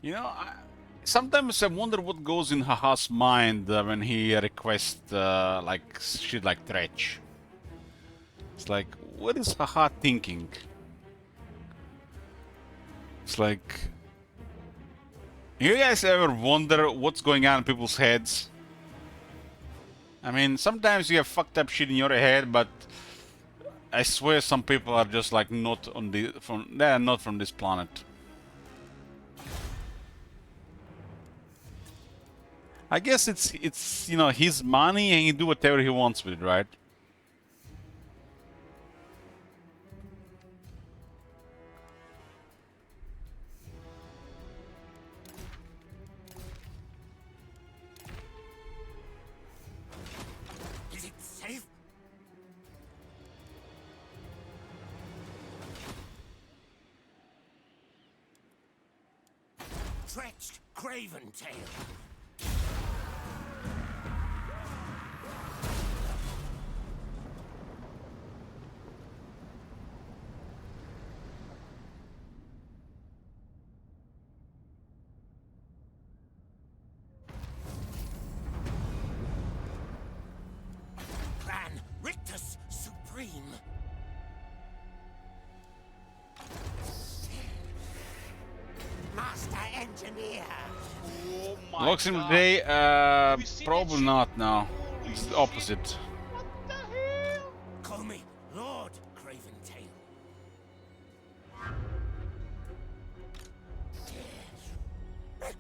You know, sometimes I wonder what goes in Haha's mind when he requests like shit like Tretch. It's like, what is Haha thinking? It's like, you guys ever wonder what's going on in people's heads? I mean, sometimes you have fucked up shit in your head, but I swear some people are just like not on they're not from this planet. I guess it's you know, his money and he do whatever he wants with it, right? Is it safe? Stretched Craven Tail. Clan Rictus Supreme. engineer. Oh my Looks in the god. day, Have you seen that probably shit? not now. Holy It's the shit. opposite. What the hell? Call me Lord Craventail.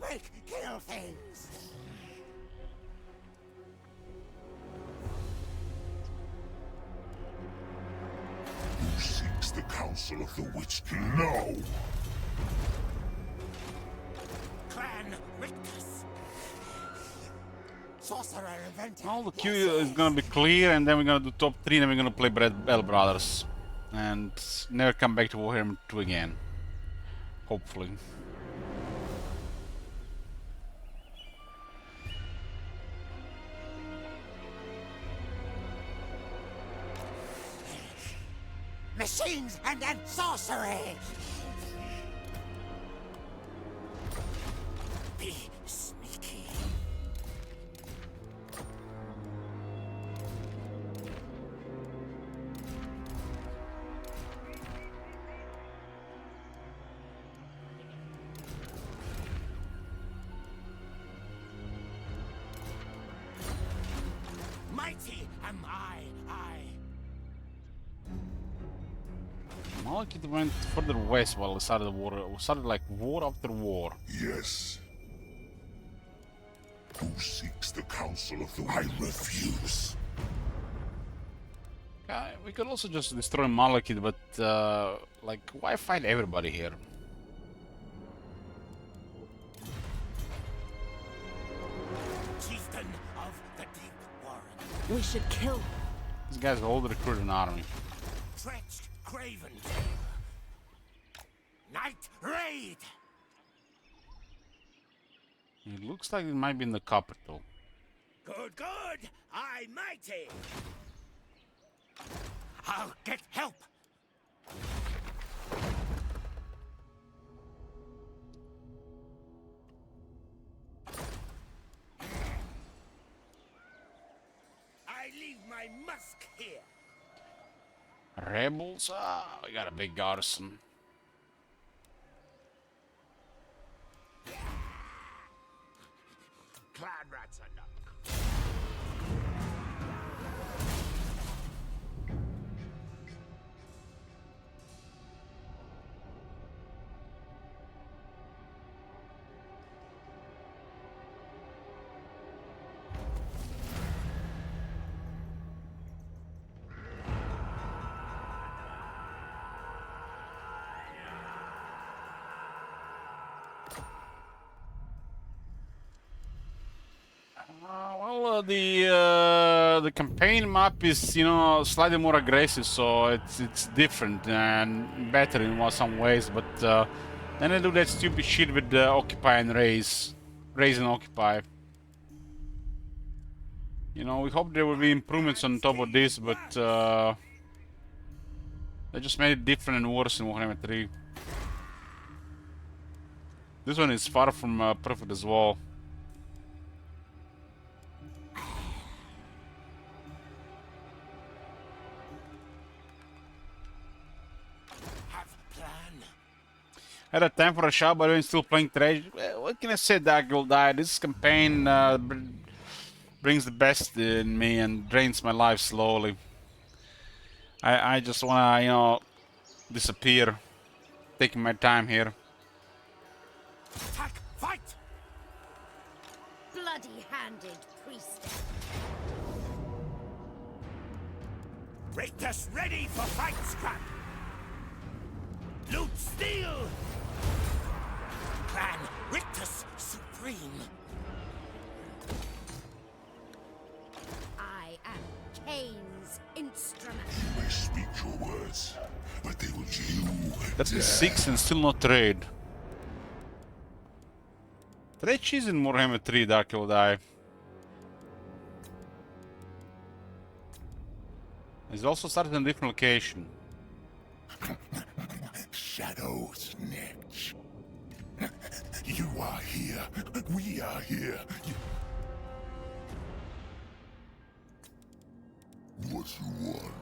Quick, kill things. Who seeks the counsel of the Witch King? No! Clan Rictus. Sorcerer invented. Well, the queue is gonna be clear, and then we're gonna do top 3, and then we're gonna play Bell Brothers. And never come back to Warhammer 2 again. Hopefully. Machines and then sorcery. Be sneaky. Mighty am I. Malekith went further west while we started the war. We started like war after war. Yes. Who seeks the counsel of the I refuse. We could also just destroy Malekith, but like, why fight everybody here? Chieftain of the Deep Warren. We should kill him. This guy's already recruited an army. Trenched Craven. Night Raid. It looks like it might be in the capital. Good, good. I mighty. I'll get help. I leave my musk here. Rebels? Ah, we got a big garrison. Clan rats are not. The campaign map is, you know, slightly more aggressive, so it's different and better in some ways. But then I do that stupid shit with occupy and raise and occupy. You know, we hope there will be improvements on top of this, but they just made it different and worse in Warhammer 3. This one is far from perfect as well. I had time for a shower, but I'm still playing trash. Well, what can I say, Dark Gold Die? This campaign brings the best in me and drains my life slowly. I just wanna, you know, disappear. Taking my time here. Attack! Fight! Bloody-handed priestess. Rictus ready for fight, scrap! Loot steel! Clan Rictus supreme! I am Cain's instrument. You may speak your words, but they will yield. That's the 6 and still not trade. Trade is in Warhammer 3, Dark Gold Die. He's also started in a different location. Shadows, Nitch. You are here. We are here. What you want?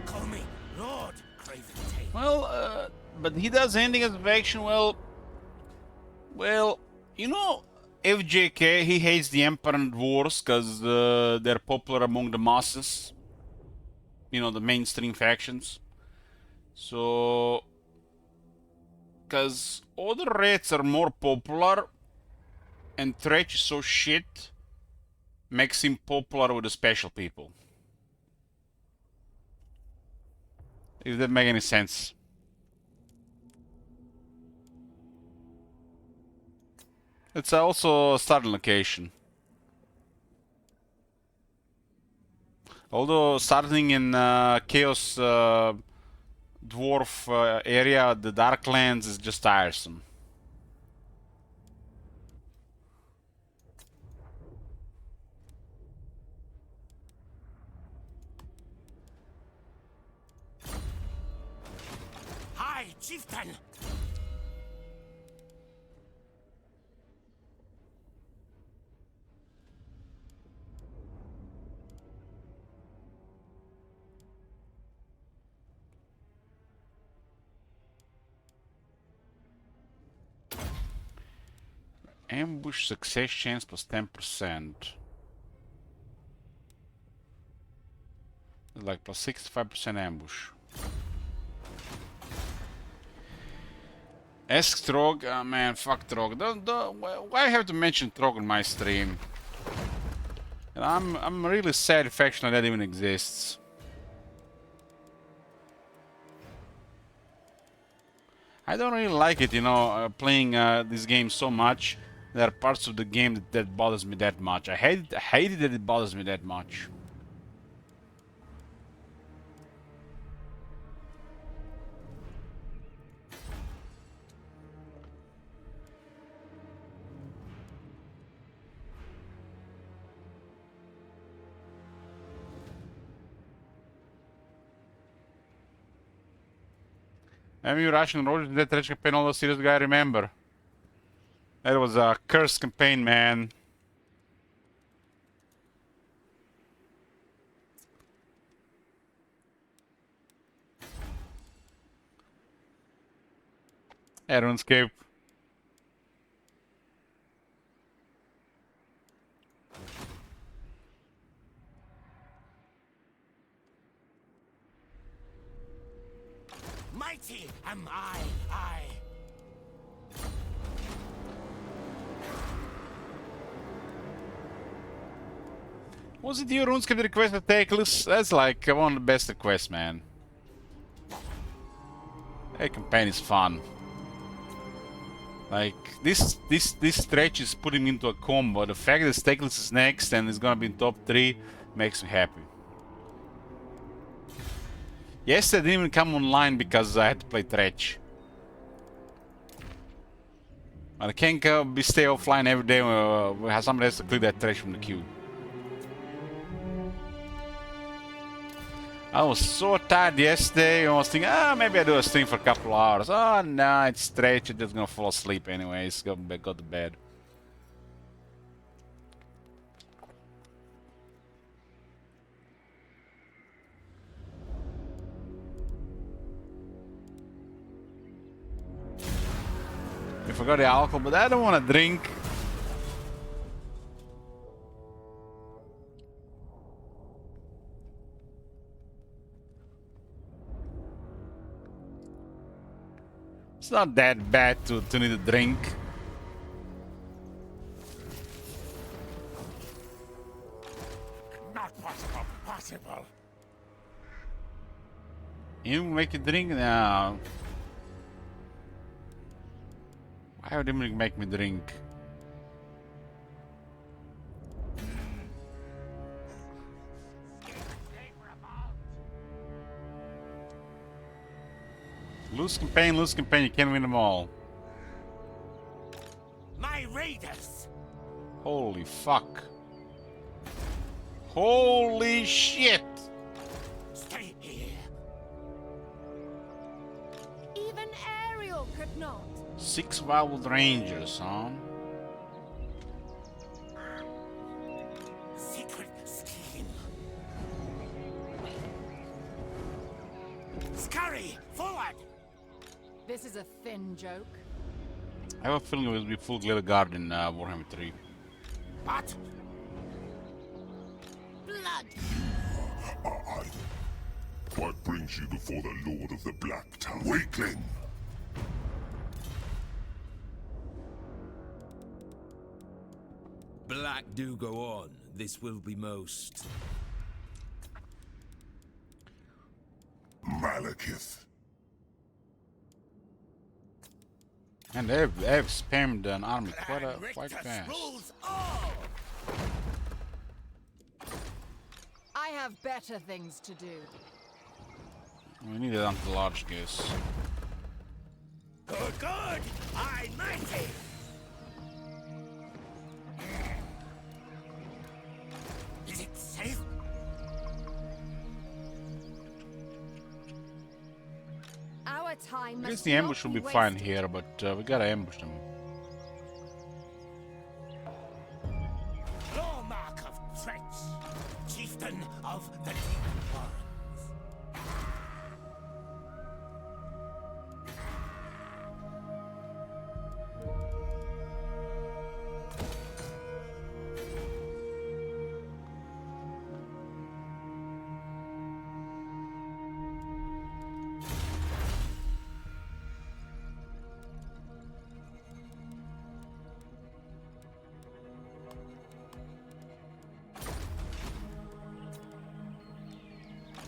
Call me Lord Craventail. Well, but he does ending as faction. Well, you know, FJK, he hates the Emperor and Dwarves because they're popular among the masses. You know, the mainstream factions. So, because other raids are more popular, and Thresh is so shit, makes him popular with the special people. If that makes any sense. It's also a starting location. Although starting in Chaos Dwarf area, the Darklands is just tiresome. Hi, chieftain! Ambush success chance plus 10%. Like plus 65% ambush. Ask Trog, man, fuck Trog. Why have to mention Trog in my stream? And I'm really sad faction that even exists. I don't really like it, you know, playing this game so much. There are parts of the game that bothers me that much. I hate it that it bothers me that much. Maybe Russian Road, that Thresh campaign, all the serious guy remember. That was a cursed campaign, man. RuneScape. Mighty am I. Was it your RuneScape request to take? That's like one of the best requests, man. That campaign is fun. Like this stretch is putting me into a combo. The fact that Stakeless is next and is gonna be in top 3 makes me happy. Yes, I didn't even come online because I had to play Thresh. But I can't stay offline every day when somebody has to clear that Thresh from the queue. I was so tired yesterday, I was thinking, maybe I do a stream for a couple of hours. Oh no, it's Thresh, I'm just gonna fall asleep anyways, go to bed. I forgot the alcohol, but I don't want to drink. It's not that bad to need a drink. Not possible. You make a drink now. Why would you make me drink? Lose campaign, you can't win them all. My raiders! Holy fuck. Holy shit! Stay here. Even Ariel could not. 6 Wild Rangers, huh? Secret scheme. Scurry, forward! This is a thin joke. I have a feeling it will be full Glitter Guard in Warhammer 3. What? Blood! What brings you before the Lord of the Black Tower? Weakling! Black do go on. This will be most. Malekith. And they've spammed an army quite fast. I have better things to do. We need it onto the large guess. Good, good! I mighty! Is it safe? Our time I guess must the ambush will not be be fine wasted. here, but we gotta ambush them. Law mark of threats, chieftain of the Demon Warrens.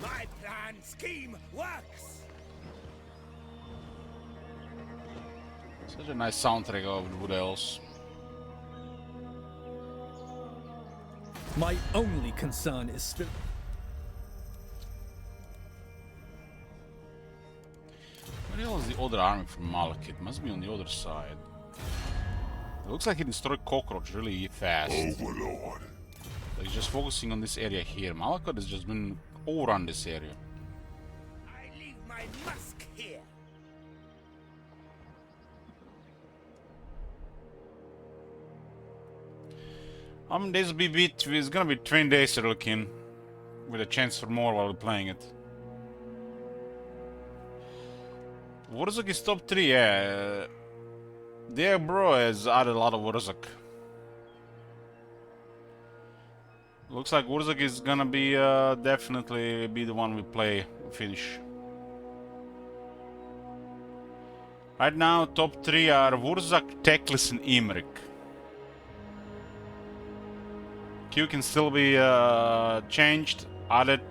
My plan scheme works! Such a nice soundtrack of the Wood Elves. My only concern is spirit. Where the hell is the other army from Malekith? Must be on the other side. It looks like he destroyed Cockroach really fast. Overlord. He's just focusing on this area here. Malekith has just been overrun this area. I leave my musk here. This will be beat. It's gonna be 20 days to look in, with a chance for more while we're playing it. Wurzuk is top 3, yeah. Their bro has added a lot of Wurzuk. Looks like Wurzuk is gonna be definitely be the one we play finish. Right now, top 3 are Wurzuk, Teclis, and Imrik. Q can still be changed, added,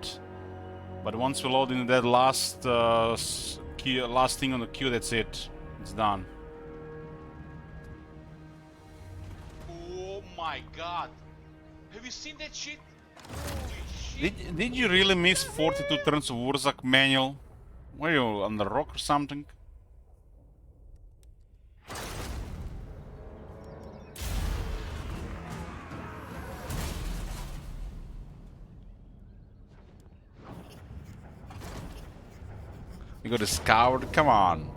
but once we load in that last last thing on the queue, that's it. It's done. Oh my god. Have you seen that shit? Holy shit. Did you really miss 42 turns of Wurzuk manual? Were you on the rock or something? We got a Scout, come on.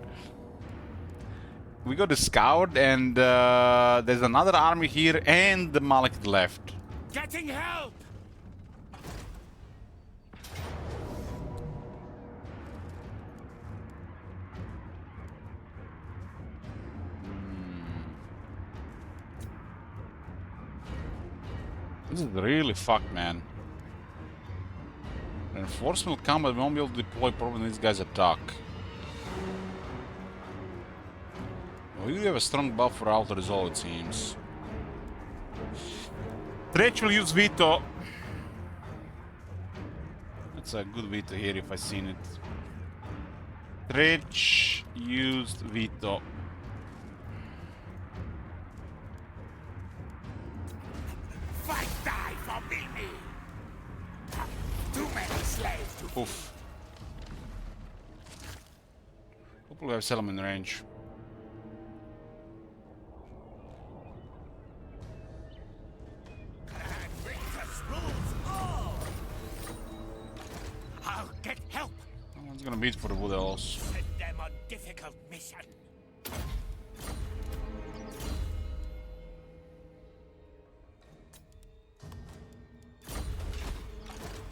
We got a Scout and there's another army here and the Malekith left. Getting help! This is really fucked, man. Reinforcement will come, but we won't be able to deploy probably when these guys attack. We do have a strong buff for Altar is all it seems. Tretch will use Veto. That's a good Veto here if I seen it. Tretch used Veto. Fight die for Mimi! Too many slaves to Oof. Hopefully we have settlement range. I'll get help! It's gonna beat for the Wood Elves. Send them on difficult mission.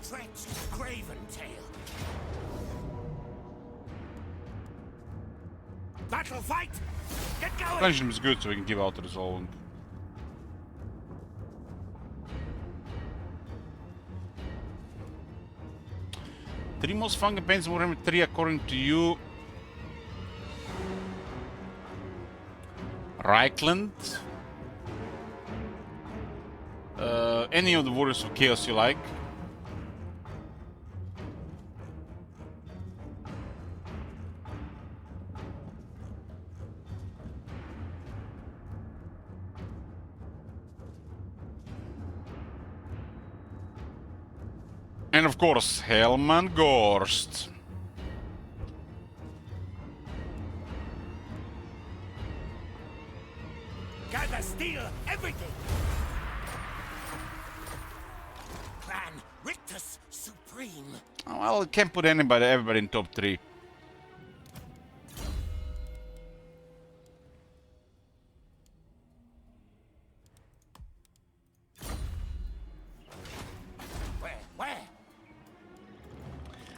Trenched Graven Tail. battle fight! Get going! Replenishment is good so we can give out resolving. Three most fun campaigns in Warhammer 3 according to you. Reichland. Any of the Warriors of Chaos you like. And of course, Helman Gorst. Gather steel everything! Clan Rictus Supreme. Oh, well, it can't put everybody in top 3. Where?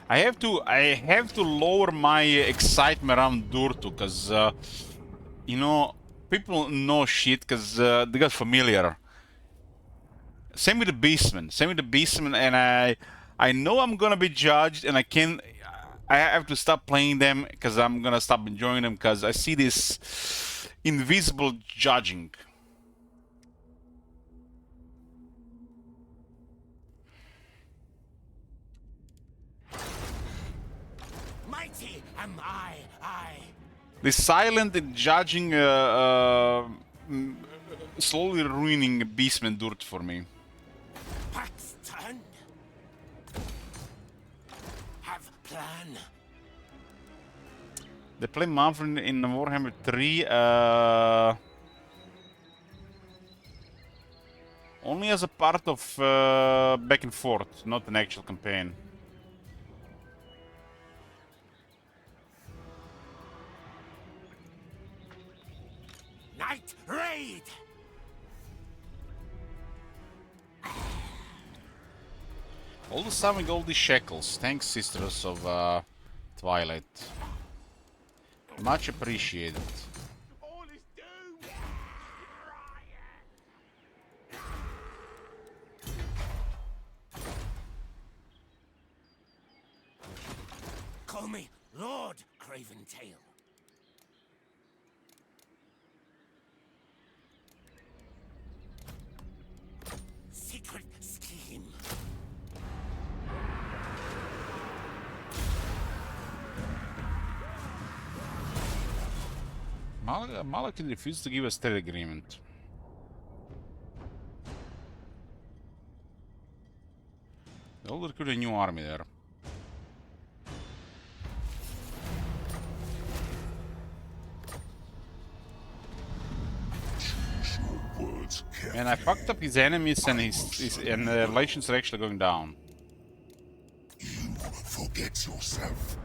I have to lower my excitement around Durtu, cause you know, people know shit cause they got familiar. Same with the Beastmen, and I know I'm gonna be judged, and I have to stop playing them because I'm gonna stop enjoying them because I see this invisible judging. Mighty am I. The silent judging slowly ruining Beastman Dirt for me. Paxton. Have plan. They play Manfred in Warhammer 3 only as a part of back and forth, not an actual campaign. Night raid. All the time with all these shekels. Thanks, Sisters of Twilight. Much appreciated. Call me Lord Craventail. Secret scheme. Malachi refused to give us trade agreement. They'll recruit a new army there. And I fucked up his enemies, and his relations are actually going down. You forget yourself.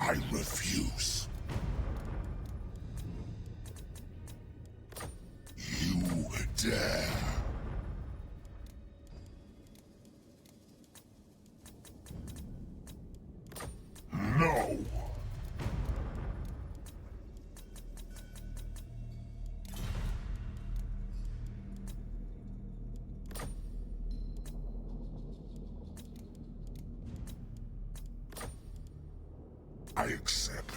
I refuse. You dare. No. I accept.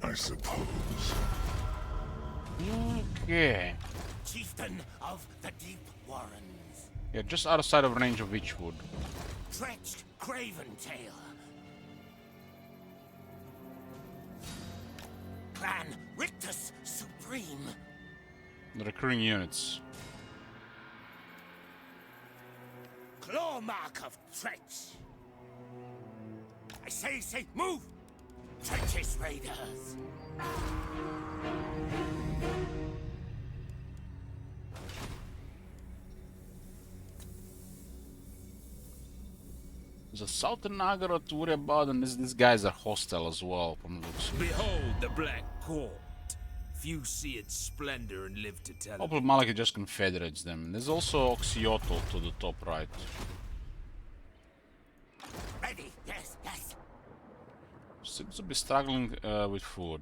I suppose. Okay. Chieftain of the Deep Warrens. Yeah, just outside of range of Witchwood. Trenched Craventail. Clan Rictus Supreme. The recruiting units. Clawmark of Trench. I say, move! Trenches Raiders. There's a Southern Nagarot to worry about, and these guys are hostile as well from looks. Behold the Black Court. Few see its splendor and live to tell Hopefully Malekith just confederates them. There's also Oxyotl to the top right. Ready? Yes, yes. Seems to be struggling with food.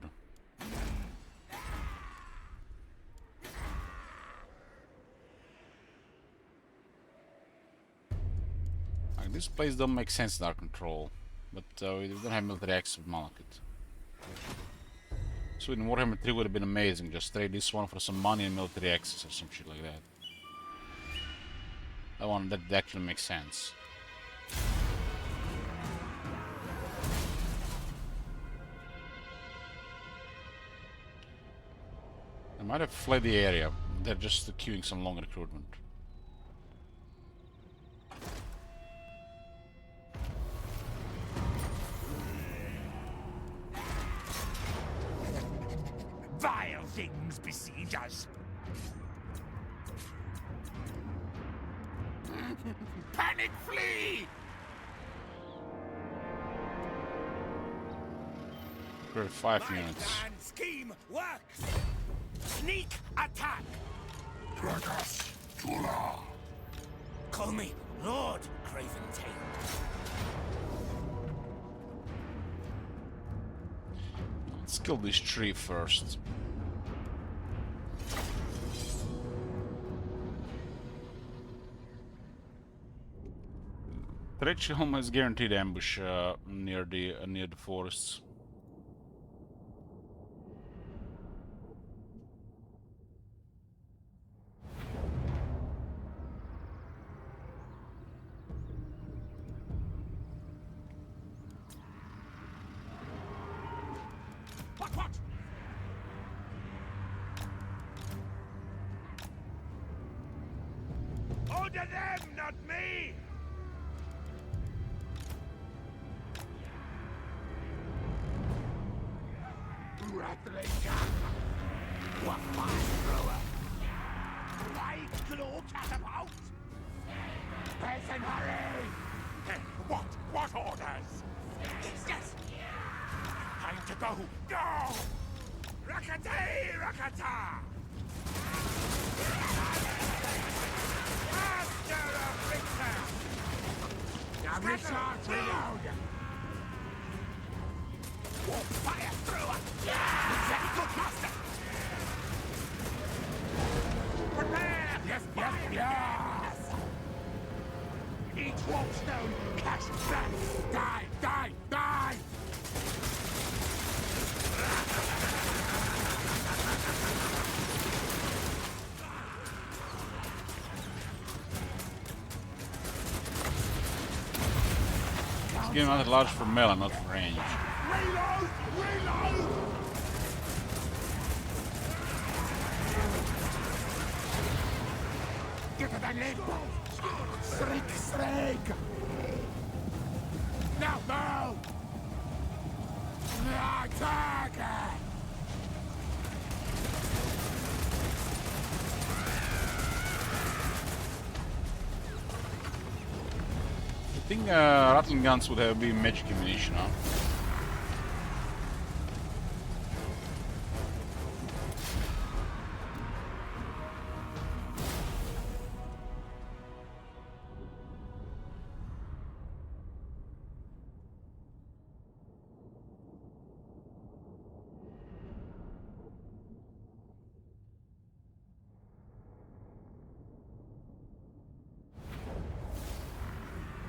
Like, this place don't make sense in our control, but we don't have military access with Malekith. Sweden Warhammer 3 would have been amazing. Just trade this one for some money and military access or some shit like that. That one that actually makes sense. They might have fled the area. They're just queuing some long recruitment. Vile things besiege us. Panic flee! Great, 5 units. Plan scheme works! Sneak attack! Gragas Tula! Call me Lord Craventail. Let's kill this tree first. Threadhelm has guaranteed ambush near the forests. What? Order them, not me! Rattling gun! What fire thrower! Light claw catapult! Peasant hurry! What orders? Yes! Time to go! Go! Rakatay! Rakata! Master of Victor! Reload! Fire thrower! Very good, master! Prepare! Yes! Each wallstone cash back! Die! It's getting rather large for melee, not for range. Reload! Get to the lid! Shriek! Now move! Attack! I think rattling guns would have been magic ammunition, huh?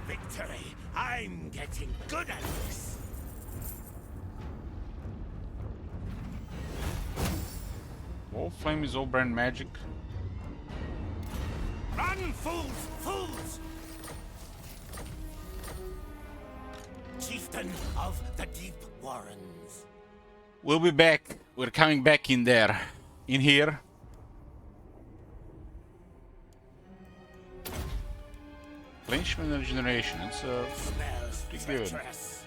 Victory! I'm getting good at this! Wolf-Flame is all brand magic. Run, fools! Chieftain of the Deep Warrens. We'll be back. We're coming back in there. In here. Flinchman and regeneration. It's Smells pretty good. treacherous.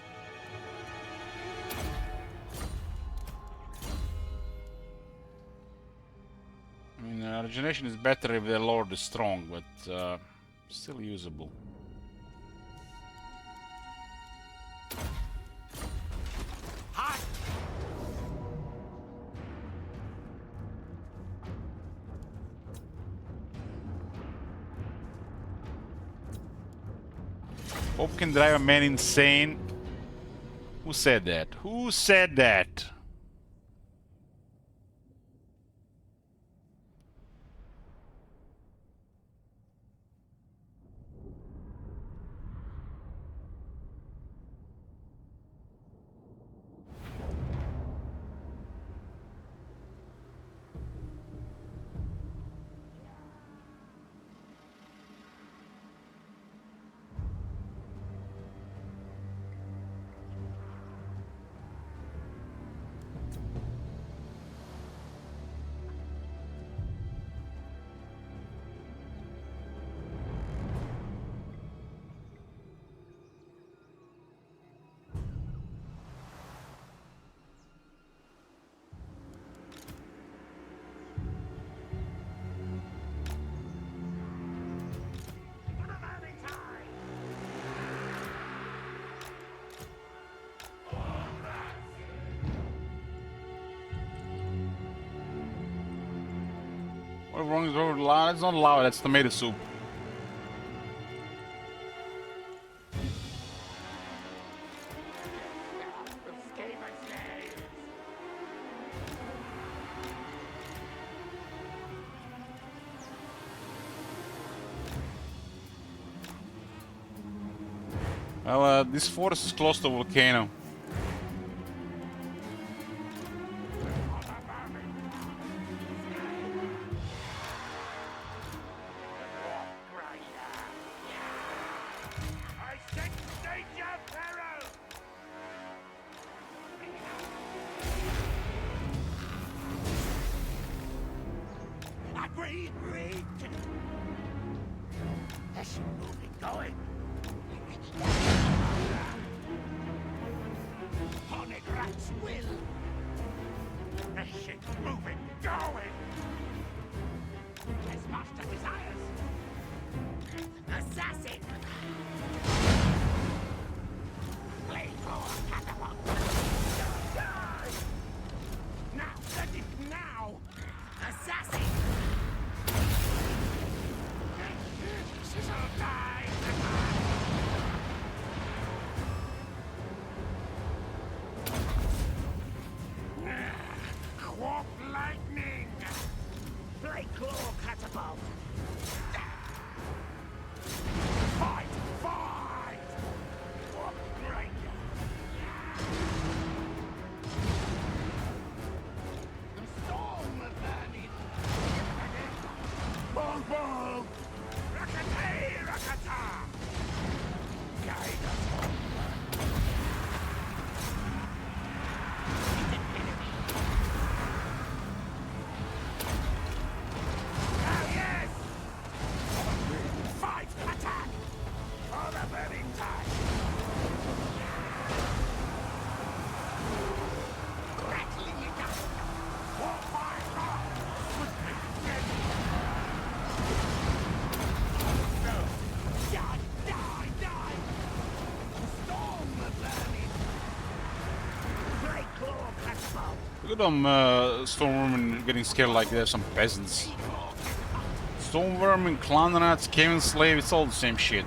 I mean, regeneration is better if the Lord is strong, but still usable. Hope can drive a man insane. Who said that? Who said that? What's wrong is over lava? It's not lava, that's tomato soup. Well, this forest is close to a volcano. Look at them Stormworm getting scared like they're some peasants. Stormworm and Clan Rats, Cave Slave, it's all the same shit.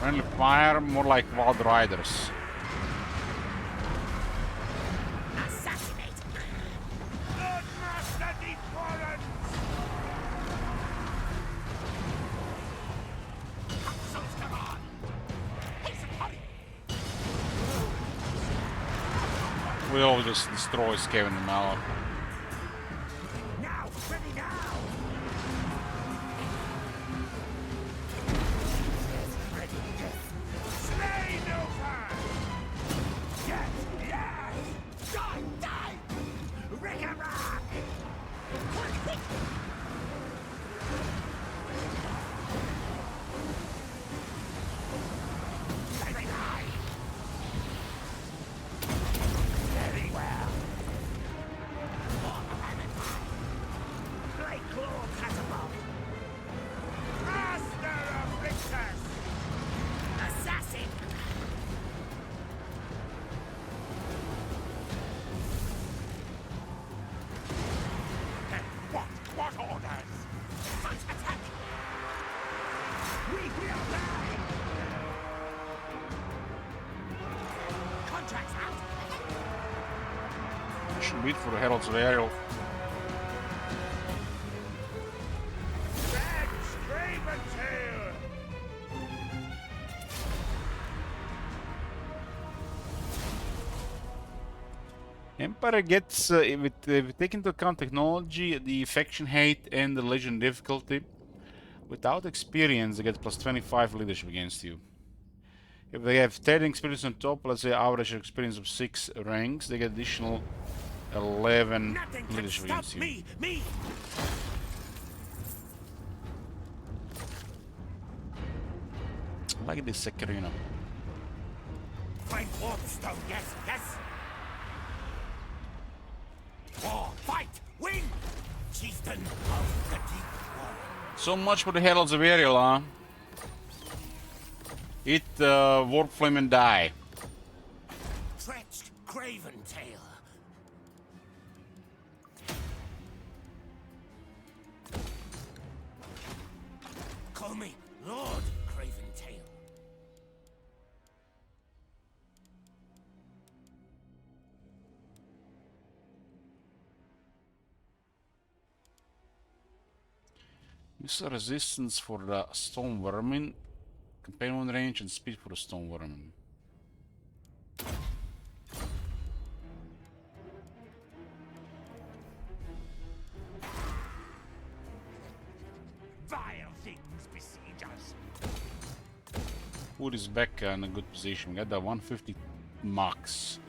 Friendly fire, more like Wild Riders. We all just destroy Skaven and Mallow. should beat for the Heralds of Ariel. Empire gets, if we take into account technology, the faction hate, and the legend difficulty, without experience, they get plus 25 leadership against you. If they have 10 experience on top, let's say average experience of 6 ranks, they get additional 11 leadership against you. Me! I like this Secarino. Fight Waterstone, yes! War, fight, win! Chieftain of the Deep War. So much for the Heralds of Ariel, huh? Eat Warp Flame and die. Trenched Craven Tail. Call me Lord Craven Tail. Missile resistance for the Stone Vermin, companion range, and speed for the Stone Vermin. Vile things besiege us. Food is back in a good position. We got the 150 max.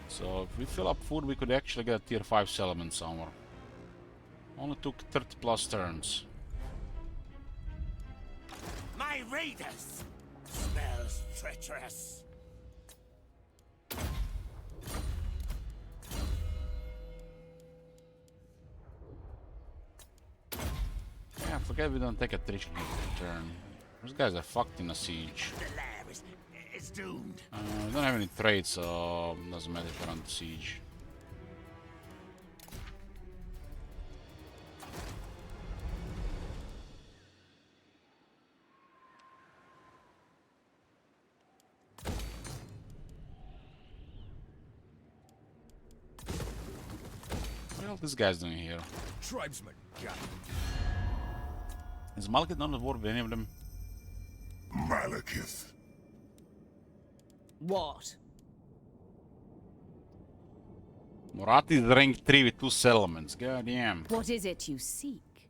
So if we fill up food, we could actually get a tier 5 settlement somewhere. Only took 30 plus turns. My raiders smells treacherous. Yeah, I forget we don't take attrition turn. Those guys are fucked in a siege. The lair is doomed. We don't have any trades, so it doesn't matter if we're on the siege. What this guy's doing here? Tribesman, got it. Is Malekith not at war with any of them? Malekith. What? Moratti is rank 3 with 2 settlements. God damn. What is it you seek?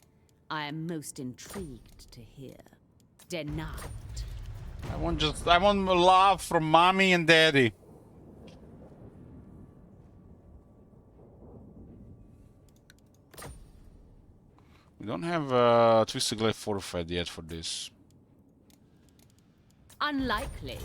I am most intrigued to hear. Denied. I want love from mommy and daddy. We don't have Twisted Glaive fortified yet for this. Unlikely.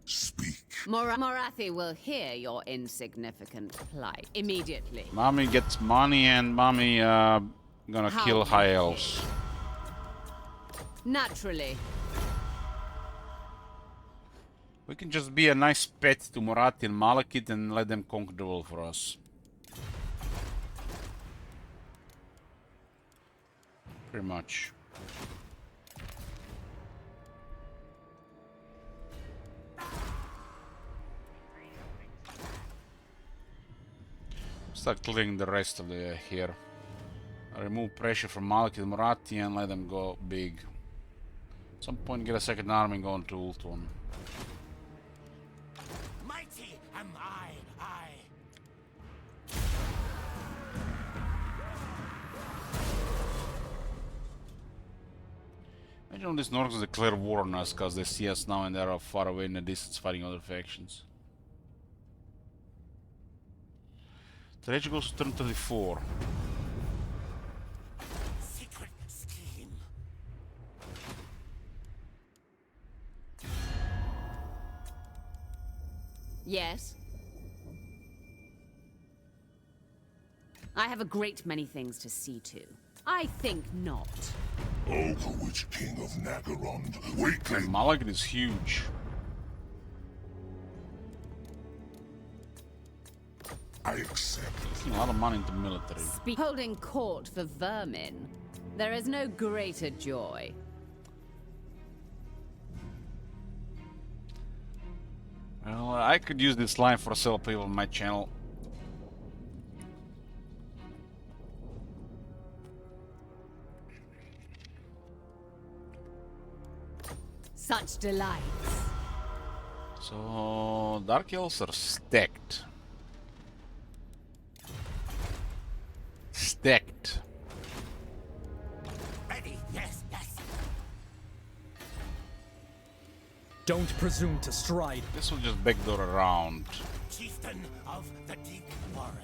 Speak. Morathi will hear your insignificant plight immediately. Mommy gets money and mommy gonna kill high elves. Naturally. We can just be a nice pet to Moratti and Malekith and let them conquer the world for us. Pretty much. Start clearing the rest of the here. I remove pressure from Malekith and Moratti and let them go big. At some point get a second army and go into Ultron. Mighty am I. Imagine all these Norks declare war on us because they see us now and they're far away in the distance fighting other factions. The rage goes to turn 34. Secret scheme. Yes? I have a great many things to see to. I think not. Overwitch King of Nagarond, weakling. And Malekith is huge. I accept. Taking a lot of money into military. Holding court for vermin. There is no greater joy. Well, I could use this line for several people on my channel. Such delights. So, Dark Elves are stacked. Stacked. Ready? Yes, yes. Don't presume to stride. This will just backdoor around. Chieftain of the Deep Warrens.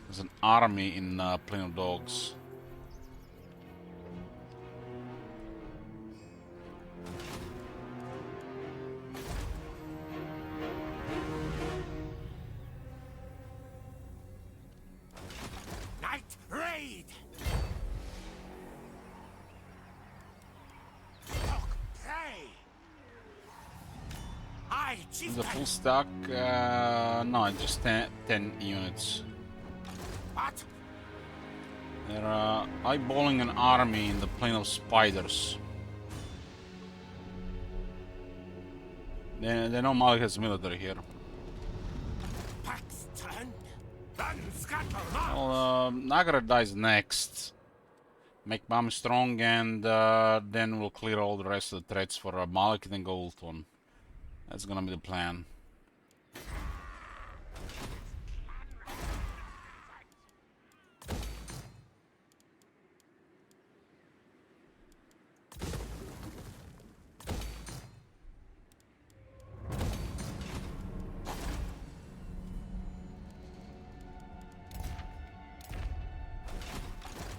There's an army in Plain of Dogs. Night raid. Look, prey. I, Is chieftain. a full stack? No, it's just 10 units. What? They're eyeballing an army in the Plain of Spiders. They know Malik has military here. Pax turn. Run, scuttle, run. Well, Nagara dies next. Make Mami strong, and then we'll clear all the rest of the threats for Malik and then go Ultron. That's gonna be the plan.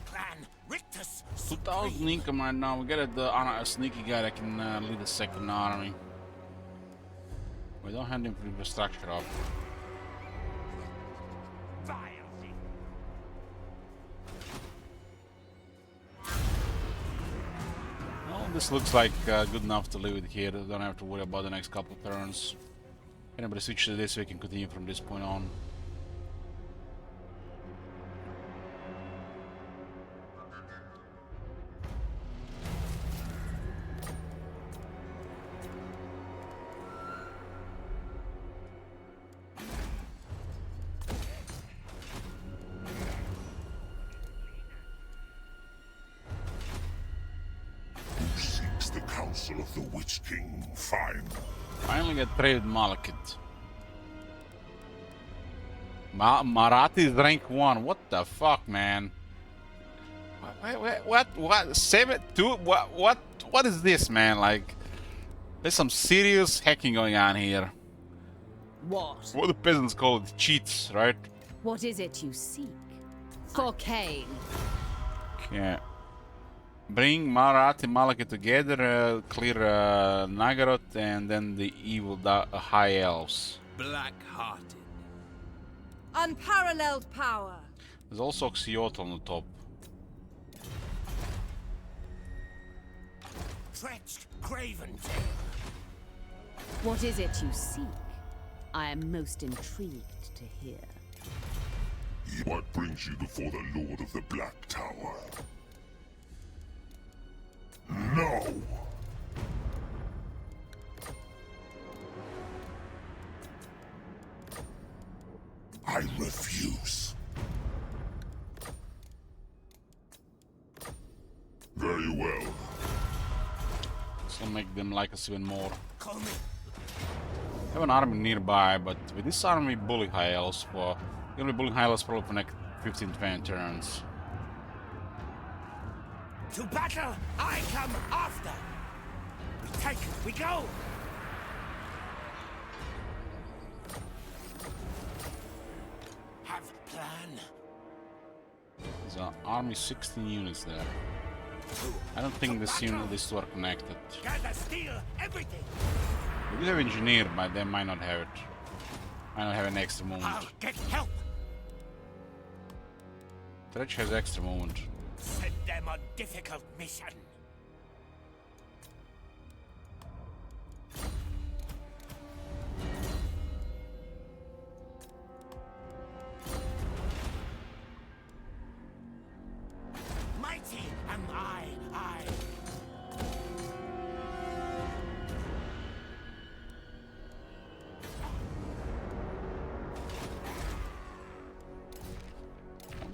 Plan Rictus. 2,000 income right now. We got a sneaky guy that can lead the second army. We don't have the infrastructure up. Well, this looks like good enough to leave it here. Don't have to worry about the next couple of turns. Anybody switch to this, we can continue from this point on. Who seeks the counsel of the Witch King? Find. Finally get traded Malekith. Marathi is rank 1. What the fuck, man? What? 7-2? What is this, man? Like, there's some serious hacking going on here. What? What the peasants call it, cheats, right? What is it you seek? For Cain. Okay. Bring Marathi Malekith together, clear Nagaroth, and then the evil High Elves. Black-hearted. Unparalleled power. There's also Oxyot on the top. Stretched Craven. What is it you seek? I am most intrigued to hear. What brings you before the Lord of the Black Tower? No! I refuse. Very well. This will make them like us even more. Call me. I have an army nearby, but with this army bully High Elves for... We're gonna be bullying High Elves probably for next 15-20 turns. To battle, I come after. We take, we go. Have plan. There's an army 16 units there. I don't think these two are connected. Gather, steal everything. We do have engineer, but they might not have it. Might not have an extra movement. I'll get help. Dredge has extra movement. Send them on difficult mission. My And I...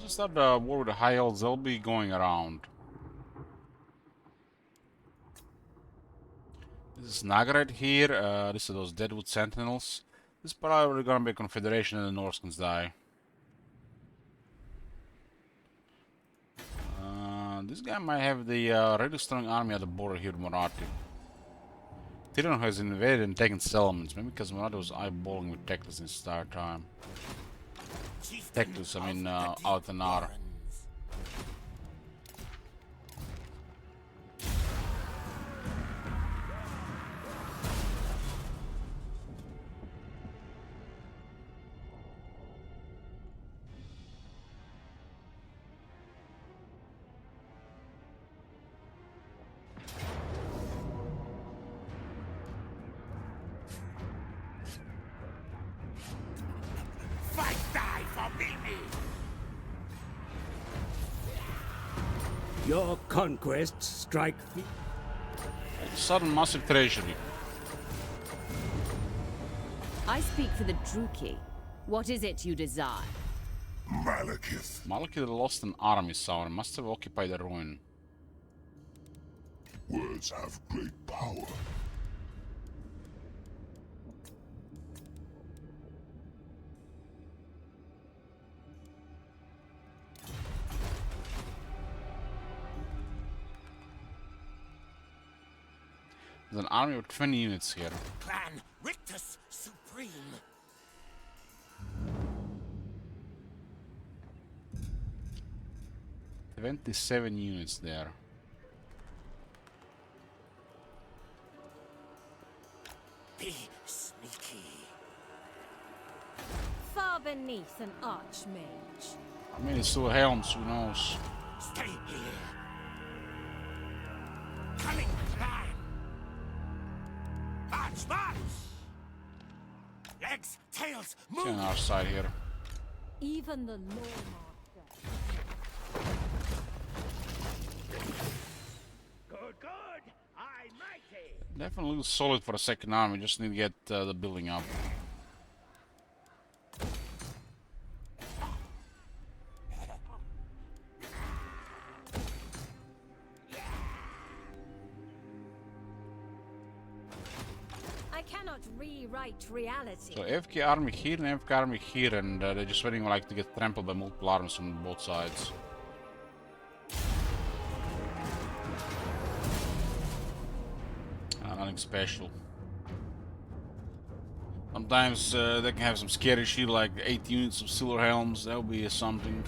Just that war with the high elves, they'll be going around. This is Naga right here. This are those Deadwood Sentinels. This is probably gonna be a confederation and the Norskins die. This guy might have the really strong army at the border here with Moratti. Tyrion has invaded and taken settlements, maybe because Moratti was eyeballing with Teclis this entire time. Teclis, I mean, Altenar. Fight die for me! Your conquests strike feet. Sudden massive treasury. I speak for the Druki. What is it you desire? Malekith. Malekith lost an army, Sauron must have occupied the ruin. Words have great power. There's an army of 20 units here. Clan Rictus Supreme. 27 units there. Be sneaky. Far beneath an archmage. I mean, it's still Helms, who knows? Stay here. Cunning plan. March, march! Legs, tails, It's on move! our side here. Even the Lawmaster. Good, good! I mighty! Definitely looks solid for a second army, just need to get the building up. I cannot rewrite reality. So AFK army here and AFK army here, and they're just waiting like to get trampled by multiple armies from both sides. Nothing special. Sometimes they can have some scary shit like 8 units of Silver Helms, that would be something.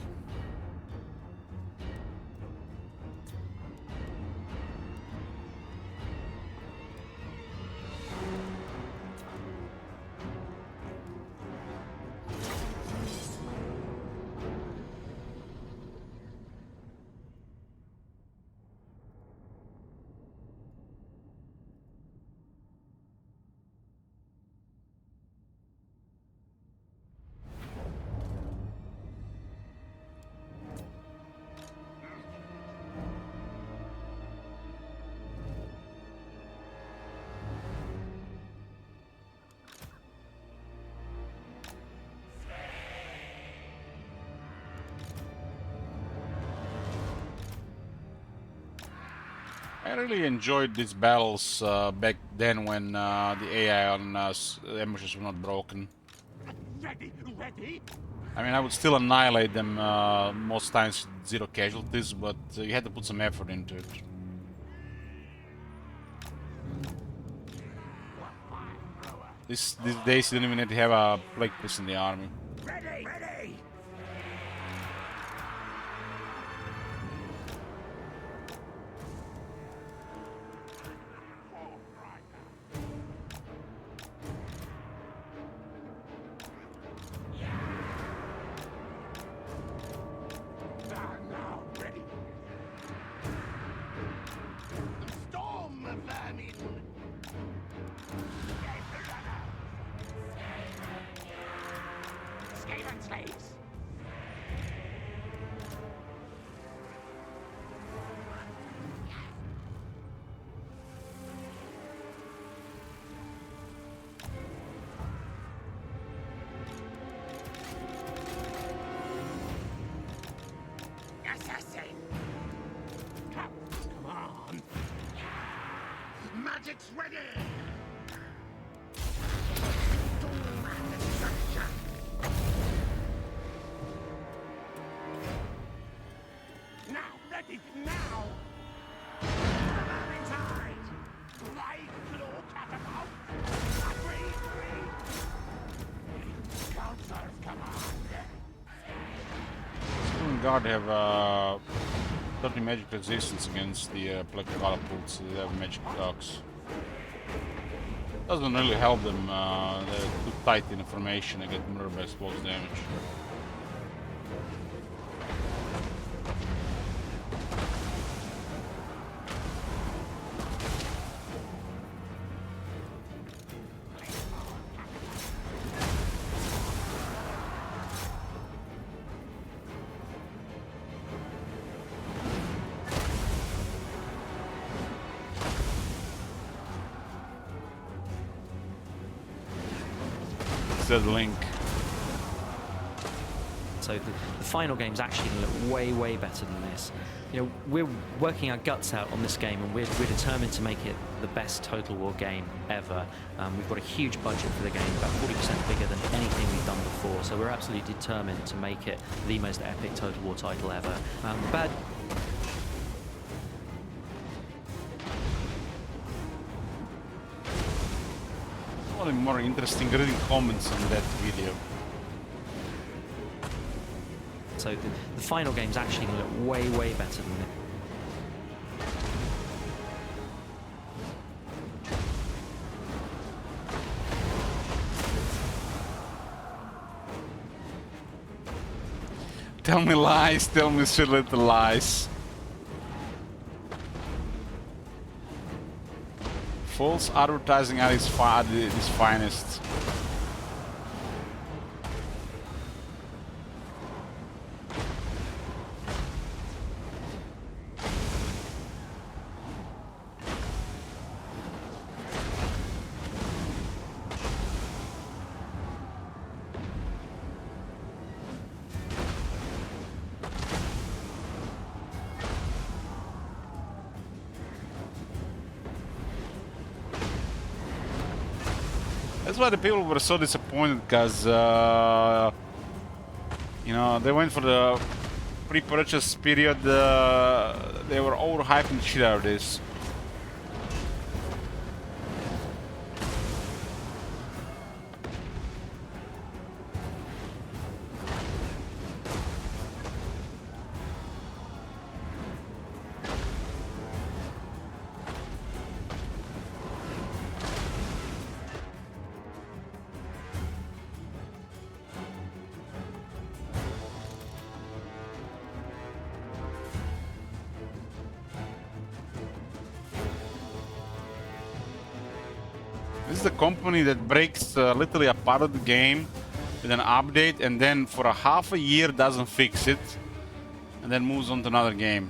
I really enjoyed these battles back then when the AI on ambushes were not broken. Ready, ready? I mean, I would still annihilate them most times with 0 casualties, but you had to put some effort into it. These days you don't even need to have a plague piece in the army. Ready, ready! Now, ready! Storm, vermin! magic's ready! Doom and destruction! Now, ready, now! Burning tide! Right glow catapult! Free! Counselor's command! Stone Guard have 30 magic resistance against the Plague Catapults. They have magic ducks. Doesn't really help them. They're too tight in formation. They get murdered by explosive damage. Link. So the final game's actually going to look way better than this. You know, we're working our guts out on this game, and we're determined to make it the best Total War game ever. We've got a huge budget for the game, about 40% bigger than anything we've done before. So we're absolutely determined to make it the most epic Total War title ever. One more interesting reading comments on that video. So the final game's actually going to look way better than this. Tell me lies, tell me sweet little lies. False advertising at its finest. That's why the people were so disappointed, because you know, they went for the pre-purchase period. They were overhyping the shit out of this. This is the company that breaks literally a part of the game with an update, and then for a half a year doesn't fix it, and then moves on to another game.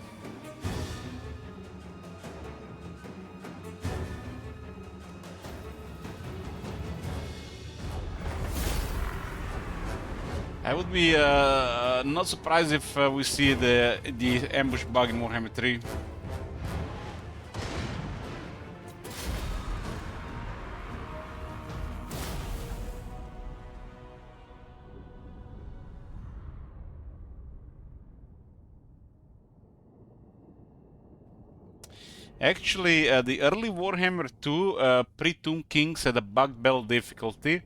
I would be not surprised if we see the ambush bug in Warhammer 3. Actually, the early Warhammer 2 pre-Tomb Kings had a bug bell difficulty.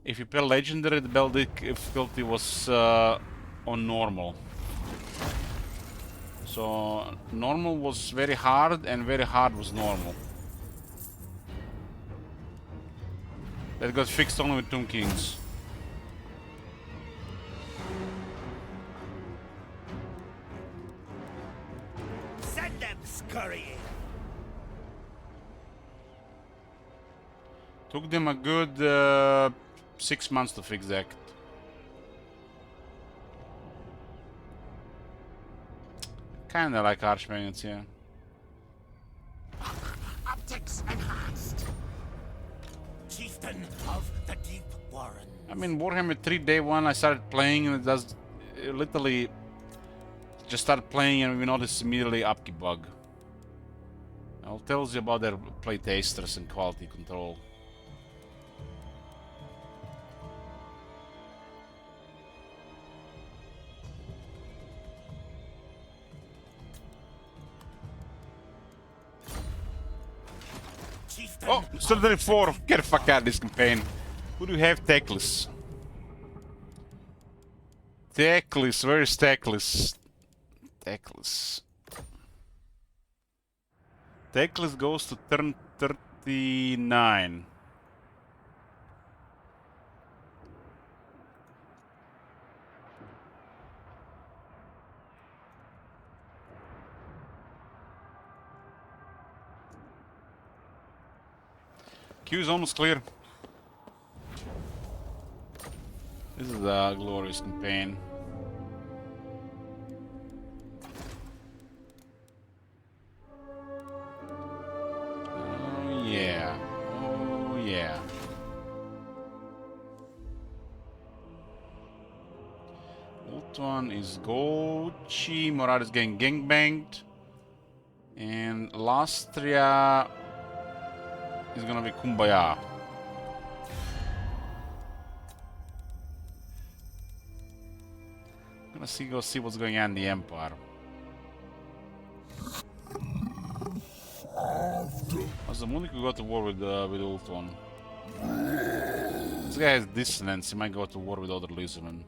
If you play Legendary, the bell difficulty was on normal. So normal was very hard, and very hard was normal. That got fixed only with Tomb Kings. Send them scurrying! Took them a good 6 months to fix that. Kinda like Archmagnets, yeah. Optics enhanced! Chieftain of the Deep Warren. I mean, Warhammer 3 day one, I started playing, and it does literally just started playing, and we noticed immediately upkeep bug. I'll tell you about their playtesters and quality control. Oh, Strategy 4! Get the fuck out of this campaign. Who do you have? Teclis. Teclis, where is Teclis? Teclis. Teclis goes to turn 39. Q is almost clear. This is a glorious campaign. Oh yeah. Oh yeah. Ult one is Gochi, Morad is getting gangbanged. And Lastria is gonna be Kumbaya. I'm gonna go see what's going on in the Empire. Azamuni could go to war with Ultron. This guy has dissonance, he might go to war with other lizardmen.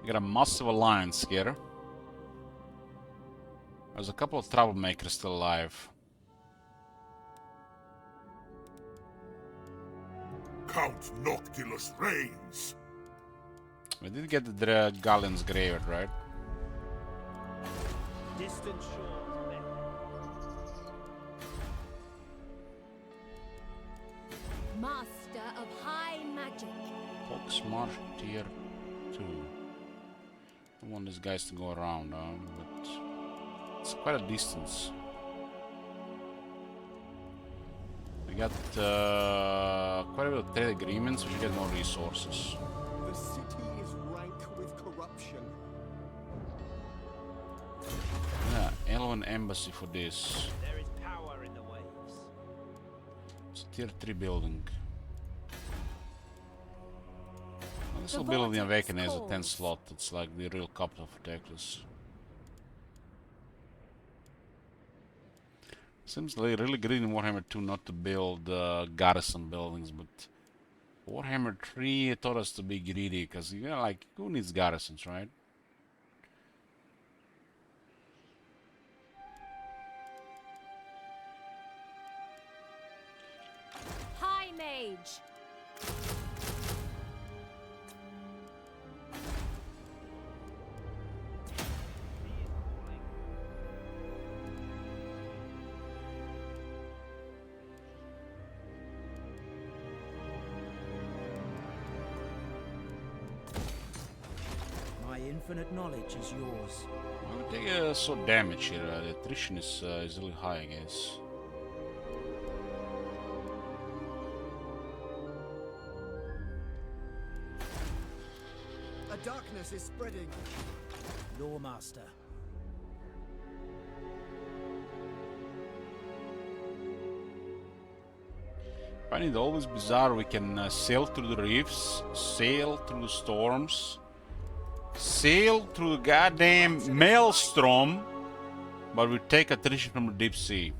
We got a massive alliance here. There's a couple of troublemakers still alive. Count Noctilus reigns. We did get the Galleon's graveyard, right? Distant shores met. Master of high magic. Poxmarsh tier 2. I want these guys to go around, but it's quite a distance. We got quite a bit of trade agreements, we should get more resources. The city is rank with corruption. Yeah, Elven Embassy for this. There is power in the waves. It's a tier 3 building. Well, this The will build the vortex Awakening as a calls. 10 slot. It's like the real capital for Teclis. Seems like really greedy in Warhammer 2 not to build garrison buildings, but Warhammer 3 taught us to be greedy, because you know, like, who needs garrisons, right? High mage. My infinite knowledge is yours. Well, we take so damage here. The attrition is really high, I guess. A darkness is spreading. Lawmaster. I find it always bizarre we can sail through the reefs, sail through the storms, sail through the goddamn maelstrom, but we take attrition from the deep sea.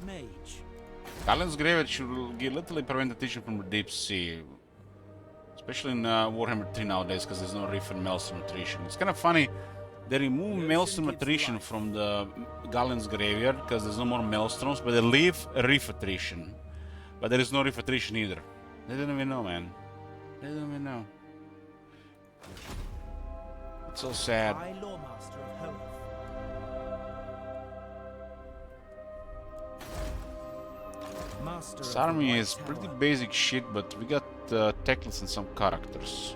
Mage. Galleon's Graveyard should literally prevent attrition from the deep sea. Especially in Warhammer 3 nowadays, because there's no reef and maelstrom attrition. It's kind of funny, they remove maelstrom attrition from the Galleon's Graveyard, because there's no more maelstroms, but they leave reef attrition. But there is no reef attrition either. They don't even know, man. They don't even know. It's so sad. I, Lawmaster of Hoeth. Master This of the army White is Tower. pretty basic shit, but we got Teclis and some characters.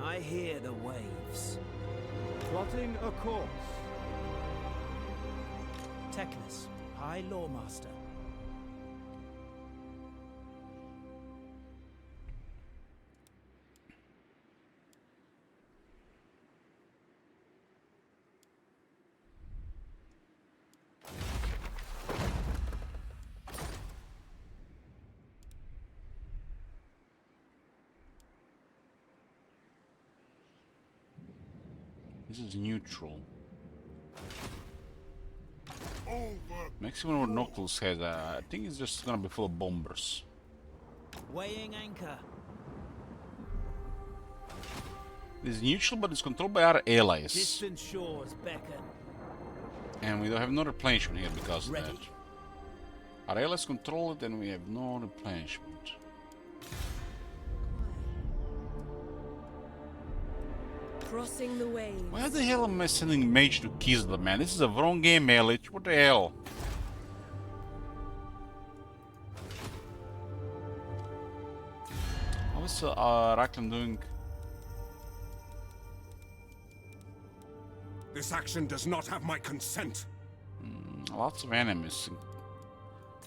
I hear the waves. Plotting a course. Teclis. High Lawmaster. This is neutral. Over. Maximum what Noctilus has, I think it's just gonna be full of bombers. Weighing anchor. This is neutral, but it's controlled by our allies. Distant shores beckon. And we don't have no replenishment here because of Ready. that. Our allies control it and we have no replenishment. Crossing the waves. Why the hell am I sending mage to Kislev, man? This is a wrong game, Elich. What the hell? What's Raklan doing? This action does not have my consent. Lots of enemies.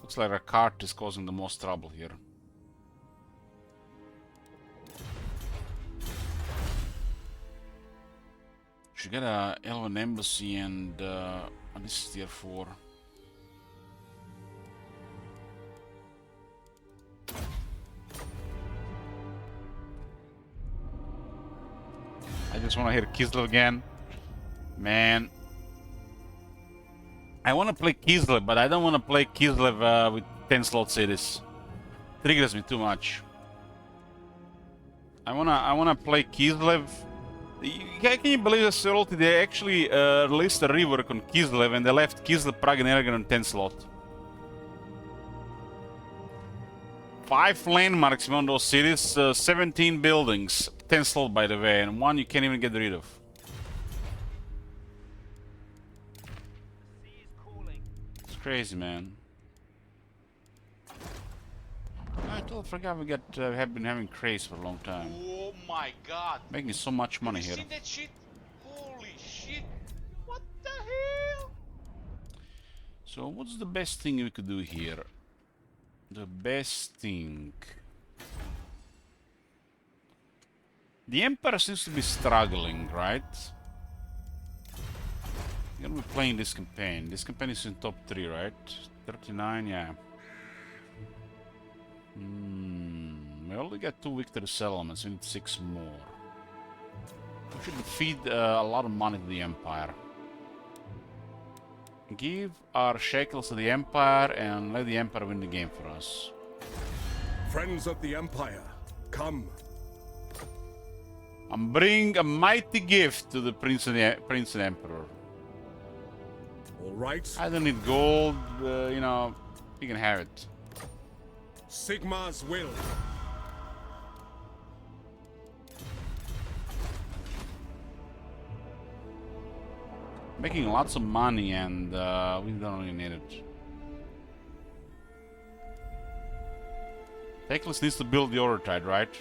Looks like Rakart is causing the most trouble here. Should get a Elven embassy and this is tier 4. I just want to hear Kislev again. Man. I want to play Kislev, but I don't want to play Kislev with 10 slot cities. Triggers me too much. I wanna play Kislev. Can you believe this, Sorolti? They actually released a rework on Kislev and they left Kislev, Prague and Ergen on 10 slot. 5 landmarks on those cities, 17 buildings, 10 slot by the way, and 1 you can't even get rid of. It's crazy, man. I totally forgot we have been having craze for a long time. Oh my god. Making so much money Have you here. seen that shit? Holy shit. What the hell? So what's the best thing we could do here? The best thing. The Empire seems to be struggling, right? You're gonna be playing this campaign. This campaign is in top 3, right? 39, yeah. We only got 2 victory settlements, we need 6 more. We should feed a lot of money to the Empire. Give our shekels to the Empire and let the Empire win the game for us. Friends of the Empire, come. I'm bringing a mighty gift to the Prince and Emperor. All right. I don't need gold, you know, you can have it. Sigmar's will. Making lots of money and we don't really need it. Teclis needs to build the Orotide, right?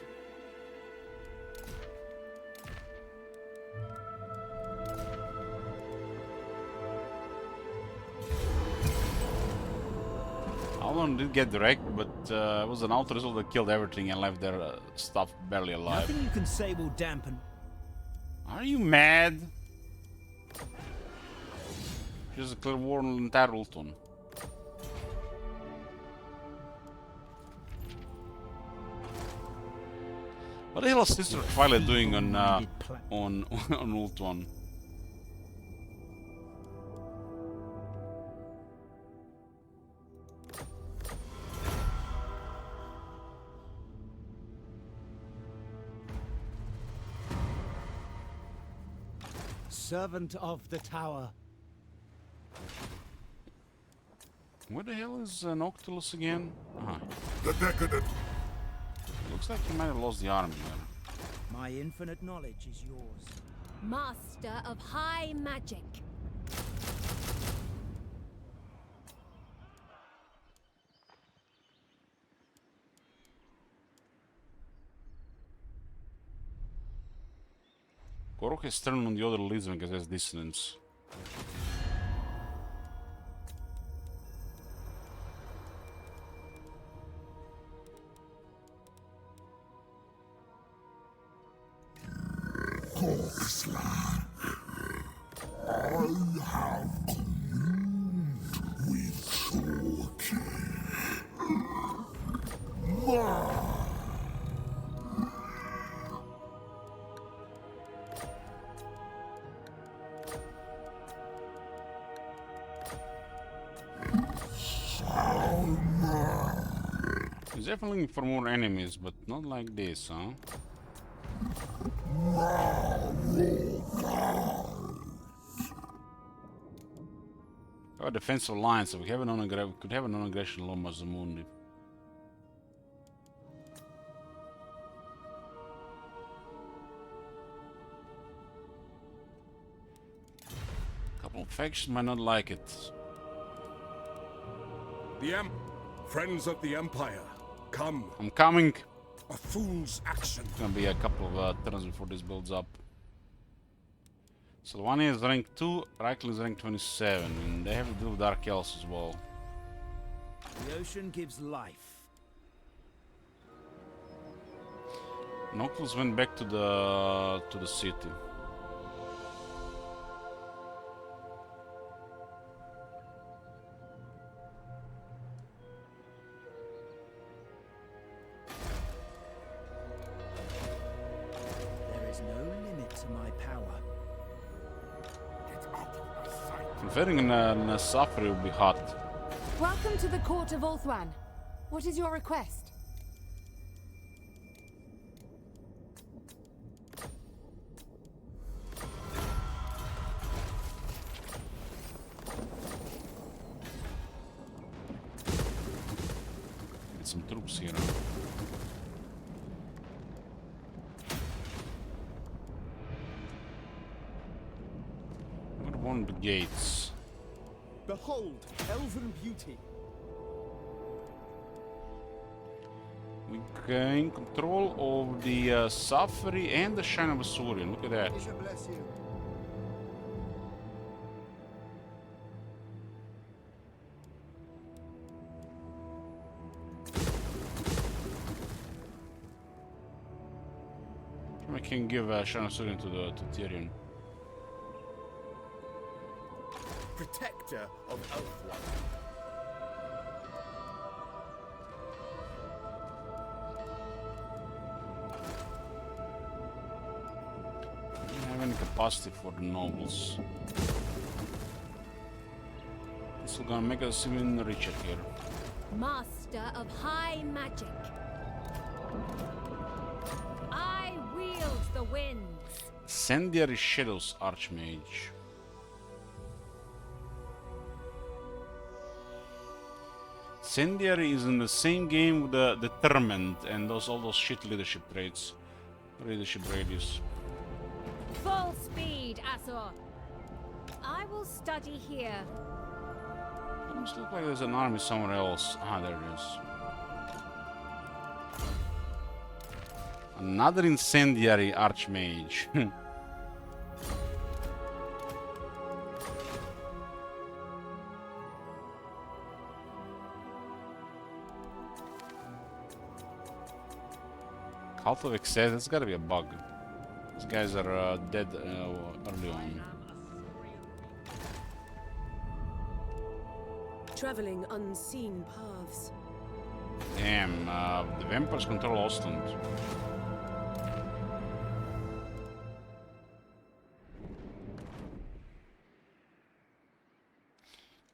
Alon did get direct, but it was an auto result that killed everything and left their stuff barely alive. Nothing you can say will dampen. Are you mad? Just a clear war on the entire Ultron. What the hell is Sister Twilight doing on on Ultron? Servant of the tower. Where the hell is Noctilus again? The Decadent. Looks like he might have lost the army there. My infinite knowledge is yours. Master of high magic. Korok has turned on the other leads because has dissonance. He's definitely looking for more enemies, but not like this, huh? Our defensive line, so we have we could have a non-aggression law Mazamundi. Couple of factions might not like it. Friends of the Empire, come. I'm coming. A fool's action. It's gonna be a couple of turns before this builds up. So one is rank 2, Reichel is rank 27, and they have to deal with Dark Elves as well. The ocean gives life. Noctils went back to the city. There is no limit to my power. Converting in a Safari would be hot. Welcome to the court of Ulthuan. What is your request? Get some troops here. What one the gates? Behold, elven beauty. We gain control of the Safari and the Shrine of Asuryan. Look at that. Isha bless you. I can give Shrine of Asuryan to Tyrion. Protector of Ulthuan. Don't have any capacity for the nobles. This is gonna make us even richer here. Master of high magic. I wield the winds. Incendiary Shadows Archmage. Incendiary is in the same game with the Determined and all those shit leadership traits. Leadership radius. Full speed, Azor. I will study here. Almost look like there's an army somewhere else. Ah, there it is. Another Incendiary Archmage. Cult of Excess, that's gotta be a bug. These guys are dead early on. Traveling unseen paths. Damn, the vampires control Ostland.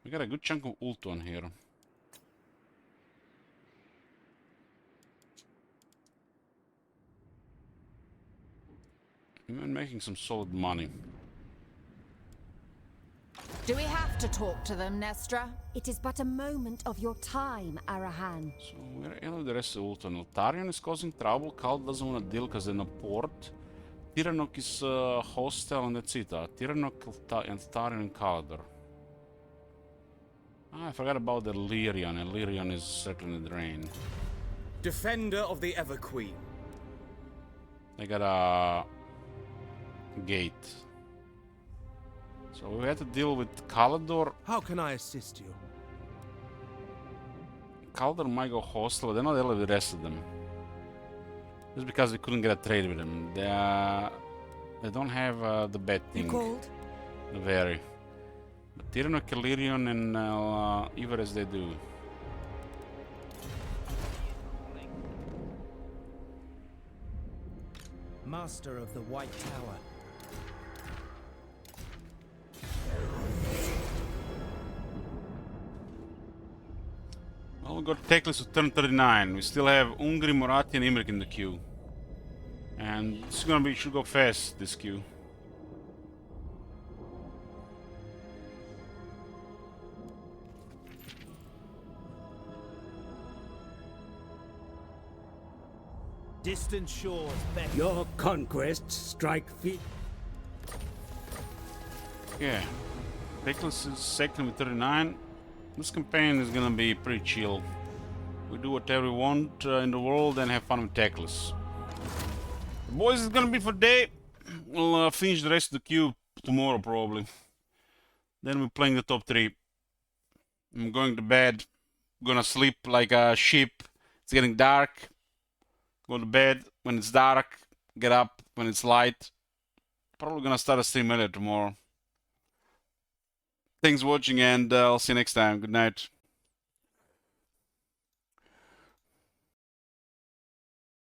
We got a good chunk of Ulthuan here. We're making some solid money. Do we have to talk to them, Nestra? It is but a moment of your time, Arahan. So where are the rest of Ulthuan? Eltarion is causing trouble, Khal doesn't want to deal because they're in a port. Tiranoc is hostile and that's it. Tiranoc, Eltarion and Kalador. Ah, I forgot about the Lyrion. Lyrion is certainly drained. Defender of the Everqueen. They got a gate. So we had to deal with Kalador. How can I assist you? Kalador might go hostile, but they're not dealing with the rest of them. Just because we couldn't get a trade with them. They don't have the bad You thing. called? Very. But Tyranno, Calirion, and Everest they do. Master of the White Tower. Well, we got Teclis to turn 39. We still have Ungri, Moratti, and Imrik in the queue. And this is gonna be, should go fast, this queue. Distant shores beckon. Your conquests strike feet. Yeah. Teclis is second with 39. This campaign is gonna be pretty chill. We do whatever we want in the world and have fun with Teclis. The boys, is gonna be for day. We'll finish the rest of the queue tomorrow probably. Then we're playing the top 3. I'm going to bed. Gonna sleep like a sheep. It's getting dark. Go to bed when it's dark. Get up when it's light. Probably gonna start a stream earlier tomorrow. Thanks for watching and I'll see you next time. Good night.